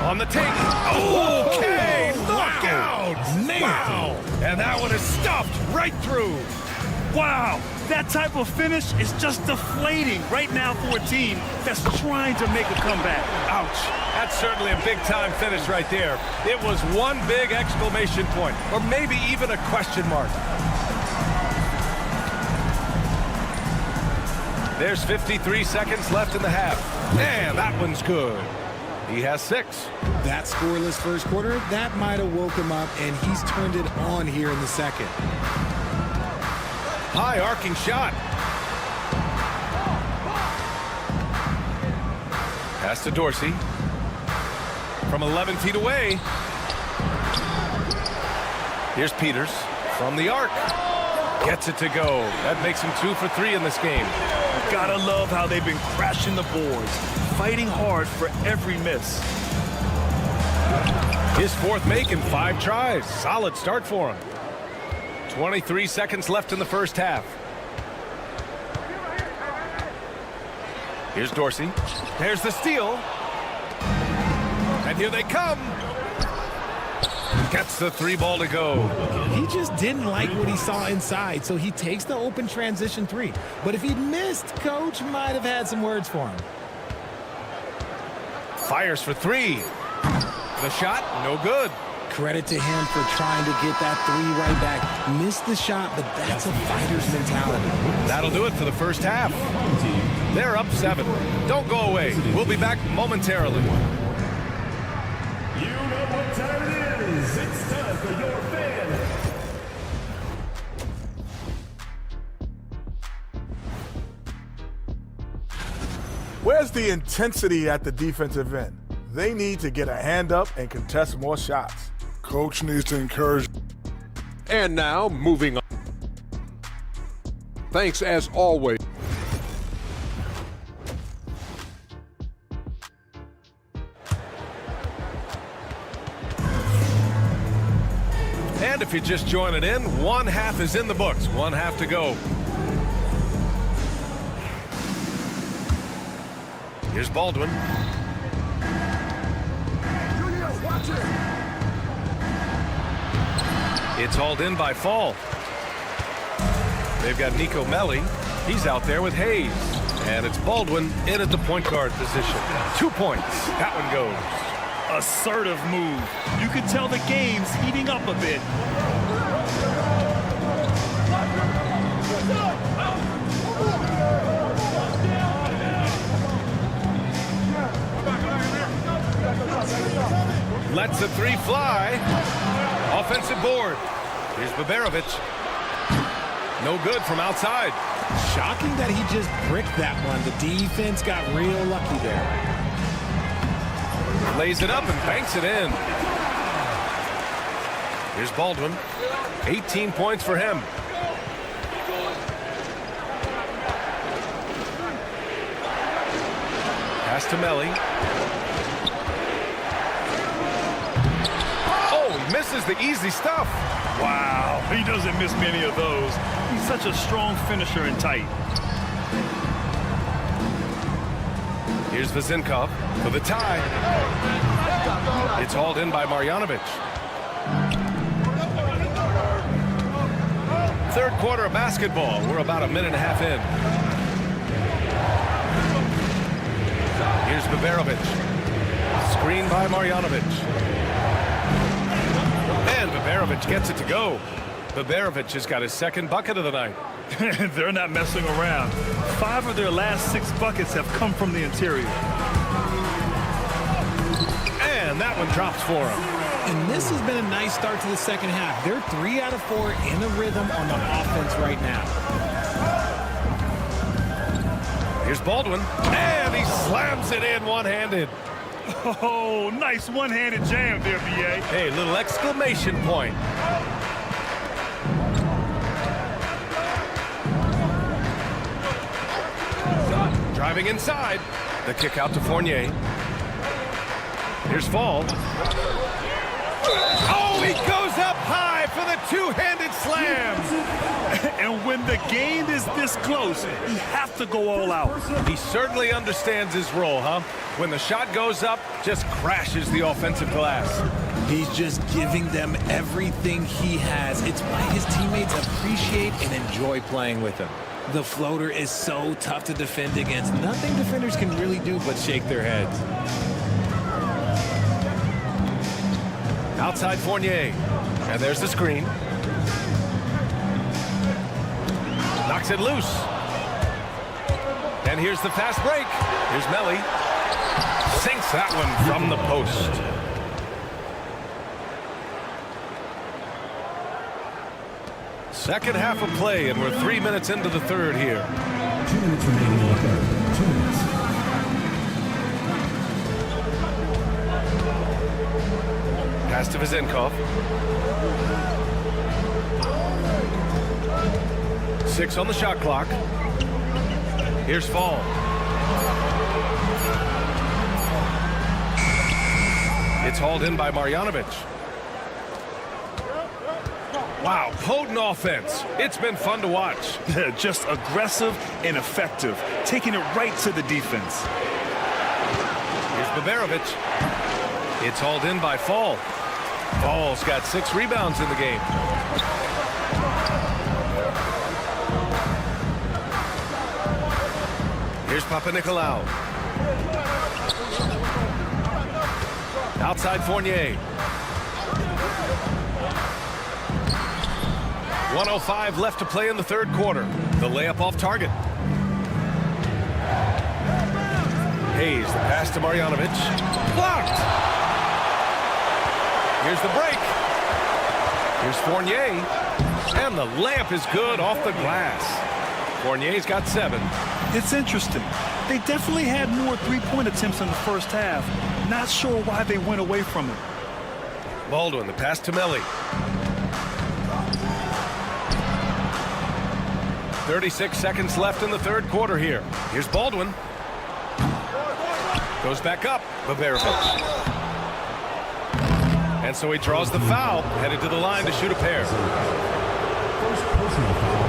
On the take. Okay, knockout. Wow. And that one is stuffed right through. Wow, that type of finish is just deflating right now for a team that's trying to make a comeback. Ouch. That's certainly a big-time finish right there. It was one big exclamation point, or maybe even a question mark. There's 53 seconds left in the half. And that one's good. He has 6. That scoreless first quarter, that might have woke him up, and he's turned it on here in the second. High arcing shot. Pass to Dorsey. From 11 feet away. Here's Peters from the arc. Gets it to go. That makes him 2 for 3 in this game. Gotta love how they've been crashing the boards, fighting hard for every miss. His 4th make in 5 tries. Solid start for him. 23 seconds left in the first half. Here's Dorsey. There's the steal. And here they come. Gets the 3 ball to go. He just didn't like what he saw inside, so he takes the open transition 3. But if he'd missed, Coach might have had some words for him. Fires for 3. The shot, no good. Credit to him for trying to get that 3 right back. Missed the shot, but that's a fighter's mentality. That'll do it for the first half. They're up 7. Don't go away. We'll be back momentarily. You know what time it is. It's time for your fan. Where's the intensity at the defensive end? They need to get a hand up and contest more shots. Coach needs to encourage. And now, moving on. Thanks as always. And if you're just joining in, 1 half is in the books. 1 half to go. Here's Baldwin. It's hauled in by Fall. They've got Niko Melli. He's out there with Hayes. And it's Baldwin in at the point guard position. 2 points. That one goes. Assertive move. You can tell the game's heating up a bit. Lets the 3 fly. Offensive board. Here's Baberovic. No good from outside. Shocking that he just bricked that one. The defense got real lucky there. Lays it up and banks it in. Here's Baldwin. 18 points for him. Pass to Melli. Misses the easy stuff. Wow, he doesn't miss many of those. He's such a strong finisher and tight. Here's Vezinkov for the tie. It's hauled in by Marjanovic. 3rd quarter of basketball. We're about a minute and a half in. Here's Baberovic. Screen by Marjanovic. And Baberovic gets it to go. Baberovic has got his 2nd bucket of the night. They're not messing around. 5 of their last 6 buckets have come from the interior. And that one drops for him. And this has been a nice start to the second half. They're 3 out of 4 in a rhythm on the offense right now. Here's Baldwin. And he slams it in one-handed. Oh, nice one-handed jam there, B.A. Hey, little exclamation point. Driving inside. The kick out to Fournier. Here's Fall. Oh, he goes up high for the 2-handed slam. And when the game is this close, you have to go all out. He certainly understands his role, huh? When the shot goes up, just crashes the offensive glass. He's just giving them everything he has. It's why his teammates appreciate and enjoy playing with him. The floater is so tough to defend against. Nothing defenders can really do but shake their heads. Outside Fournier. And there's the screen. Knocks it loose. And here's the fast break. Here's Melli. Sinks that one from the post. Second half of play, and we're 3 minutes into the third here. 2 minutes remaining in the third. 2 minutes. Pass to Vezenkov. 6 on the shot clock. Here's Fall. It's hauled in by Marjanovic. Wow, potent offense. It's been fun to watch. Just aggressive and effective, taking it right to the defense. Here's Baberovic. It's hauled in by Fall. Fall's got 6 rebounds in the game. Here's Papanikolaou. Outside Fournier. 1:05 left to play in the third quarter. The layup off target. Hayes, the pass to Marjanovic. Blocked! Here's the break. Here's Fournier. And the layup is good off the glass. Fournier's got 7. It's interesting. They definitely had more three-point attempts in the first half. Not sure why they went away from it. Baldwin, the pass to Melli. 36 seconds left in the third quarter here. Here's Baldwin. Goes back up. Baberovic. And so he draws the foul, headed to the line to shoot a pair. First personal foul.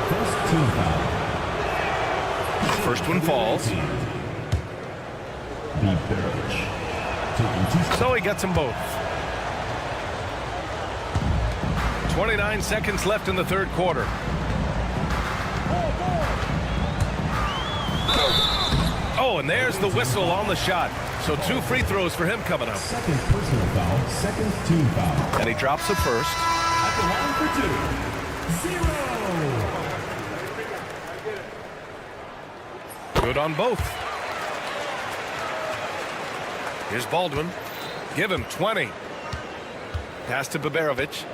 First team foul. First one falls. So he gets them both. 29 seconds left in the third quarter. Oh, and there's the whistle on the shot. So 2 free throws for him coming up. Second personal foul. Second team foul. And he drops the first. At the line for 2. 0. Good on both. Here's Baldwin. Give him 20. Pass to Baberovic.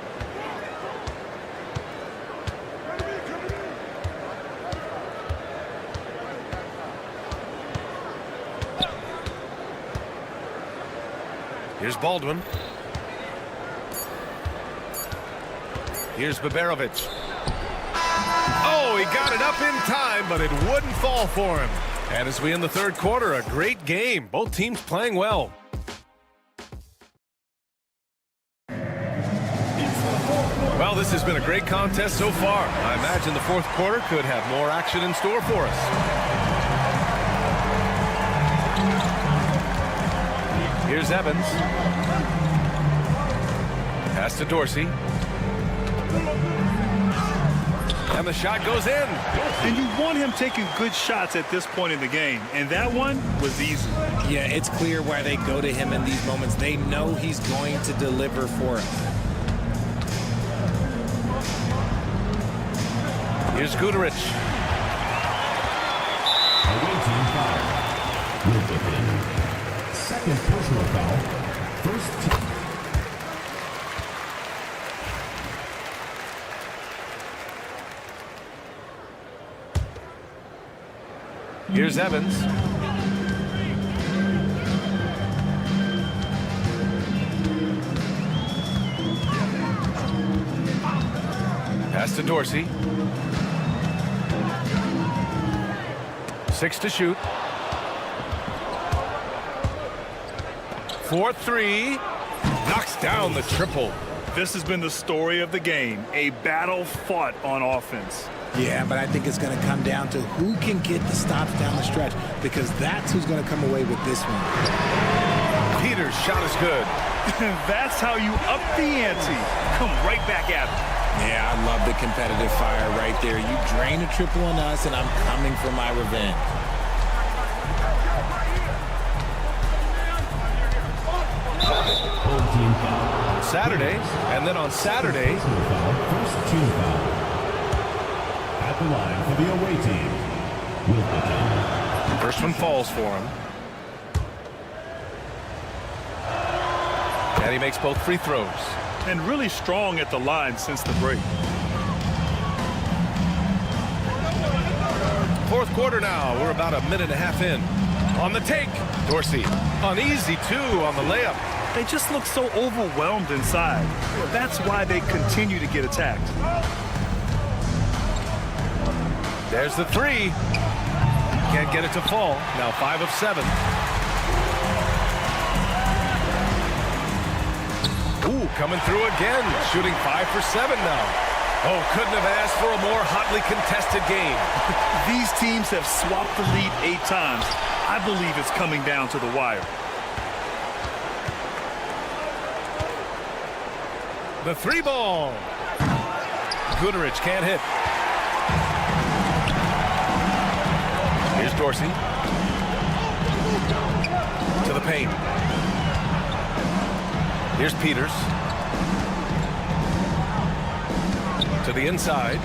Here's Baldwin. Here's Baberovic. Oh, he got it up in time, but it wouldn't fall for him. And as we end the third quarter, a great game. Both teams playing well. Well, this has been a great contest so far. I imagine the fourth quarter could have more action in store for us. Here's Evans. Pass to Dorsey. And the shot goes in. And you want him taking good shots at this point in the game. And that one was easy. Yeah, it's clear why they go to him in these moments. They know he's going to deliver for them. Here's Guduric. Away team foul. With it. Second personal foul. First team. Here's Evans. Pass to Dorsey. 6 to shoot. 4-3. Knocks down the triple. This has been the story of the game. A battle fought on offense. Yeah, but I think it's going to come down to who can get the stops down the stretch, because that's who's going to come away with this one. Peters' shot is good. That's how you up the ante. Come right back at it. Yeah, I love the competitive fire right there. You drain a triple on us, and I'm coming for my revenge. Saturday, and then on Saturday. First team foul. At the line for the away team. First one falls for him. And he makes both free throws. And really strong at the line since the break. Fourth quarter now. We're about a minute and a half in. On the take, Dorsey. Uneasy, too, on the layup. They just look so overwhelmed inside. That's why they continue to get attacked. There's the three. Can't get it to fall. Now 5 of 7. Ooh, coming through again. Shooting 5 for 7 now. Oh, couldn't have asked for a more hotly contested game. These teams have swapped the lead 8 times. I believe it's coming down to the wire. The 3 ball. Goodrich can't hit. Here's Dorsey. To the paint. Here's Peters. To the inside.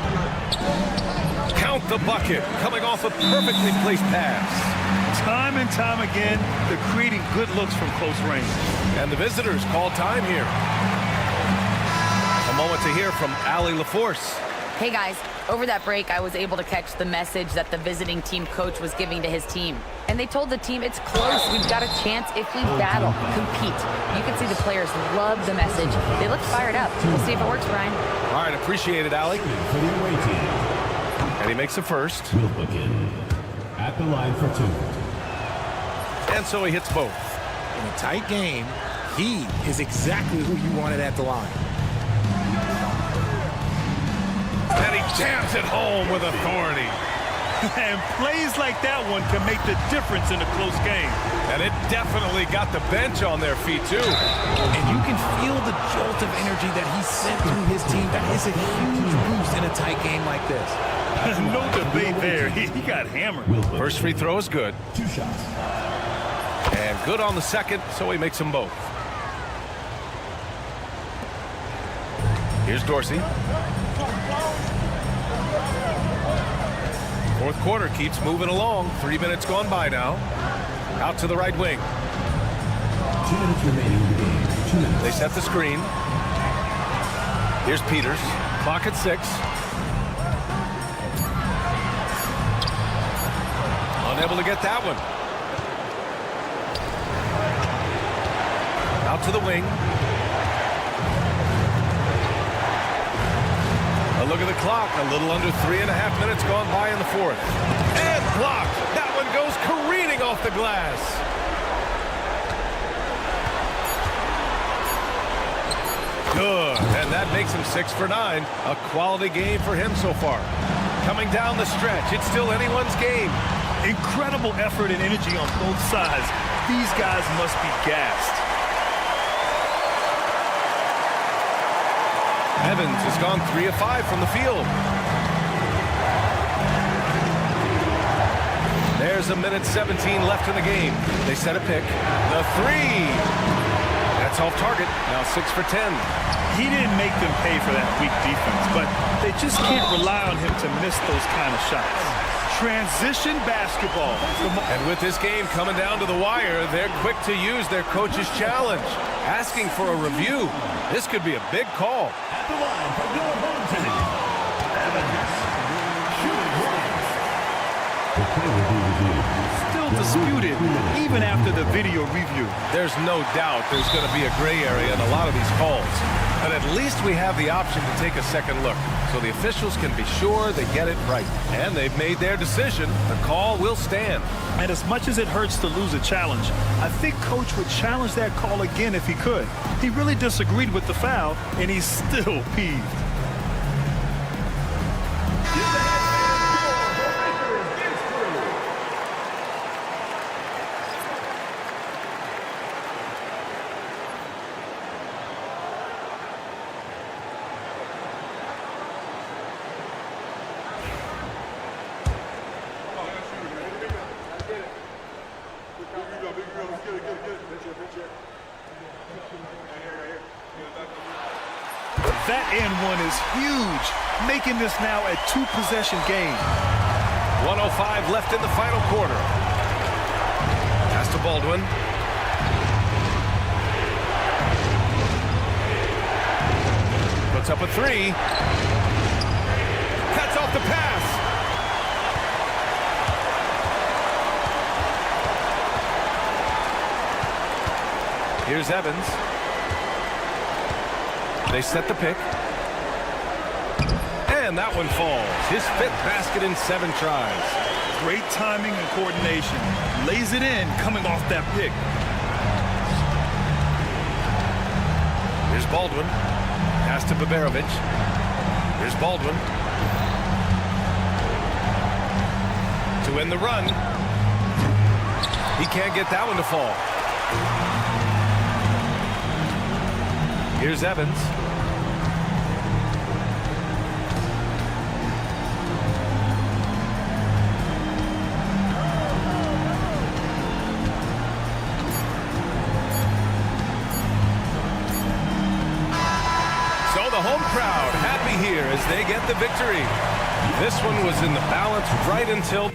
Count the bucket. Coming off a perfectly placed pass. Time and time again, they're creating good looks from close range. And the visitors call time here. A moment to hear from Allie LaForce. Hey guys, over that break, I was able to catch the message that the visiting team coach was giving to his team. And they told the team, it's close. We've got a chance if we battle, compete. You can see the players love the message. They look fired up. We'll see if it works, Brian. All right, appreciate it, Allie. And he makes the first. At the line for 2. And so he hits both. In a tight game, he is exactly who you wanted at the line. And he jams it home with authority. And plays like that one can make the difference in a close game. And it definitely got the bench on their feet, too. And you can feel the jolt of energy that he sent through his team. That is a huge boost in a tight game like this. No debate there. He got hammered. First free throw is good. 2 shots. And good on the second, so he makes them both. Here's Dorsey. Fourth quarter keeps moving along. 3 minutes gone by now. Out to the right wing. 2 minutes remaining in the game. 2 minutes. They set the screen. Here's Peters. Clock at 6. Unable to get that one. Out to the wing. A look at the clock. A little under 3.5 minutes gone by in the fourth. And blocked. That one goes careening off the glass. Good. And that makes him 6 for 9. A quality game for him so far. Coming down the stretch. It's still anyone's game. Incredible effort and energy on both sides. These guys must be gassed. Evans has gone 3 of 5 from the field. There's a minute 17 left in the game. They set a pick. The 3. That's off target. Now 6 for 10. He didn't make them pay for that weak defense, but they just can't rely on him to miss those kind of shots. Transition basketball. And with this game coming down to the wire, they're quick to use their coach's challenge. Asking for a review. This could be a big call. At the line for your home team. Evans. Shooting blanks. The play will be reviewed. Still disputed, even after the video review. There's no doubt there's going to be a gray area in a lot of these calls. But at least we have the option to take a second look, so the officials can be sure they get it right. And they've made their decision. The call will stand. And as much as it hurts to lose a challenge, I think Coach would challenge that call again if he could. He really disagreed with the foul, and he's still peeved. That and one is huge, making this now a 2-possession game. 1:05 left in the final quarter. Pass to Baldwin. Puts up a three. Cuts off the pass. Here's Evans. They set the pick. And that one falls. His 5th basket in 7 tries. Great timing and coordination. Lays it in coming off that pick. Here's Baldwin. Pass to Baberovic. Here's Baldwin. To end the run. He can't get that one to fall. Here's Evans. The home crowd happy here as they get the victory. This one was in the balance right until...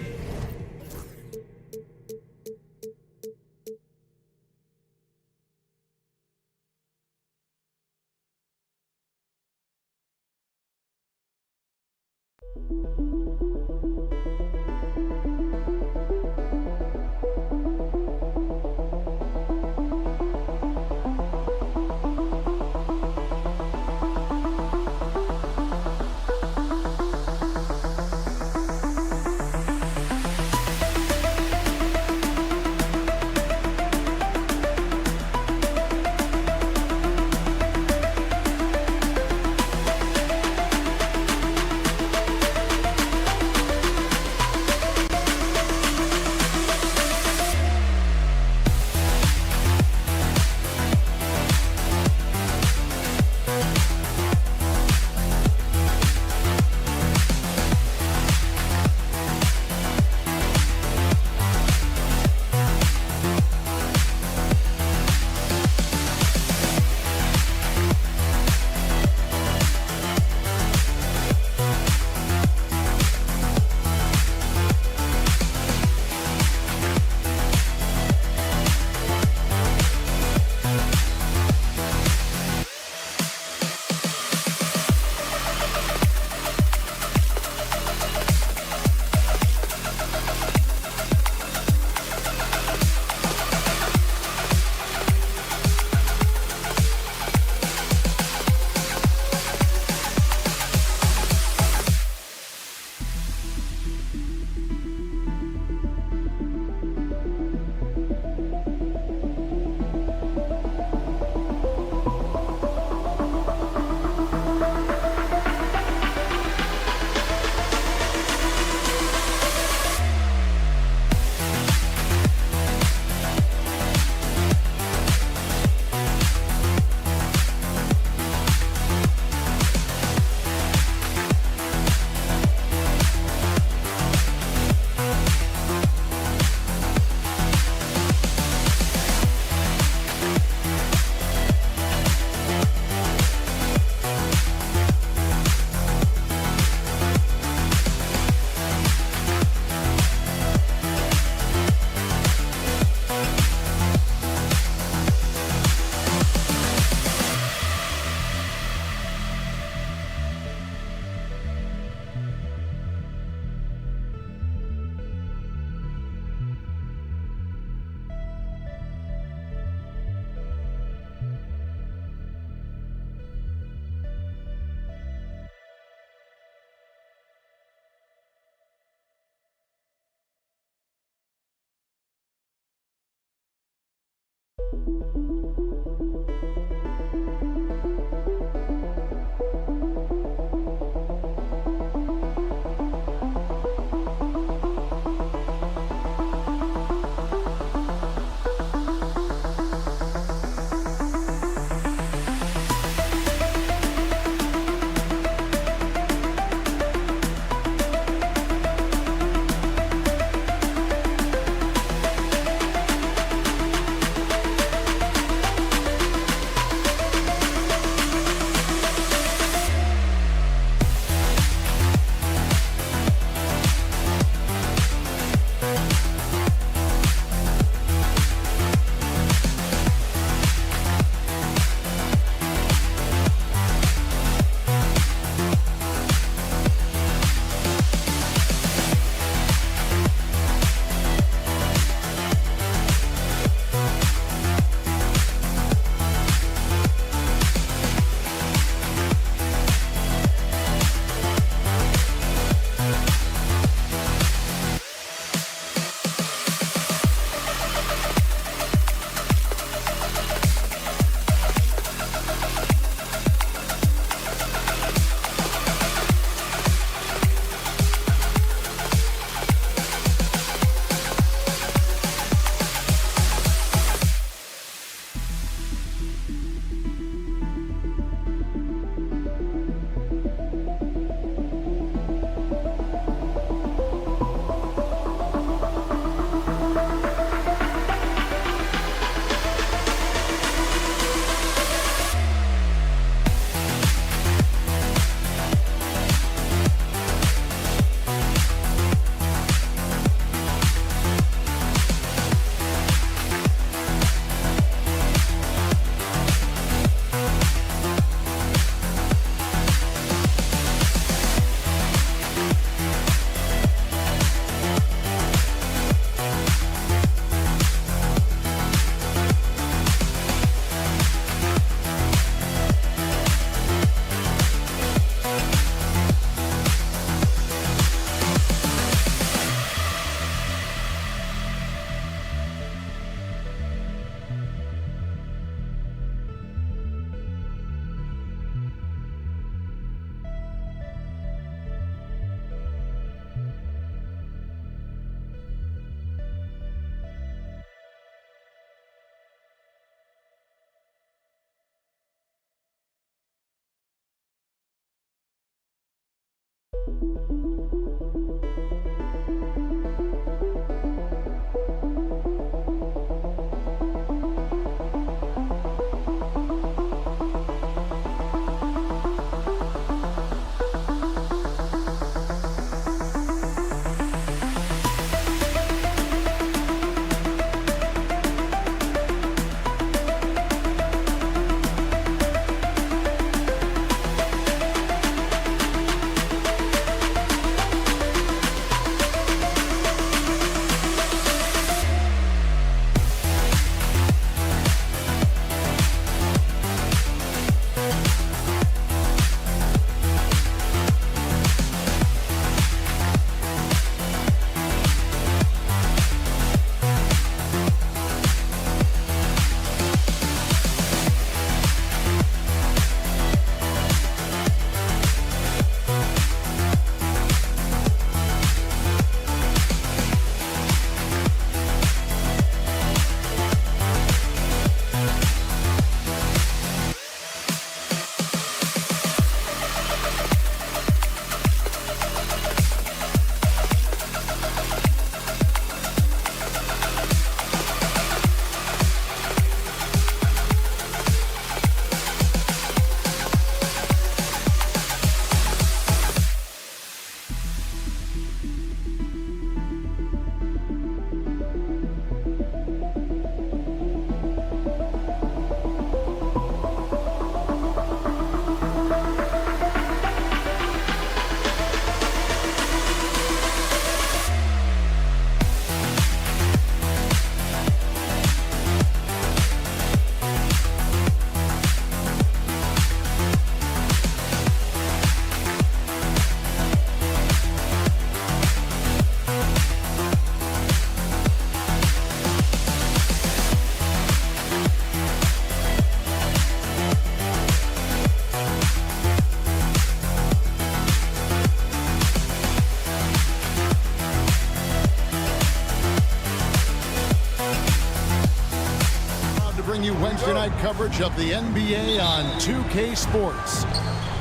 to bring you Wednesday night coverage of the NBA on 2K Sports.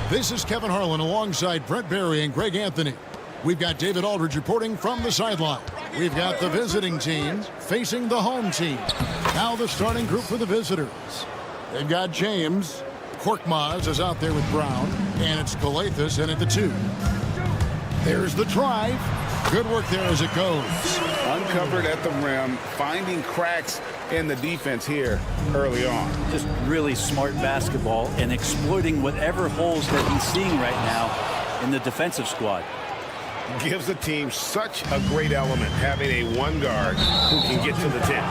This is Kevin Harlan alongside Brent Barry and Greg Anthony. We've got David Aldridge reporting from the sideline. We've got the visiting team facing the home team. Now the starting group for the visitors. They've got James. Korkmaz is out there with Brown. And it's Calathes in at the 2. There's the drive. Good work there as it goes. Uncovered at the rim, finding cracks in the defense here early on. Just really smart basketball and exploiting whatever holes that he's seeing right now in the defensive squad. Gives the team such a great element, having a one guard who can get to the 10.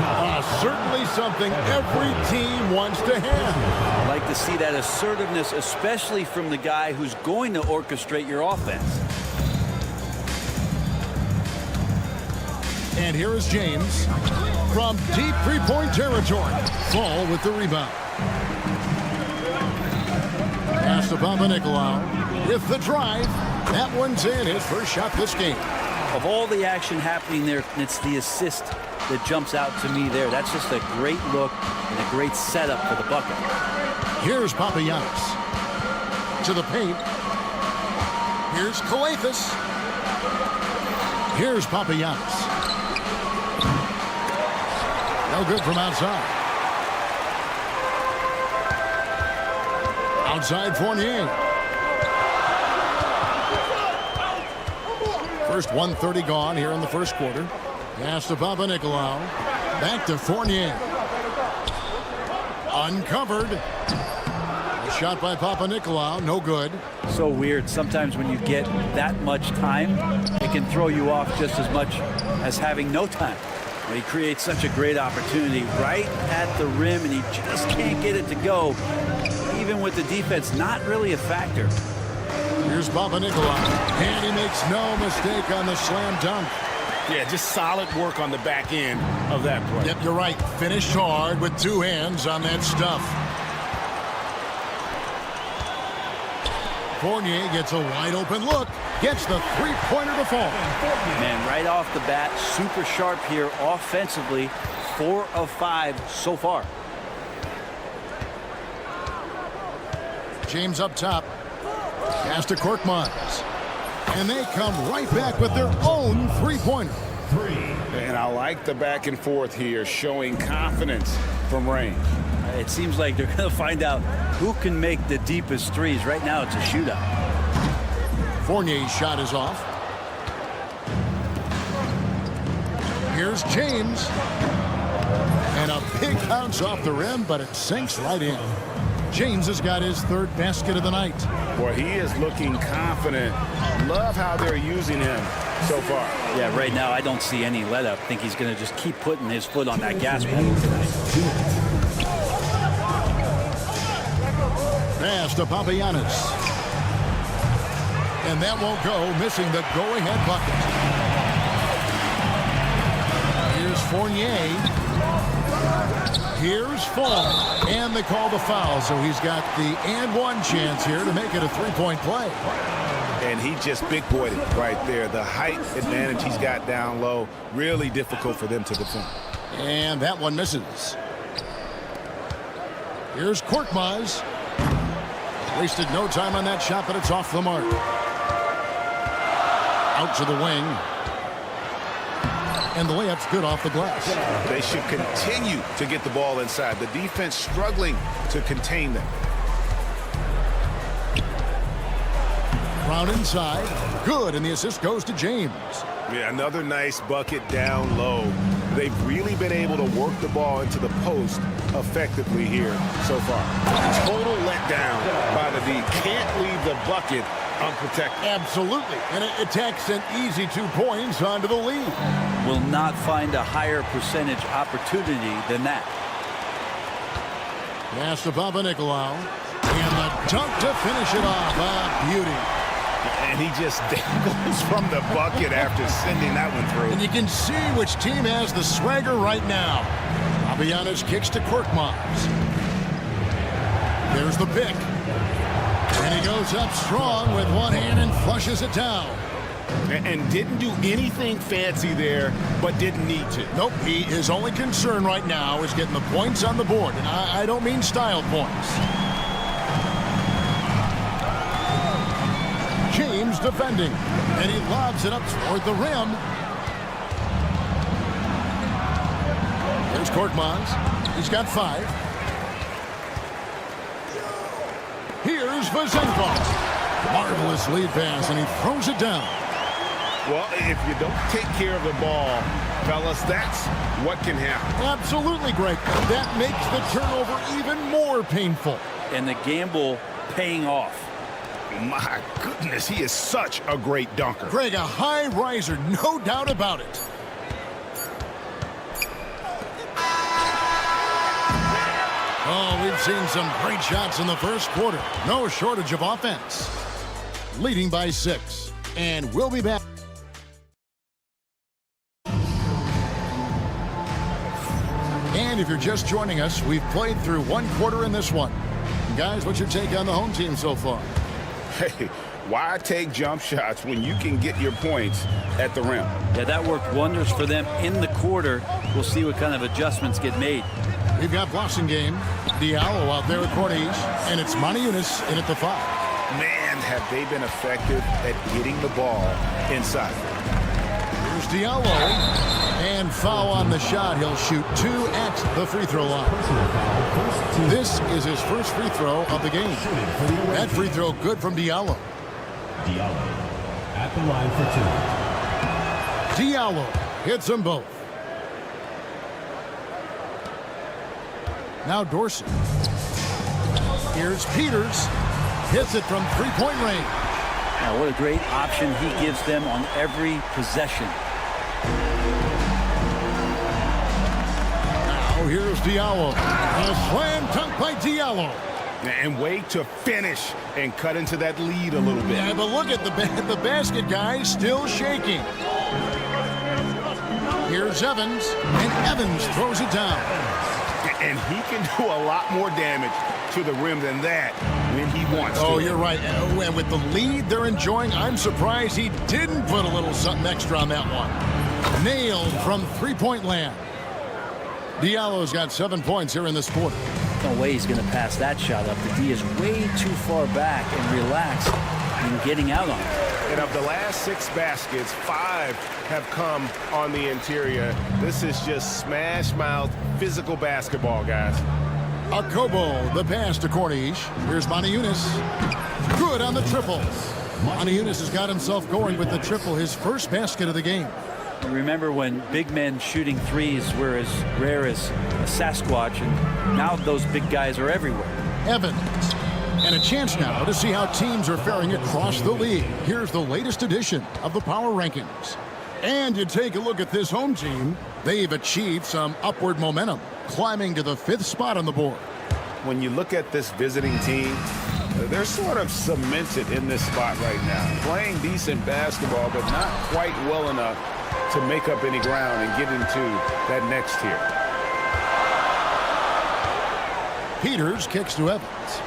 Certainly something every team wants to have. I like to see that assertiveness, especially from the guy who's going to orchestrate your offense. And here is James from deep three-point territory. Fall with the rebound. Pass to Papanikolaou with the drive. That one's in, his first shot this game. Of all the action happening there, it's the assist that jumps out to me there. That's just a great look and a great setup for the bucket. Here's Papagiannis to the paint. Here's Calathes. Here's Papagiannis. No good from outside. Outside Fournier. First 1:30 gone here in the first quarter. Pass to Papanikolaou. Back to Fournier. Uncovered. A shot by Papanikolaou. No good. So weird. Sometimes when you get that much time, it can throw you off just as much as having no time. He creates such a great opportunity right at the rim, and he just can't get it to go, even with the defense not really a factor. Here's Papanikolaou, and he makes no mistake on the slam dunk. Yeah, just solid work on the back end of that play. Yep, you're right. Finished hard with 2 hands on that stuff. Fournier gets a wide open look. Gets the three-pointer to fall. Man, right off the bat, super sharp here offensively. 4 of 5 so far. James up top. Pass to Korkmaz. And they come right back with their own three-pointer. And I like the back and forth here, showing confidence from range. It seems like they're going to find out who can make the deepest threes. Right now, it's a shootout. Fournier's shot is off. Here's James. And a big bounce off the rim, but it sinks right in. James has got his 3rd basket of the night. Boy, he is looking confident. Love how they're using him so far. Yeah, right now I don't see any let up. I think he's going to just keep putting his foot on that gas pedal tonight. Pass to Papagiannis. And that won't go, missing the go-ahead bucket. Here's Fournier. Here's Fall. And they call the foul, so he's got the and-one chance here to make it a three-point play. And he just big-boyed it right there. The height advantage he's got down low, really difficult for them to defend. And that one misses. Here's Korkmaz. Wasted no time on that shot, but it's off the mark. Out to the wing. And the layup's good off the glass. They should continue to get the ball inside. The defense struggling to contain them. Brown inside. Good, and the assist goes to James. Yeah, another nice bucket down low. They've really been able to work the ball into the post effectively here so far. Total letdown by the D. Can't leave the bucket unprotected. Absolutely, and it takes an easy 2 points onto the lead. Will not find a higher percentage opportunity than that. Pass to Papanikolaou. And the dunk to finish it off. Beauty. And he just dangles from the bucket after sending that one through. And you can see which team has the swagger right now. Papagiannis kicks to Korkmaz. There's the pick. And he goes up strong with one hand and flushes it down. And didn't do anything fancy there, but didn't need to. Nope, his only concern right now is getting the points on the board. And I don't mean style points. James defending. And he lobs it up toward the rim. There's Korkmaz. He's got 5. Here's Vazenko. Marvelous lead pass, and he throws it down. Well, if you don't take care of the ball, fellas, that's what can happen. Absolutely, Greg. That makes the turnover even more painful. And the gamble paying off. My goodness, he is such a great dunker. Greg, a high riser, no doubt about it. Oh, we've seen some great shots in the first quarter. No shortage of offense. Leading by 6. And we'll be back. And if you're just joining us, we've played through 1 quarter in this one. Guys, what's your take on the home team so far? Hey, why take jump shots when you can get your points at the rim? Yeah, that worked wonders for them in the quarter. We'll see what kind of adjustments get made. We've got Blossingame, Diallo out there at Corniche, and it's Maniunas in at the 5. Man, have they been effective at getting the ball inside. Here's Diallo, and foul on the shot. He'll shoot 2 at the free throw line. This is his first free throw of the game. That free throw good from Diallo. Diallo at the line for 2. Diallo hits them both. Now Dorsey. Here's Peters. Hits it from 3-point range. Now, what a great option he gives them on every possession. Now here's Diallo. A slam dunk by Diallo. And wait to finish and cut into that lead a little bit. Yeah, but look at the basket, guys, still shaking. Here's Evans, and Evans throws it down. And he can do a lot more damage to the rim than that when he wants to. Oh, you're right. And with the lead they're enjoying, I'm surprised he didn't put a little something extra on that one. Nailed from 3-point land. Diallo's got 7 points here in this quarter. No way he's going to pass that shot up. The D is way too far back and relaxed in getting out on it. And of the last 6 baskets, 5 have come on the interior. This is just smash-mouth physical basketball, guys. Akobo, the pass to Corniche. Here's Maniunas. Good on the triple. Maniunas has got himself going with the triple, his first basket of the game. Remember when big men shooting threes were as rare as a Sasquatch, and now those big guys are everywhere. Evans. And a chance now to see how teams are faring across the league. Here's the latest edition of the Power Rankings. And you take a look at this home team, they've achieved some upward momentum, climbing to the 5th spot on the board. When you look at this visiting team, they're sort of cemented in this spot right now. Playing decent basketball, but not quite well enough to make up any ground and get into that next tier. Peters kicks to Evans.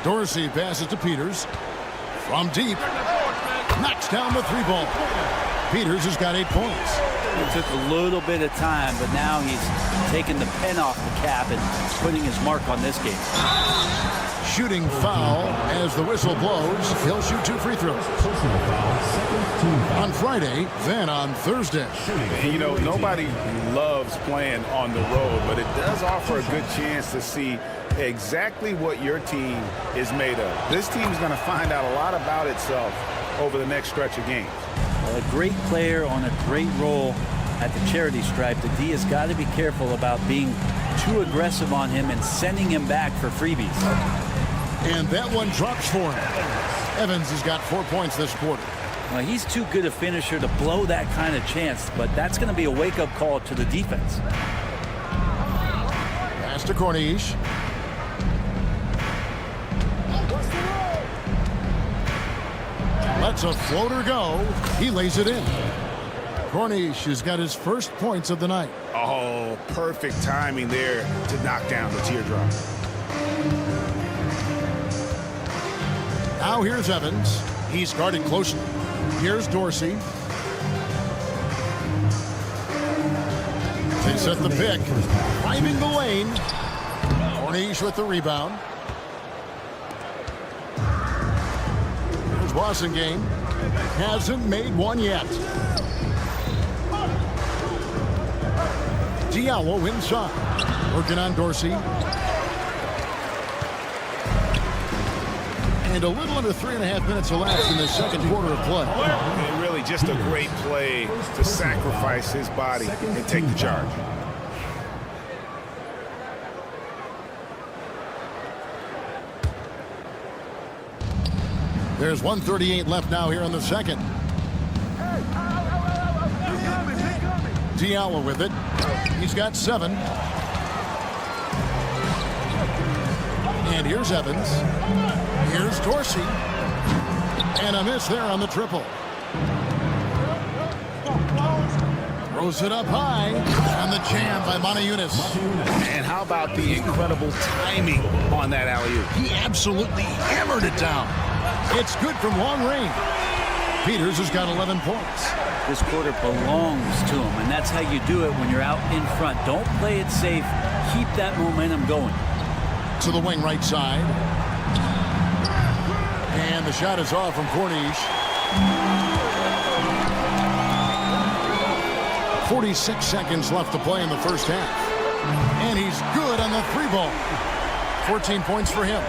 Dorsey passes to Peters. From deep. Knocks down the 3-ball. Peters has got 8 points. It took a little bit of time, but now he's taking the pen off the cap and putting his mark on this game. Shooting foul as the whistle blows. He'll shoot 2 free throws. On Friday, then on Thursday. You know, nobody loves playing on the road, but it does offer a good chance to see exactly what your team is made of. This team's going to find out a lot about itself over the next stretch of games. Well, a great player on a great role at the charity stripe. The D has got to be careful about being too aggressive on him and sending him back for freebies. And that one drops for him. Evans has got 4 points this quarter. Well, he's too good a finisher to blow that kind of chance, but that's going to be a wake-up call to the defense. Pass to Corniche. Lets a floater go. He lays it in. Corniche has got his first points of the night. Oh, perfect timing there to knock down the teardrop. Now Now here's Evans. He's guarded closely. Here's Dorsey. They set the pick. Driving the lane. Corniche with the rebound. Here's Bosingame. Hasn't made one yet. Diallo inside. Working on Dorsey. And a little under 3.5 minutes elapsed in the second quarter of play. And really just a great play to sacrifice his body and take the charge. There's 1:38 left now here in the second. Diallo with it. He's got 7. And here's Evans. Here's Dorsey. And a miss there on the triple. Throws it up high. And the jam by Manajunas. And how about the incredible timing on that alley-oop? He absolutely hammered it down. It's good from long range. Peters has got 11 points. This quarter belongs to him, and that's how you do it when you're out in front. Don't play it safe. Keep that momentum going. To the wing right side. And the shot is off from Corniche. 46 seconds left to play in the first half. And he's good on the 3-ball. 14 points for him.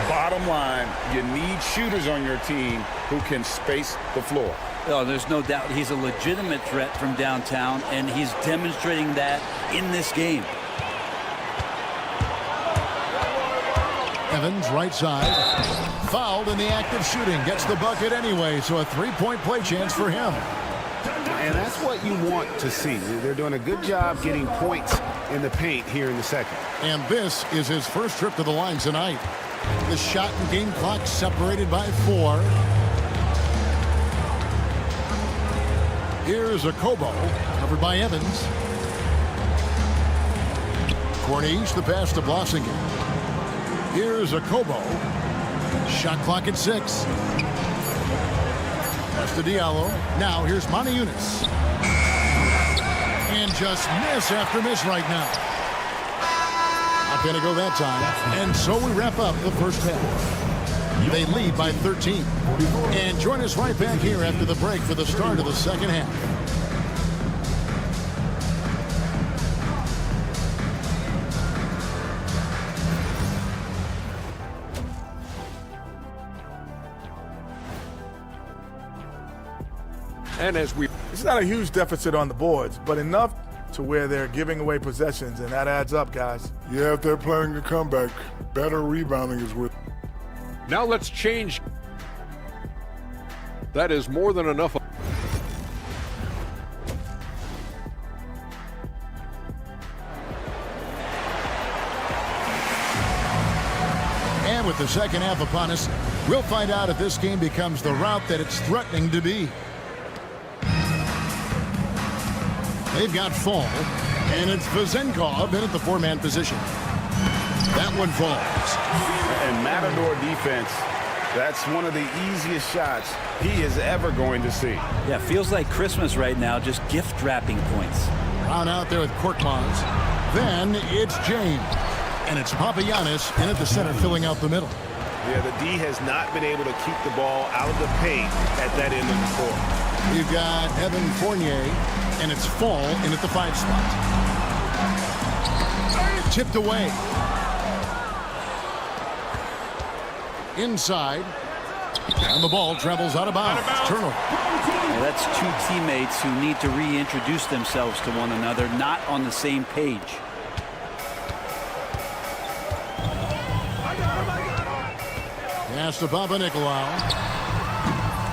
Bottom line, you need shooters on your team who can space the floor. Oh, there's no doubt he's a legitimate threat from downtown, and he's demonstrating that in this game. Evans, right side. Fouled in the act of shooting. Gets the bucket anyway, so a 3-point play chance for him. And that's what you want to see. They're doing a good job getting points in the paint here in the second. And this is his first trip to the line tonight. The shot and game clock separated by 4. Here's a Kobo, covered by Evans. Corniche, the pass to Blossingen. Here's a Kobo. Shot clock at 6. Pass to Diallo. Now here's Manajunas. And just miss after miss right now. Not going to go that time. And so we wrap up the first half. They lead by 13. And join us right back here after the break for the start of the second half. And as we... It's not a huge deficit on the boards, but enough to where they're giving away possessions, and that adds up, guys. Yeah, if they're planning a comeback, better rebounding is with. Now let's change. That is more than enough. And with the second half upon us, we'll find out if this game becomes the route that it's threatening to be. They've got Fall, and it's Vezenkov in at the 4-man position. That one falls. And Matador defense, that's one of the easiest shots he is ever going to see. Yeah, feels like Christmas right now, just gift wrapping points. Brown out there with Korkmaz. Then it's James. And it's Papagiannis in at the center, filling out the middle. Yeah, the D has not been able to keep the ball out of the paint at that end of the court. We've got Evan Fournier, and it's Fall in at the 5 spot. Tipped away. Inside. And the ball travels out of bounds. Turnover. Yeah, that's two teammates who need to reintroduce themselves to one another, not on the same page. Pass to Papanikolaou.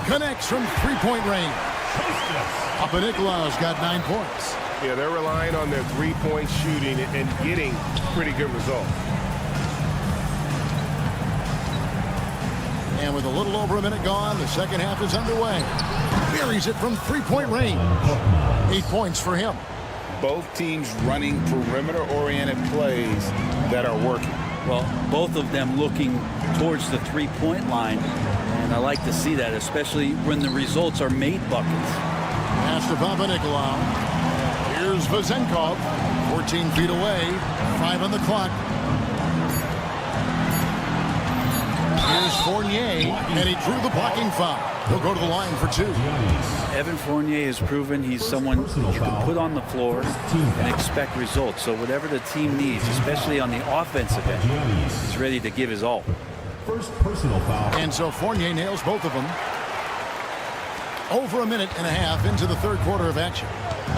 Connects from 3-point range. Papanikolaou's got 9 points. Yeah, they're relying on their 3-point shooting and getting pretty good results. And with a little over a minute gone, the second half is underway. Buries it from 3-point range. 8 points for him. Both teams running perimeter-oriented plays that are working. Well, both of them looking towards the 3-point line. I like to see that, especially when the results are made buckets. Pass to Papanikolaou. Here's Vezenkov, 14 feet away, 5 on the clock. Here's Fournier, and he drew the blocking foul. He'll go to the line for 2. Evan Fournier has proven he's someone you can put on the floor and expect results. So whatever the team needs, especially on the offensive end, he's ready to give his all. First personal foul. And so Fournier nails both of them. Over a minute and a half into the third quarter of action.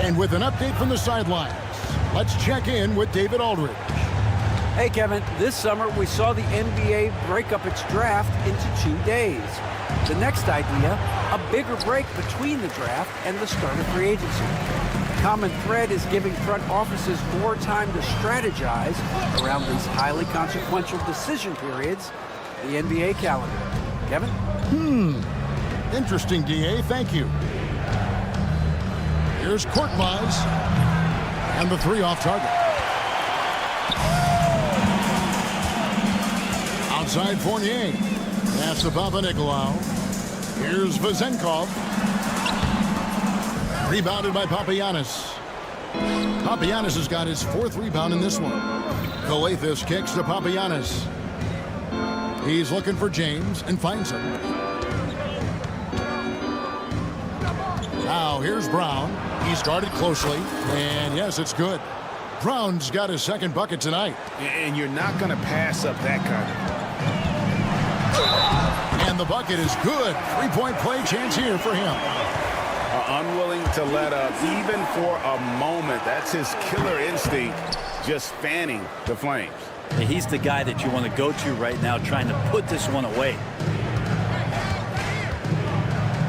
And with an update from the sidelines, let's check in with David Aldridge. Hey, Kevin, this summer we saw the NBA break up its draft into 2 days. The next idea, a bigger break between the draft and the start of free agency. The common thread is giving front offices more time to strategize around these highly consequential decision periods, the NBA calendar. Kevin? Interesting, DA. Thank you. Here's Korkmaz. And the 3 off target. Outside Fournier. Pass to Papanikolaou. Here's Vezenkov. Rebounded by Papagiannis. Papagiannis has got his 4th rebound in this one. Calathes kicks to Papagiannis. He's looking for James and finds him. Now here's Brown. He's guarded closely. And yes, it's good. Brown's got his 2nd bucket tonight. And you're not going to pass up that kind of. And the bucket is good. 3-point play chance here for him. Unwilling to let up even for a moment. That's his killer instinct, just fanning the flames. He's the guy that you want to go to right now, trying to put this one away.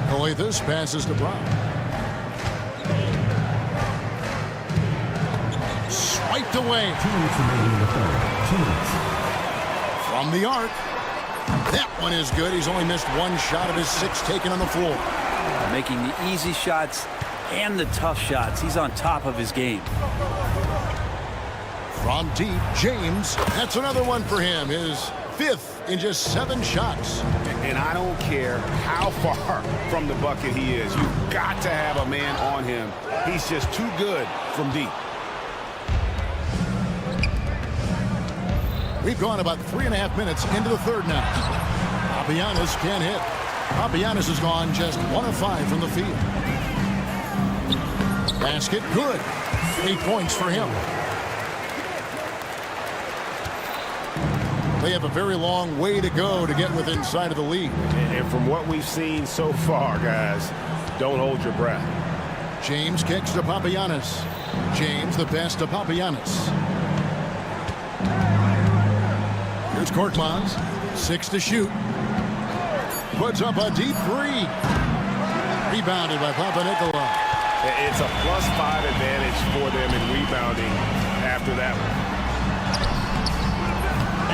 Calathes passes to Brown. Swiped away. 2 minutes remaining in the third. 2 minutes. From the arc. That one is good. He's only missed 1 shot of his 6 taken on the floor. Making the easy shots and the tough shots. He's on top of his game. From deep, James. That's another one for him. His 5th in just 7 shots. And I don't care how far from the bucket he is. You've got to have a man on him. He's just too good from deep. We've gone about 3.5 minutes into the third now. Papagiannis can't hit. Papagiannis has gone just 1 of 5 from the field. Basket good. 8 points for him. They have a very long way to go to get within sight of the lead. And from what we've seen so far, guys, don't hold your breath. James kicks to Papagiannis. James the pass to Papagiannis. Here's Korkmaz. 6 to shoot. Puts up a deep 3. Rebounded by Papanikolaou. It's a +5 advantage for them in rebounding after that one.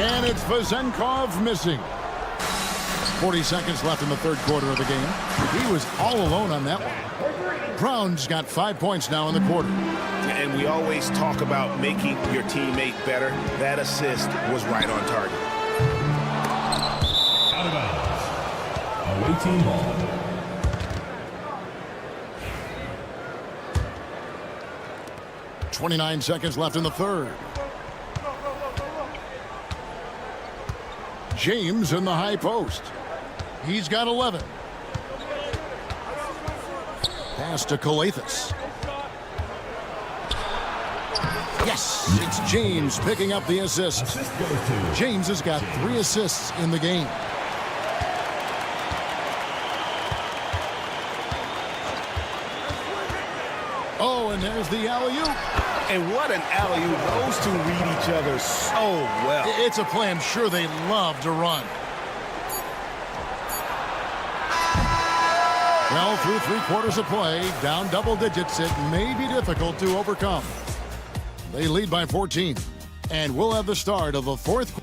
And it's Vezenkov missing. 40 seconds left in the third quarter of the game. He was all alone on that one. Brown's got 5 points now in the quarter. And we always talk about making your teammate better. That assist was right on target. Out of bounds. Away team ball. .29 seconds left in the third. James in the high post. He's got 11. Pass to Calathes. Yes, it's James picking up the assist. James has got 3 assists in the game. Oh, and there's the alley-oop. And what an alley-oop. Those two read each other so well. It's a play I'm sure they love to run. Well, through 3 quarters of play, down double digits, it may be difficult to overcome. They lead by 14, and we'll have the start of the fourth.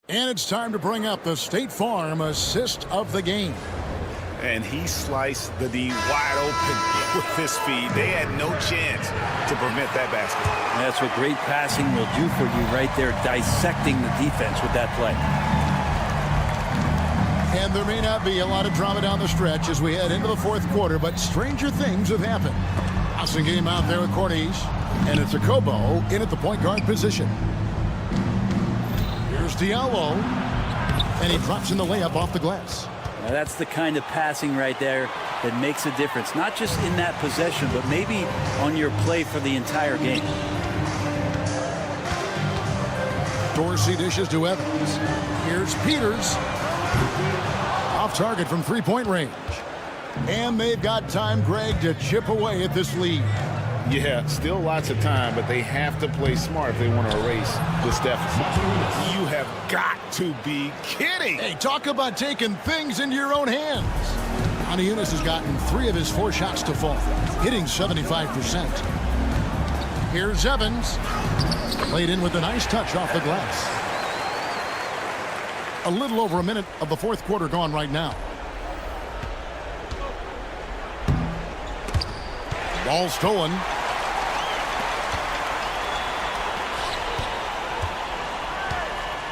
And it's time to bring up the State Farm assist of the game. And he sliced the D wide open with his feed. They had no chance to prevent that basket. And that's what great passing will do for you right there, dissecting the defense with that play. And there may not be a lot of drama down the stretch as we head into the fourth quarter, but stranger things have happened. Passing game out there with Corniche, and it's a Kobo in at the point guard position. Here's Diallo, and he drops in the layup off the glass. Now that's the kind of passing right there that makes a difference, not just in that possession, but maybe on your play for the entire game. Dorsey dishes to Evans. Here's Peters. Off target from three-point range. And they've got time, Greg, to chip away at this lead. Yeah, still lots of time, but they have to play smart if they want to erase this deficit. You have got to be kidding. Hey, talk about taking things into your own hands. Unis has gotten 3 of his 4 shots to fall, hitting 75%. Here's Evans. Played in with a nice touch off the glass. A little over a minute of the fourth quarter gone right now. Ball stolen.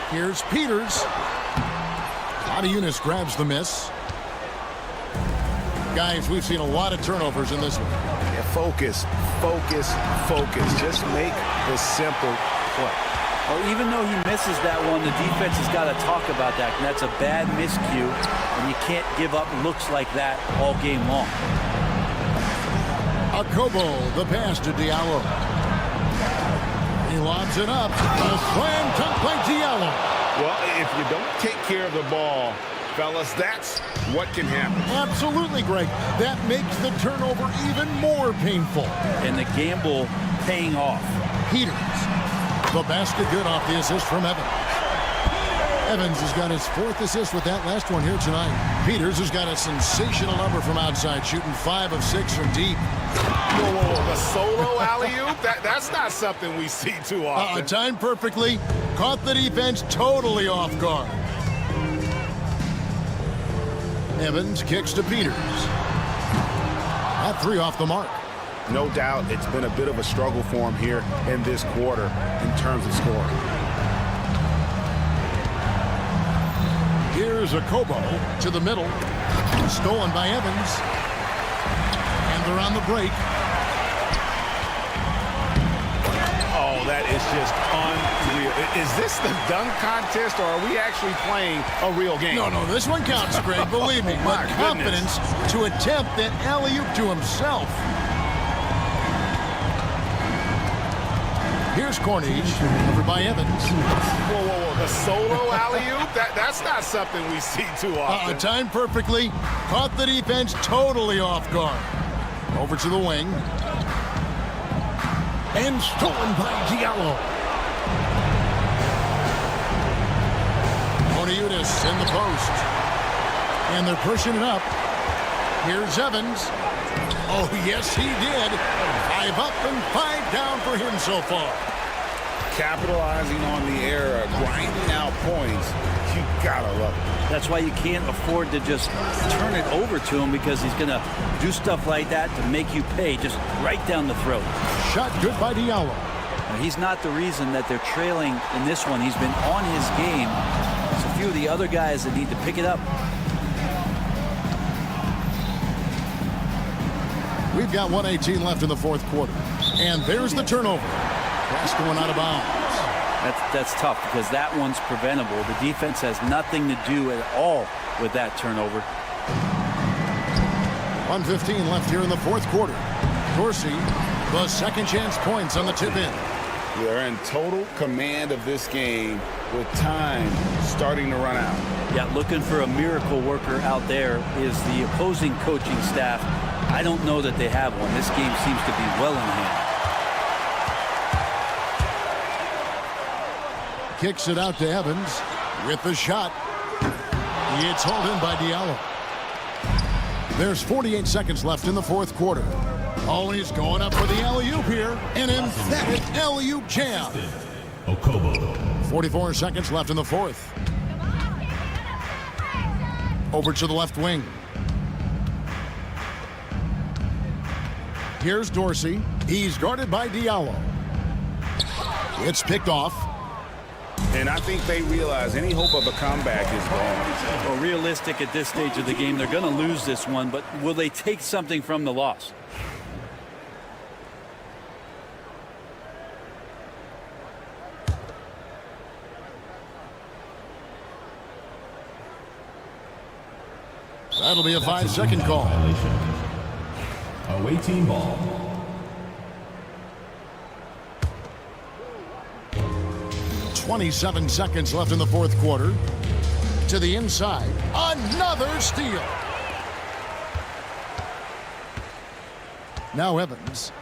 Here's Peters. Unis grabs the miss. Guys, we've seen a lot of turnovers in this one. Yeah, focus, focus, focus. Just make the simple play. Well, even though he misses that one, the defense has got to talk about that. And that's a bad miscue, and you can't give up looks like that all game long. Akobo, the pass to Diallo. He lobs it up. A slam dunk by Diallo. Well, if you don't take care of the ball, fellas, that's what can happen. Absolutely, Greg. That makes the turnover even more painful. And the gamble paying off. Peters. The basket good off the assist from Evans. Evans has got his 4th assist with that last one here tonight. Peters has got a sensational number from outside, shooting 5 of 6 from deep. Whoa, whoa, whoa. The solo alley-oop? That's not something we see too often. Timed perfectly. Caught the defense totally off guard. Evans kicks to Peters. That 3 off the mark. No doubt it's been a bit of a struggle for him here in this quarter in terms of scoring. Here's a Kobo to the middle. Stolen by Evans. And they're on the break. Oh, that is just unreal. Is this the dunk contest, or are we actually playing a real game? No, this one counts, Greg, believe me. My But confidence to attempt that alley-oop to himself. Here's Corniche, over by Evans. Whoa, whoa, whoa. The solo alley-oop? That's not something we see too often. Timed perfectly. Caught the defense totally off guard. Over to the wing. And stolen by Diallo. Corniche in the post. And they're pushing it up. Here's Evans. Oh, yes, he did. 5 up and 5 down for him so far. Capitalizing on the error, grinding out points. You gotta love it. That's why you can't afford to just turn it over to him, because he's going to do stuff like that to make you pay just right down the throat. Shot good by Diallo. Now, he's not the reason that they're trailing in this one. He's been on his game. There's a few of the other guys that need to pick it up. We've got 1:18 left in the fourth quarter. And there's the turnover. Pass going out of bounds. That's tough, because that one's preventable. The defense has nothing to do at all with that turnover. 1:15 left here in the fourth quarter. Dorsey, the second chance points on the tip in. They're in total command of this game with time starting to run out. Yeah, looking for a miracle worker out there is the opposing coaching staff. I don't know that they have one. This game seems to be well in hand. Kicks it out to Evans with the shot. It's hauled in by Diallo. There's 48 seconds left in the fourth quarter. Oh, he's going up for the alley-oop here. An emphatic alley-oop jam. 44 seconds left in the fourth. Over to the left wing. Here's Dorsey. He's guarded by Diallo. It's picked off. And I think they realize any hope of a comeback is gone. Well, realistic at this stage of the game, they're going to lose this one, but will they take something from the loss? That'll be a 5-second call. Away team ball. .27 seconds left in the fourth quarter. To the inside. Another steal. Now Evans.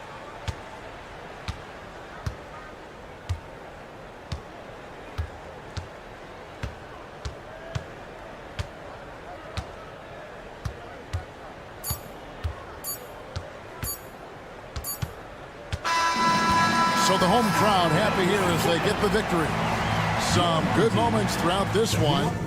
So the home crowd happy here as they get the victory. Some good moments throughout this one.